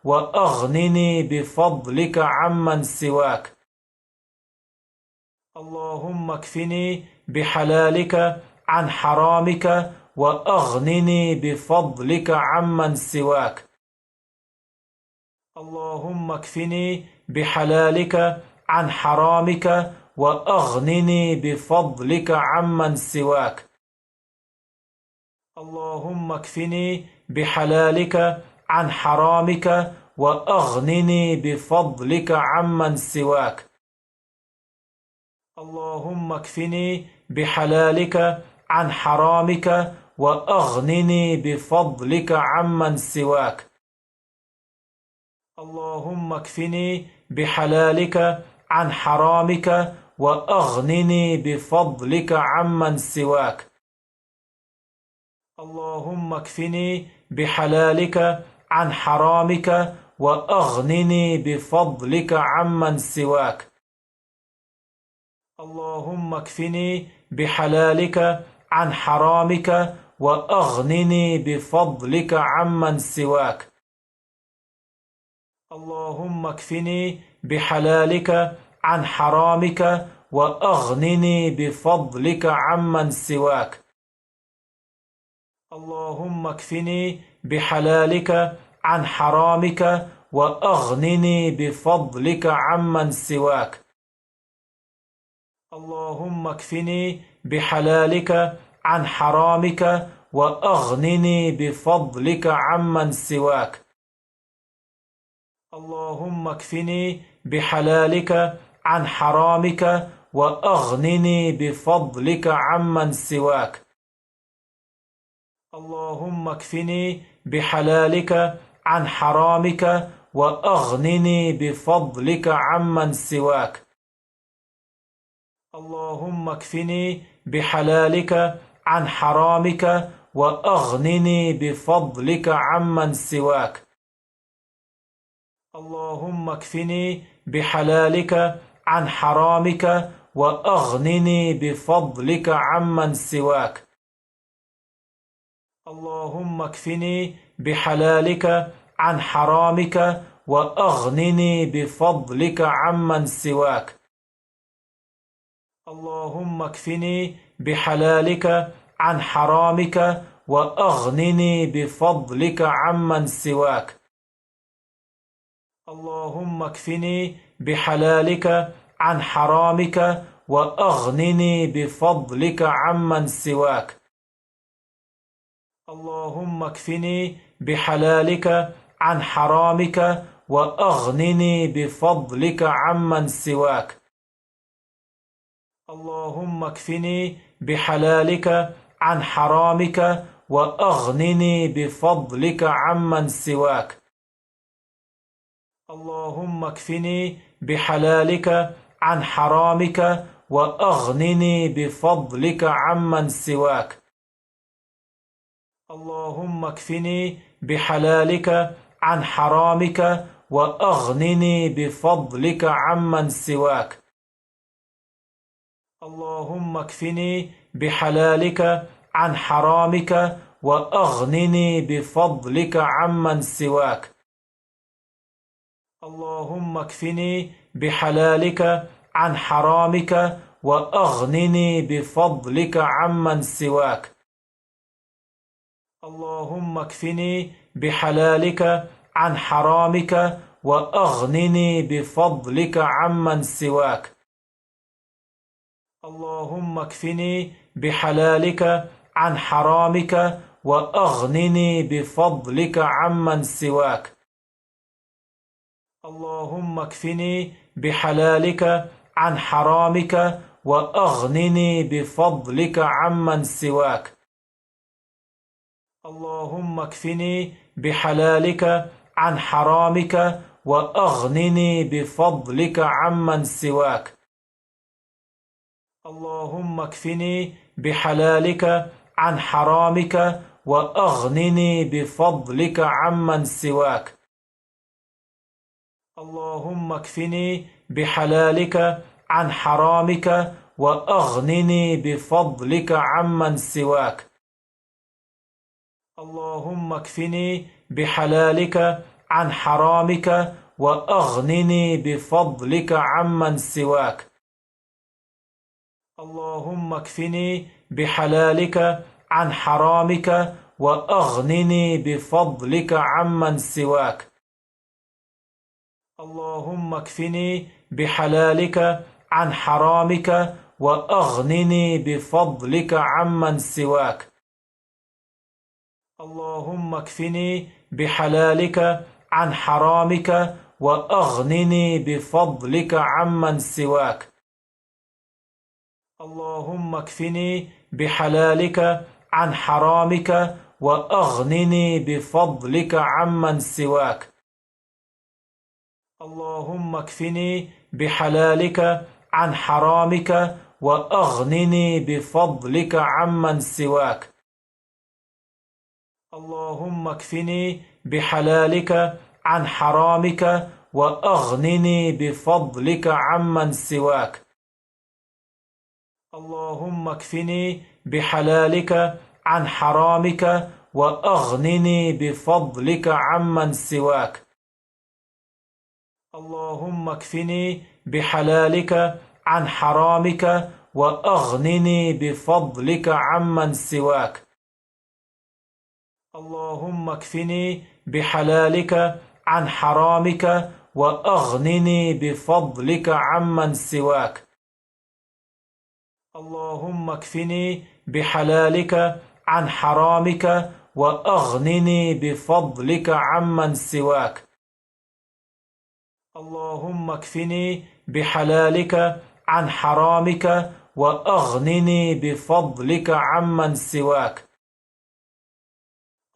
وأغنني بفضلك عمن سواك. اللهم اكفني بحلالك عن حرامك وأغنني بفضلك عمن سواك. اللهم اكفني بحلالك عن حرامك وأغنني بفضلك عمن سواك. اللهم اكفني بحلالك عن حرامك وأغنني بفضلك عمن سواك. اللهم اكفني بحلالك عن حرامك وأغنني بفضلك عمن سواك. اللهم اكفني بحلالك عن حرامك وأغنني بفضلك عمن سواك. اللهم اكفني بحلالك عن حرامك وأغنني بفضلك عمن سواك. اللهم اكفني بحلالك عن حرامك وأغنني بفضلك عمن سواك. اللهم اكفني بحلالك عن حرامك وأغنني بفضلك عمن سواك. اللهم اكفني بحلالك عن حرامك وأغنني بفضلك عمن سواك. اللهم اكفني بحلالك عن حرامك وأغنني بفضلك عمن سواك. اللهم اكفني بحلالك عن حرامك وأغنني بفضلك عمن سواك. اللهم اكفني بحلالك عن حرامك وأغنني بفضلك عمن سواك. اللهم اكفني بحلالك عن حرامك وأغنني بفضلك عمن سواك. اللهم اكفني بحلالك عن حرامك وأغنني بفضلك عمن سواك. اللهم اكفني بحلالك عن حرامك وأغنني بفضلك عمن سواك. اللهم اكفني بحلالك عن حرامك وأغنني بفضلك عمن سواك. اللهم اكفني بحلالك عن حرامك وأغنني بفضلك عمن سواك. اللهم اكفني بحلالك عن حرامك وأغنني بفضلك عمن سواك. اللهم اكفني بحلالك عن حرامك وأغنني بفضلك عمن سواك. اللهم اكفني بحلالك عن حرامك وأغنني بفضلك عمن سواك. اللهم اكفني بحلالك عن حرامك وأغنني بفضلك عمن سواك. اللهم اكفني بحلالك عن حرامك وأغنني بفضلك عمن سواك. اللهم اكفني بحلالك عن حرامك وأغنني بفضلك عمن سواك. اللهم اكفني بحلالك عن حرامك وأغنني بفضلك عمن سواك. اللهم اكفني بحلالك عن حرامك وأغنني بفضلك عمن سواك. اللهم اكفني بحلالك عن حرامك وأغنني بفضلك عمن سواك. اللهم اكفني بحلالك عن حرامك وأغنني بفضلك عمن سواك. اللهم اكفني بحلالك عن حرامك وأغنني بفضلك عمن سواك. اللهم اكفني بحلالك عن حرامك وأغنني بفضلك عمن سواك. اللهم اكفني بحلالك عن حرامك وأغنني بفضلك عمن سواك. اللهم اكفني بحلالك عن حرامك وأغنني بفضلك عمن سواك. اللهم اكفني بحلالك عن حرامك وأغنني بفضلك عمن سواك. اللهم اكفني بحلالك عن حرامك وأغنني بفضلك عمن سواك. اللهم اكفني بحلالك عن حرامك وأغنني بفضلك عمن سواك. اللهم اكفني بحلالك عن حرامك وأغنني بفضلك عمن سواك. اللهم اكفني بحلالك عن حرامك وأغنني بفضلك عمن سواك. اللهم اكفني بحلالك عن حرامك وأغنني بفضلك عمن سواك. اللهم اكفني بحلالك عن حرامك وأغنني بفضلك عمن سواك. اللهم اكفني بحلالك عن حرامك وأغنني بفضلك عمن سواك. اللهم اكفني بحلالك عن حرامك وأغنني بفضلك عمن سواك. اللهم اكفني بحلالك عن حرامك وأغنني بفضلك عمن سواك.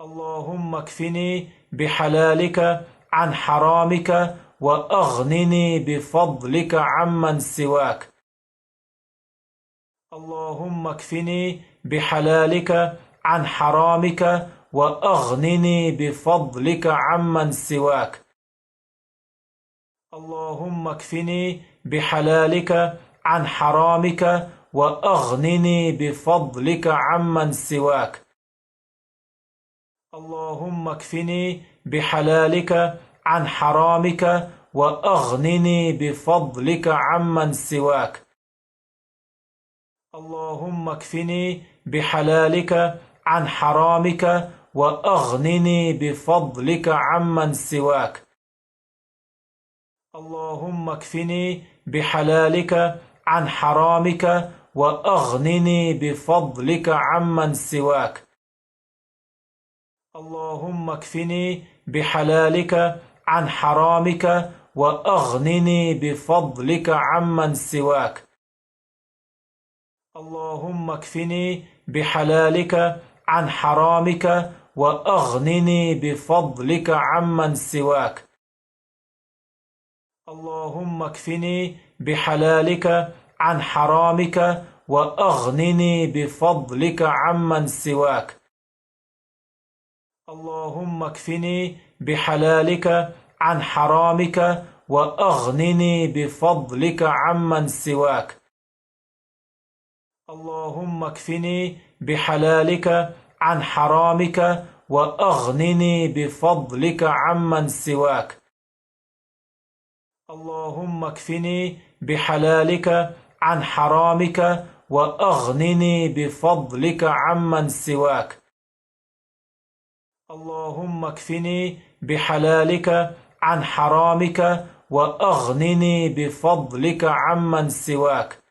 اللهم اكفني بحلالك عن حرامك وأغنني بفضلك عمن سواك. اللهم اكفني بحلالك عن حرامك وأغنني بفضلك عمن سواك. اللهم اكفني بحلالك عن حرامك وأغنني بفضلك عمن سواك. اللهم اكفني بحلالك عن حرامك وأغنني بفضلك عمن سواك. اللهم اكفني بحلالك عن حرامك وأغنني بفضلك عمن سواك. اللهم اكفني بحلالك عن حرامك وأغنني بفضلك عمن سواك. اللهم اكفني بحلالك عن حرامك وأغنني بفضلك عمن سواك. اللهم اكفني بحلالك عن حرامك وأغنني بفضلك عمن سواك. اللهم اكفني بحلالك عن حرامك وأغنني بفضلك عمن سواك. اللهم اكفني بحلالك عن حرامك وأغنني بفضلك عمن سواك. اللهم اكفني بحلالك عن حرامك وأغنني بفضلك عمن سواك. اللهم اكفني بحلالك عن حرامك وأغنني بفضلك عمن سواك. اللهم اكفني بحلالك عن حرامك وأغنني بفضلك عمن سواك.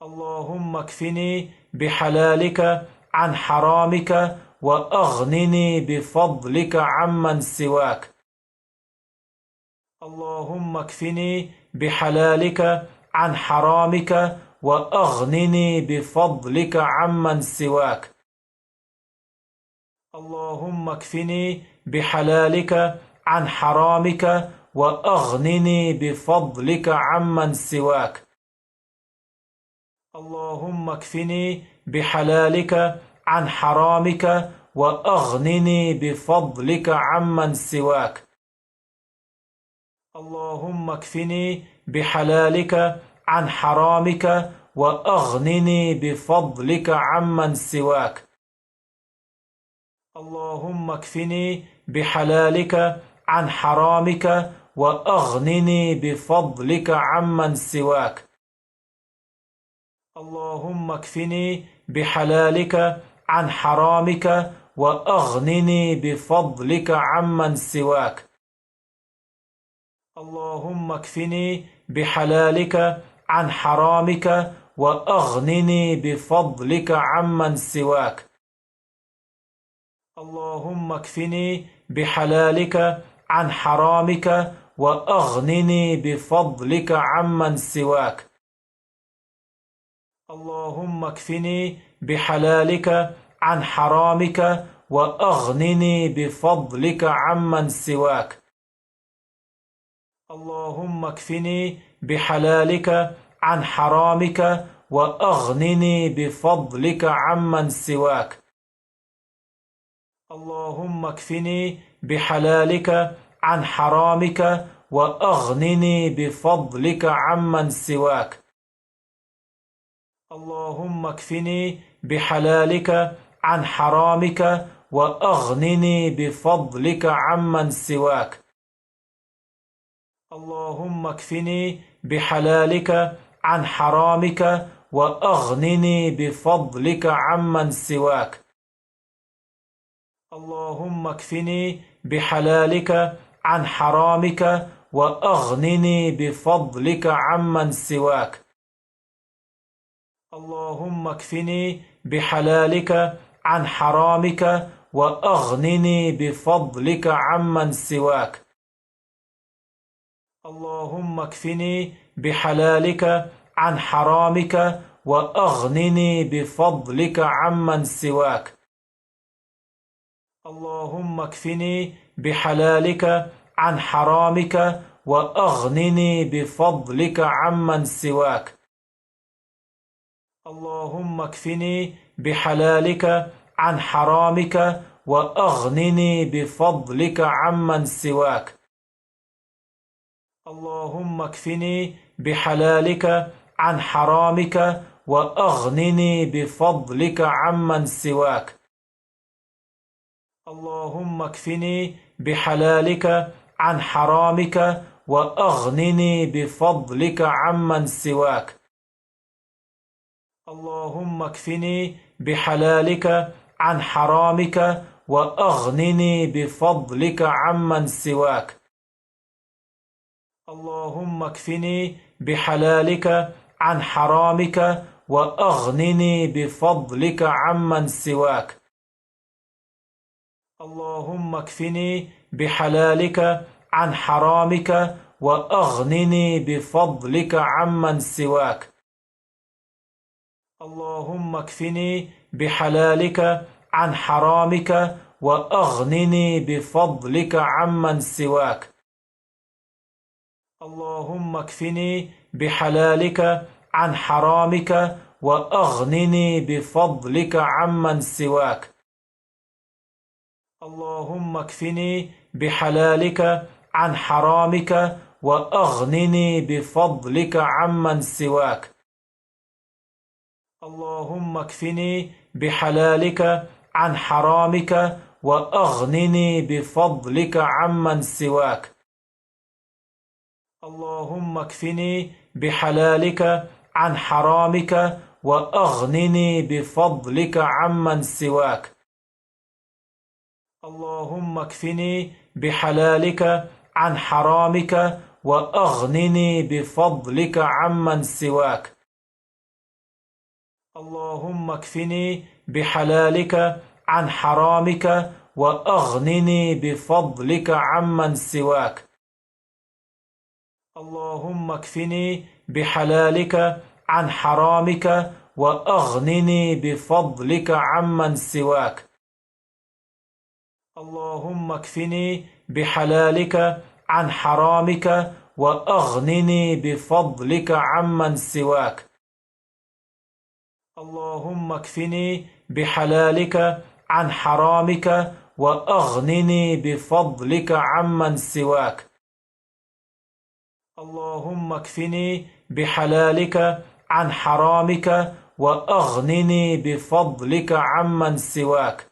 اللهم اكفني بحلالك عن حرامك وأغنني بفضلك عمن سواك. اللهم اكفني بحلالك عن حرامك وأغنني بفضلك عمن سواك. اللهم اكفني بحلالك عن حرامك وأغنني بفضلك عمن سواك. اللهم اكفني بحلالك عن حرامك وأغنني بفضلك عمن سواك. اللهم اكفني بحلالك عن حرامك وأغنني بفضلك عمن سواك. اللهم اكفني بحلالك عن حرامك وأغنني بفضلك عمن سواك. اللهم اكفني بحلالك عن حرامك وأغنني بفضلك عمن سواك. اللهم اكفني بحلالك عن حرامك وأغنني بفضلك عمن سواك. اللهم اكفني بحلالك عن حرامك وأغنني بفضلك عمن سواك. اللهم اكفني بحلالك عن حرامك وأغنني بفضلك عمن سواك. اللهم اكفني بحلالك عن حرامك وأغنني بفضلك عمن سواك. اللهم اكفني بحلالك عن حرامك وأغنني بفضلك عمن سواك. اللهم اكفني بحلالك عن حرامك وأغنني بفضلك عمن سواك. اللهم اكفني بحلالك عن حرامك وأغنني بفضلك عمن سواك. اللهم اكفني بحلالك عن حرامك وأغنني بفضلك عمن سواك. اللهم اكفني بحلالك عن حرامك وأغنني بفضلك عمن سواك. اللهم اكفني بحلالك عن حرامك وأغنني بفضلك عمن سواك. اللهم اكفني بحلالك عن حرامك وأغنني بفضلك عمن سواك. اللهم اكفني بحلالك عن حرامك وأغنني بفضلك عمن سواك. اللهم اكفني بحلالك عن حرامك وأغنني بفضلك عمن سواك. اللهم اكفني بحلالك عن حرامك وأغنني بفضلك عمن سواك. اللهم اكفني بحلالك عن حرامك وأغنني بفضلك عمن سواك. اللهم اكفني بحلالك عن حرامك وأغنني بفضلك عمن سواك. اللهم اكفني بحلالك عن حرامك وأغنني بفضلك عمن سواك. اللهم اكفني بحلالك عن حرامك وأغنني بفضلك عمن سواك. اللهم اكفني بحلالك عن حرامك وأغنني بفضلك عمن سواك. اللهم اكفني بحلالك عن حرامك وأغنني بفضلك عمن سواك. اللهم اكفني بحلالك عن حرامك وأغنني بفضلك عمن سواك. اللهم اكفني بحلالك عن حرامك وأغنني بفضلك عمن سواك. اللهم اكفني بحلالك عن حرامك وأغنني بفضلك عمن سواك. اللهم اكفني بحلالك عن حرامك وأغنني بفضلك عمن سواك. اللهم اكفني بحلالك عن حرامك وأغنني بفضلك عمن سواك. اللهم اكفني بحلالك عن حرامك وأغنني بفضلك عمن سواك. اللهم اكفني بحلالك عن حرامك وأغنني بفضلك عمن سواك. اللهم اكفني بحلالك عن حرامك وأغنني بفضلك عمن سواك.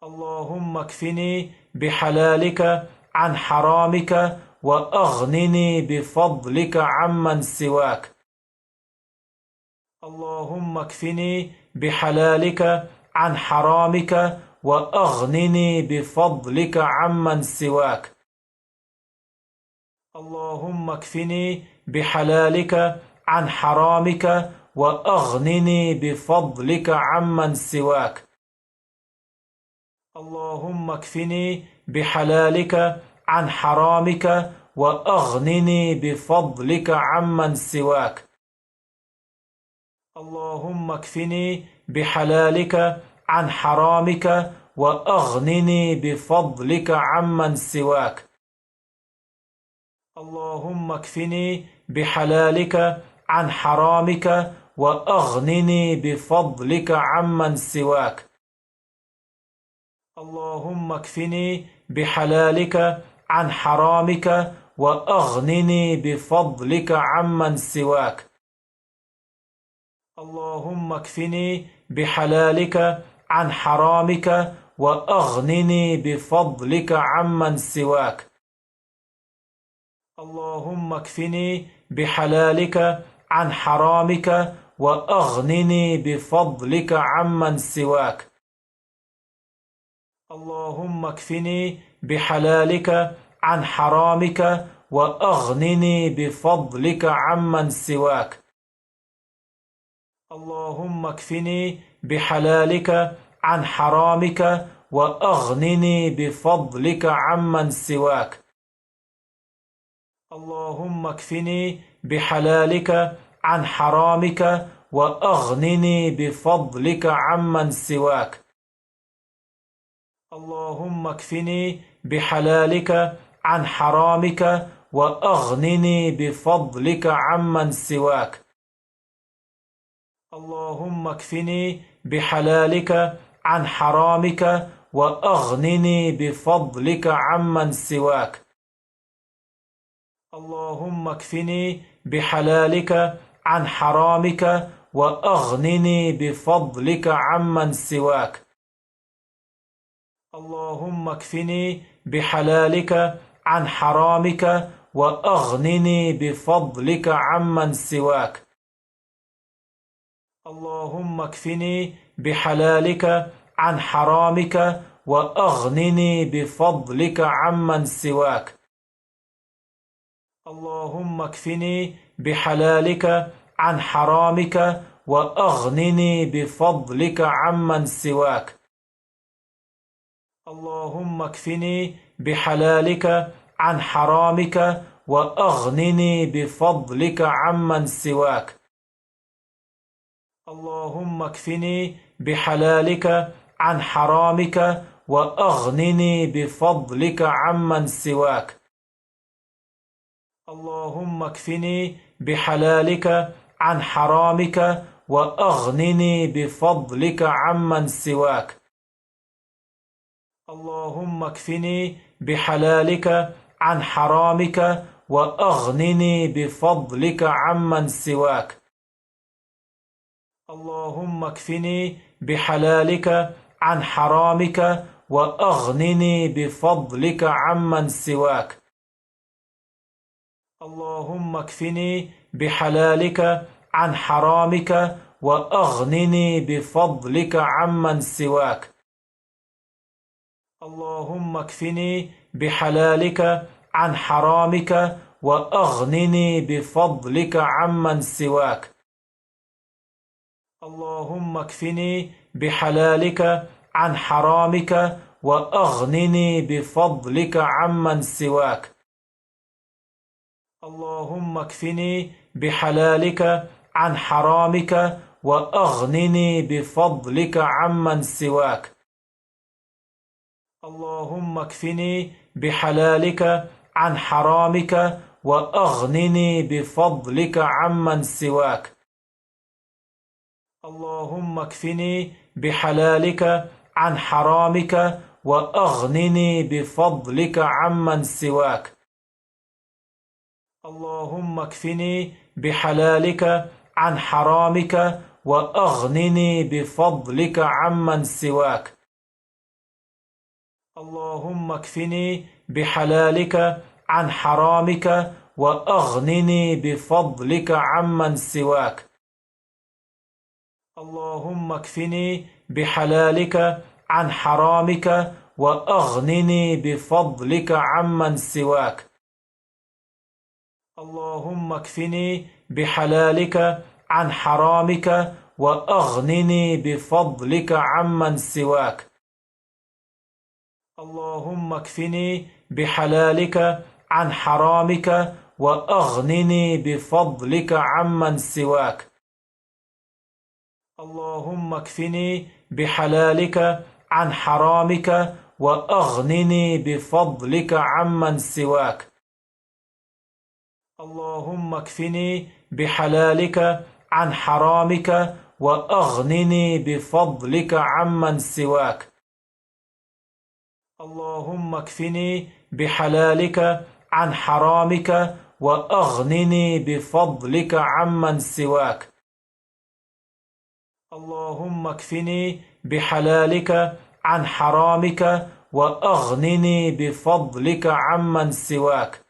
اللهم اكفني بحلالك عن حرامك وأغنني بفضلك عمن سواك. اللهم اكفني بحلالك عن حرامك وأغنني بفضلك عمن سواك. اللهم اكفني بحلالك عن حرامك وأغنني بفضلك عمن سواك. اللهم اكفني بحلالك عن حرامك وأغنني بفضلك عمن سواك. اللهم اكفني بحلالك عن حرامك وأغنني بفضلك عمن سواك. اللهم اكفني بحلالك عن حرامك وأغنني بفضلك عمن سواك. اللهم اكفني بحلالك عن حرامك وأغنني بفضلك عمن سواك. اللهم اكفني بحلالك عن حرامك وأغنني بفضلك عمن سواك. اللهم اكفني بحلالك عن حرامك وأغنني بفضلك عمن سواك. اللهم اكفني بحلالك عن حرامك وأغنني بفضلك عمن سواك. اللهم اكفني بحلالك عن حرامك وأغنني بفضلك عمن سواك. اللهم اكفني بحلالك عن حرامك وأغنني بفضلك عمن سواك. اللهم اكفني بحلالك عن حرامك وأغنني بفضلك عمن سواك. اللهم اكفني بحلالك عن حرامك وأغنني بفضلك عمن سواك. اللهم اكفني بحلالك عن حرامك وأغنني بفضلك عمن سواك. اللهم اكفني بحلالك عن حرامك وأغنني بفضلك عمن سواك. اللهم اكفني بحلالك عن حرامك وأغنني بفضلك عمن سواك. اللهم اكفني بحلالك عن حرامك وأغنني بفضلك عمن سواك. اللهم اكفني بحلالك عن حرامك وأغنني بفضلك عمن سواك. اللهم اكفني بحلالك عن حرامك وأغنني بفضلك عمن سواك. اللهم اكفني بحلالك عن حرامك وأغنني بفضلك عمن سواك. اللهم اكفني بحلالك عن حرامك وأغنني بفضلك عمن سواك. اللهم اكفني بحلالك عن حرامك وأغنني بفضلك عمن سواك. اللهم اكفني بحلالك عن حرامك وأغنني بفضلك عمن سواك. اللهم اكفني بحلالك عن حرامك وأغنني بفضلك عمن سواك. اللهم اكفني بحلالك عن حرامك وأغنني بفضلك عمن سواك. اللهم اكفني بحلالك عن حرامك وأغنني بفضلك عمن سواك. اللهم اكفني بحلالك عن حرامك وأغنني بفضلك عمن سواك. اللهم اكفني بحلالك عن حرامك وأغنني بفضلك عمن سواك. اللهم اكفني بحلالك عن حرامك وأغنني بفضلك عمن سواك. اللهم اكفني بحلالك عن حرامك وأغنني بفضلك عمن سواك. اللهم اكفني بحلالك عن حرامك وأغنني بفضلك عمن سواك. اللهم اكفني بحلالك عن حرامك وأغنني بفضلك عمن سواك. اللهم اكفني بحلالك عن حرامك وأغنني بفضلك عمن سواك. اللهم اكفني بحلالك عن حرامك وأغنني بفضلك عمن سواك. اللهم اكفني بحلالك عن حرامك وأغنني بفضلك عمن سواك. اللهم اكفني بحلالك عن حرامك وأغنني بفضلك عمن سواك. اللهم اكفني بحلالك عن حرامك وأغنني بفضلك عمن سواك.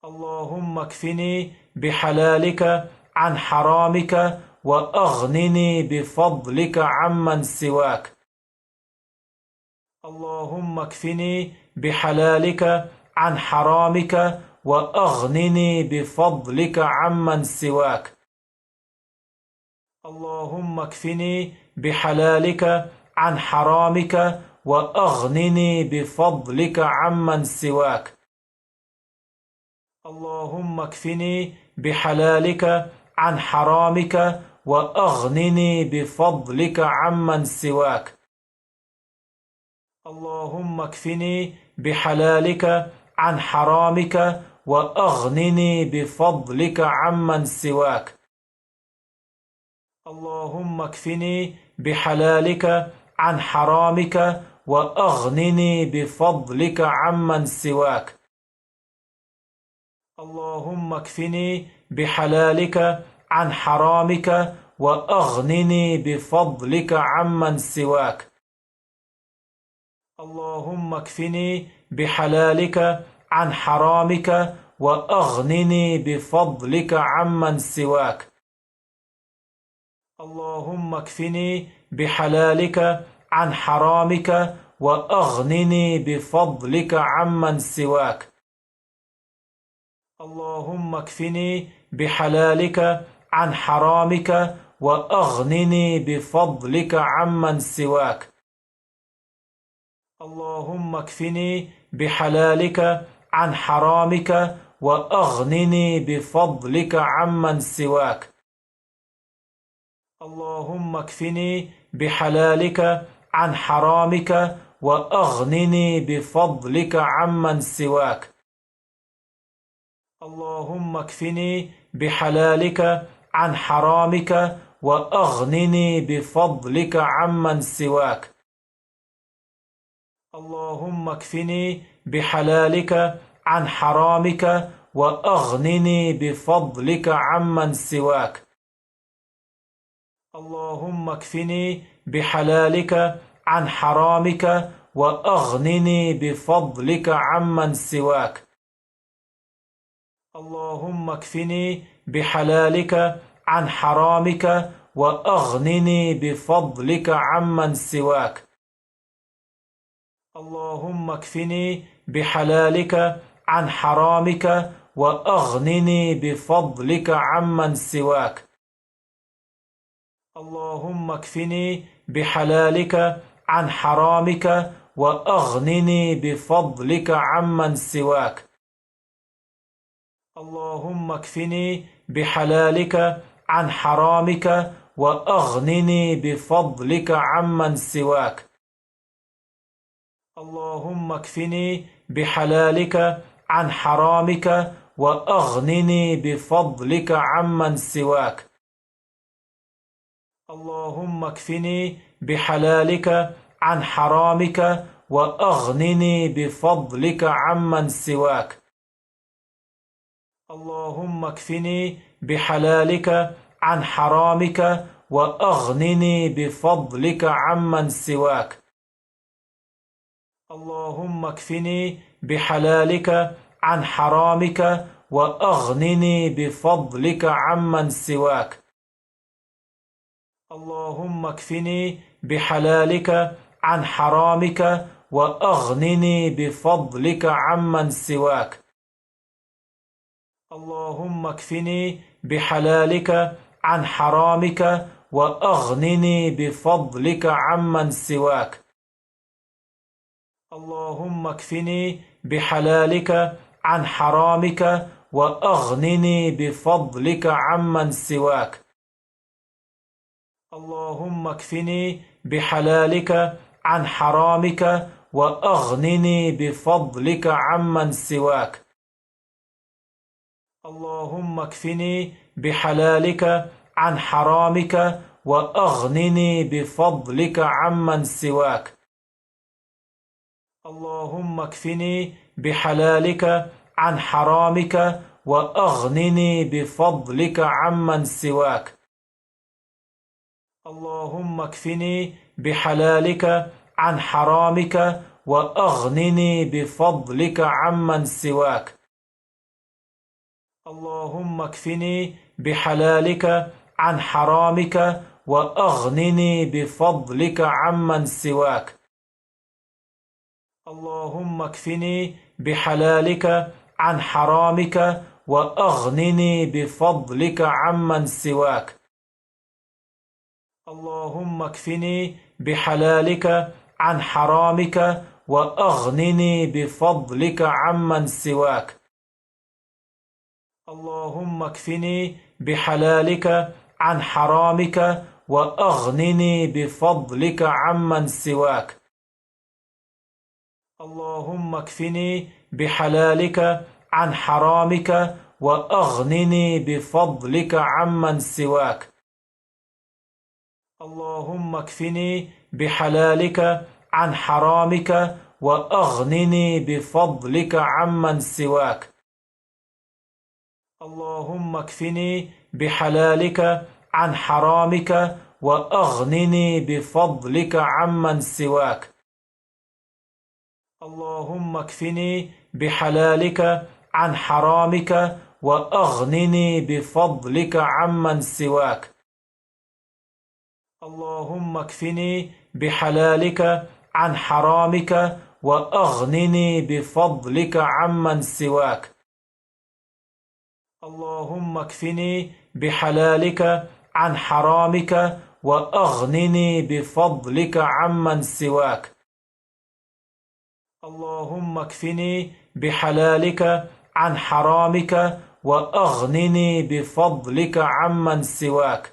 اللهم اكفني بحلالك عن حرامك وأغنني بفضلك عمن سواك. اللهم اكفني بحلالك عن حرامك وأغنني بفضلك عمن سواك. اللهم اكفني بحلالك عن حرامك وأغنني بفضلك عمن سواك. اللهم اكفني بحلالك عن حرامك وأغنني بفضلك عمن سواك. اللهم اكفني بحلالك عن حرامك وأغنني بفضلك عمن سواك. اللهم اكفني بحلالك عن حرامك وأغنني بفضلك عمن سواك. اللهم اكفني بحلالك عن حرامك وأغنني بفضلك عمن سواك. اللهم اكفني بحلالك عن حرامك وأغنني بفضلك عمن سواك. اللهم اكفني بحلالك عن حرامك وأغنني بفضلك عمن سواك. اللهم اكفني بحلالك عن حرامك وأغنني بفضلك عمن سواك. اللهم اكفني بحلالك عن حرامك وأغنني بفضلك عمن سواك. اللهم اكفني بحلالك عن حرامك وأغنني بفضلك عمن سواك. اللهم اكفني بحلالك عن حرامك وأغنني بفضلك عمن سواك. اللهم اكفني بحلالك عن حرامك وأغنني بفضلك عمن سواك. اللهم اكفني بحلالك عن حرامك وأغنني بفضلك عمن سواك. اللهم اكفني بحلالك عن حرامك وأغنني بفضلك عمن سواك. اللهم اكفني بحلالك عن حرامك وأغنني بفضلك عمن سواك. اللهم اكفني بحلالك عن حرامك وأغنني بفضلك عمن سواك. اللهم اكفني بحلالك عن حرامك وأغنني بفضلك عمن سواك. اللهم اكفني بحلالك عن حرامك وأغنني بفضلك عمن سواك. اللهم اكفني بحلالك عن حرامك وأغنني بفضلك عمن سواك. اللهم اكفني بحلالك عن حرامك وأغنني بفضلك عمن سواك. اللهم اكفني بحلالك عن حرامك وأغنني بفضلك عمن سواك. اللهم اكفني بحلالك عن حرامك وأغنني بفضلك عمن سواك. اللهم اكفني بحلالك عن حرامك وأغنني بفضلك عمن سواك. اللهم اكفني بحلالك عن حرامك وأغنني بفضلك عمن سواك. اللهم اكفني بحلالك عن حرامك وأغنني بفضلك عمن سواك. اللهم اكفني بحلالك عن حرامك وأغنني بفضلك عمن سواك. اللهم اكفني بحلالك عن حرامك وأغنني بفضلك عمن سواك. اللهم اكفني بحلالك عن حرامك وأغنني بفضلك عمن سواك. اللهم اكفني بحلالك عن حرامك وأغنني بفضلك عمن سواك. اللهم اكفني بحلالك عن حرامك وأغنني بفضلك عمن سواك. اللهم اكفني بحلالك عن حرامك وأغنني بفضلك عمن سواك. اللهم اكفني بحلالك عن حرامك وأغنني بفضلك عمن سواك. اللهم اكفني بحلالك عن حرامك وأغنني بفضلك عمن سواك. اللهم اكفني بحلالك عن حرامك وأغنني بفضلك عمن سواك. اللهم اكفني بحلالك عن حرامك وأغنني بفضلك عمن سواك. اللهم اكفني بحلالك عن حرامك وأغنني بفضلك عمن سواك. اللهم اكفني بحلالك عن حرامك وأغنني بفضلك عمن سواك. اللهم اكفني بحلالك عن حرامك وأغنني بفضلك عمن سواك. اللهم اكفني بحلالك عن حرامك وأغنني بفضلك عمن سواك.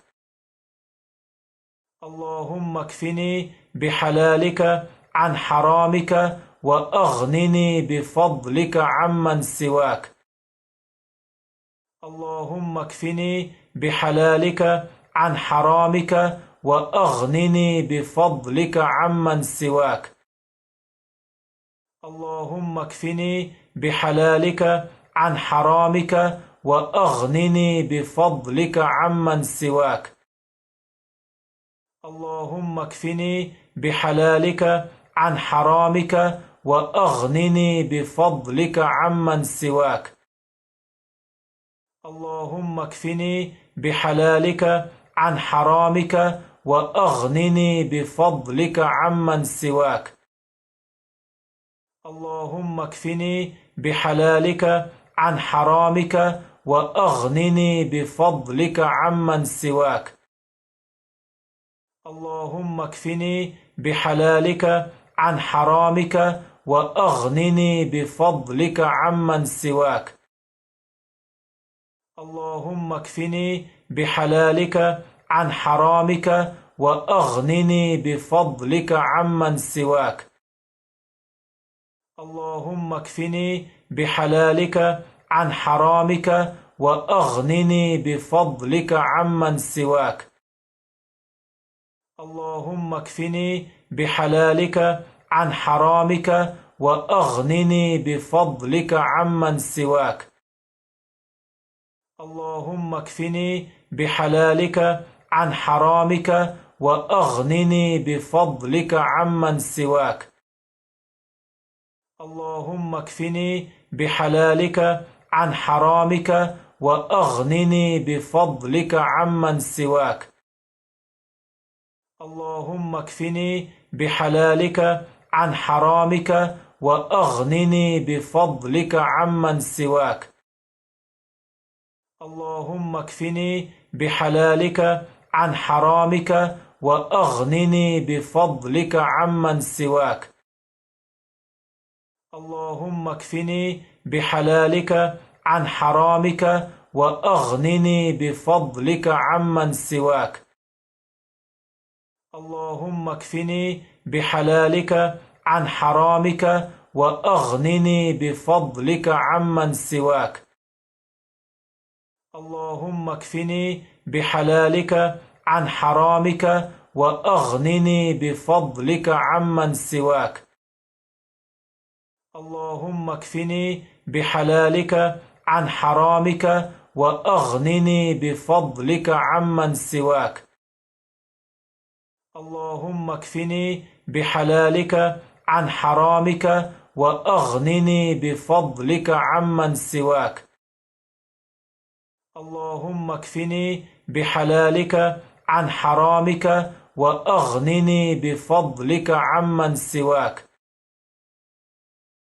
اللهم اكفني بحلالك عن حرامك وأغنني بفضلك عمن سواك. اللهم اكفني بحلالك عن حرامك وأغنني بفضلك عمن سواك. اللهم اكفني بحلالك عن حرامك وأغنني بفضلك عمن سواك. اللهم اكفني بحلالك عن حرامك وأغنني بفضلك عمن سواك. اللهم اكفني بحلالك عن حرامك وأغنني بفضلك عمن سواك. اللهم اكفني بحلالك عن حرامك وأغنني بفضلك عمن سواك. اللهم اكفني بحلالك عن حرامك وأغنني بفضلك عمن سواك. اللهم اكفني بحلالك عن حرامك وأغنني بفضلك عمن سواك. اللهم اكفني بحلالك عن حرامك وأغنني بفضلك عمن سواك. اللهم اكفني بحلالك عن حرامك وأغنني بفضلك عمن سواك. اللهم اكفني بحلالك عن حرامك وأغنني بفضلك عمن سواك. اللهم اكفني بحلالك عن حرامك وأغنني بفضلك عمن سواك. اللهم اكفني بحلالك عن حرامك وأغنني بفضلك عمن سواك. اللهم اكفني بحلالك عن حرامك وأغنني بفضلك عمن سواك. اللهم اكفني بحلالك عن حرامك وأغنني بفضلك عمن سواك. اللهم اكفني بحلالك عن حرامك وأغنني بفضلك عمن سواك. اللهم اكفني بحلالك عن حرامك وأغنني بفضلك عمن سواك. اللهم اكفني بحلالك عن حرامك وأغنني بفضلك عمن سواك. اللهم اكفني بحلالك عن حرامك وأغنني بفضلك عمن سواك. اللهم اكفني بحلالك عن حرامك وأغنني بفضلك عمن سواك.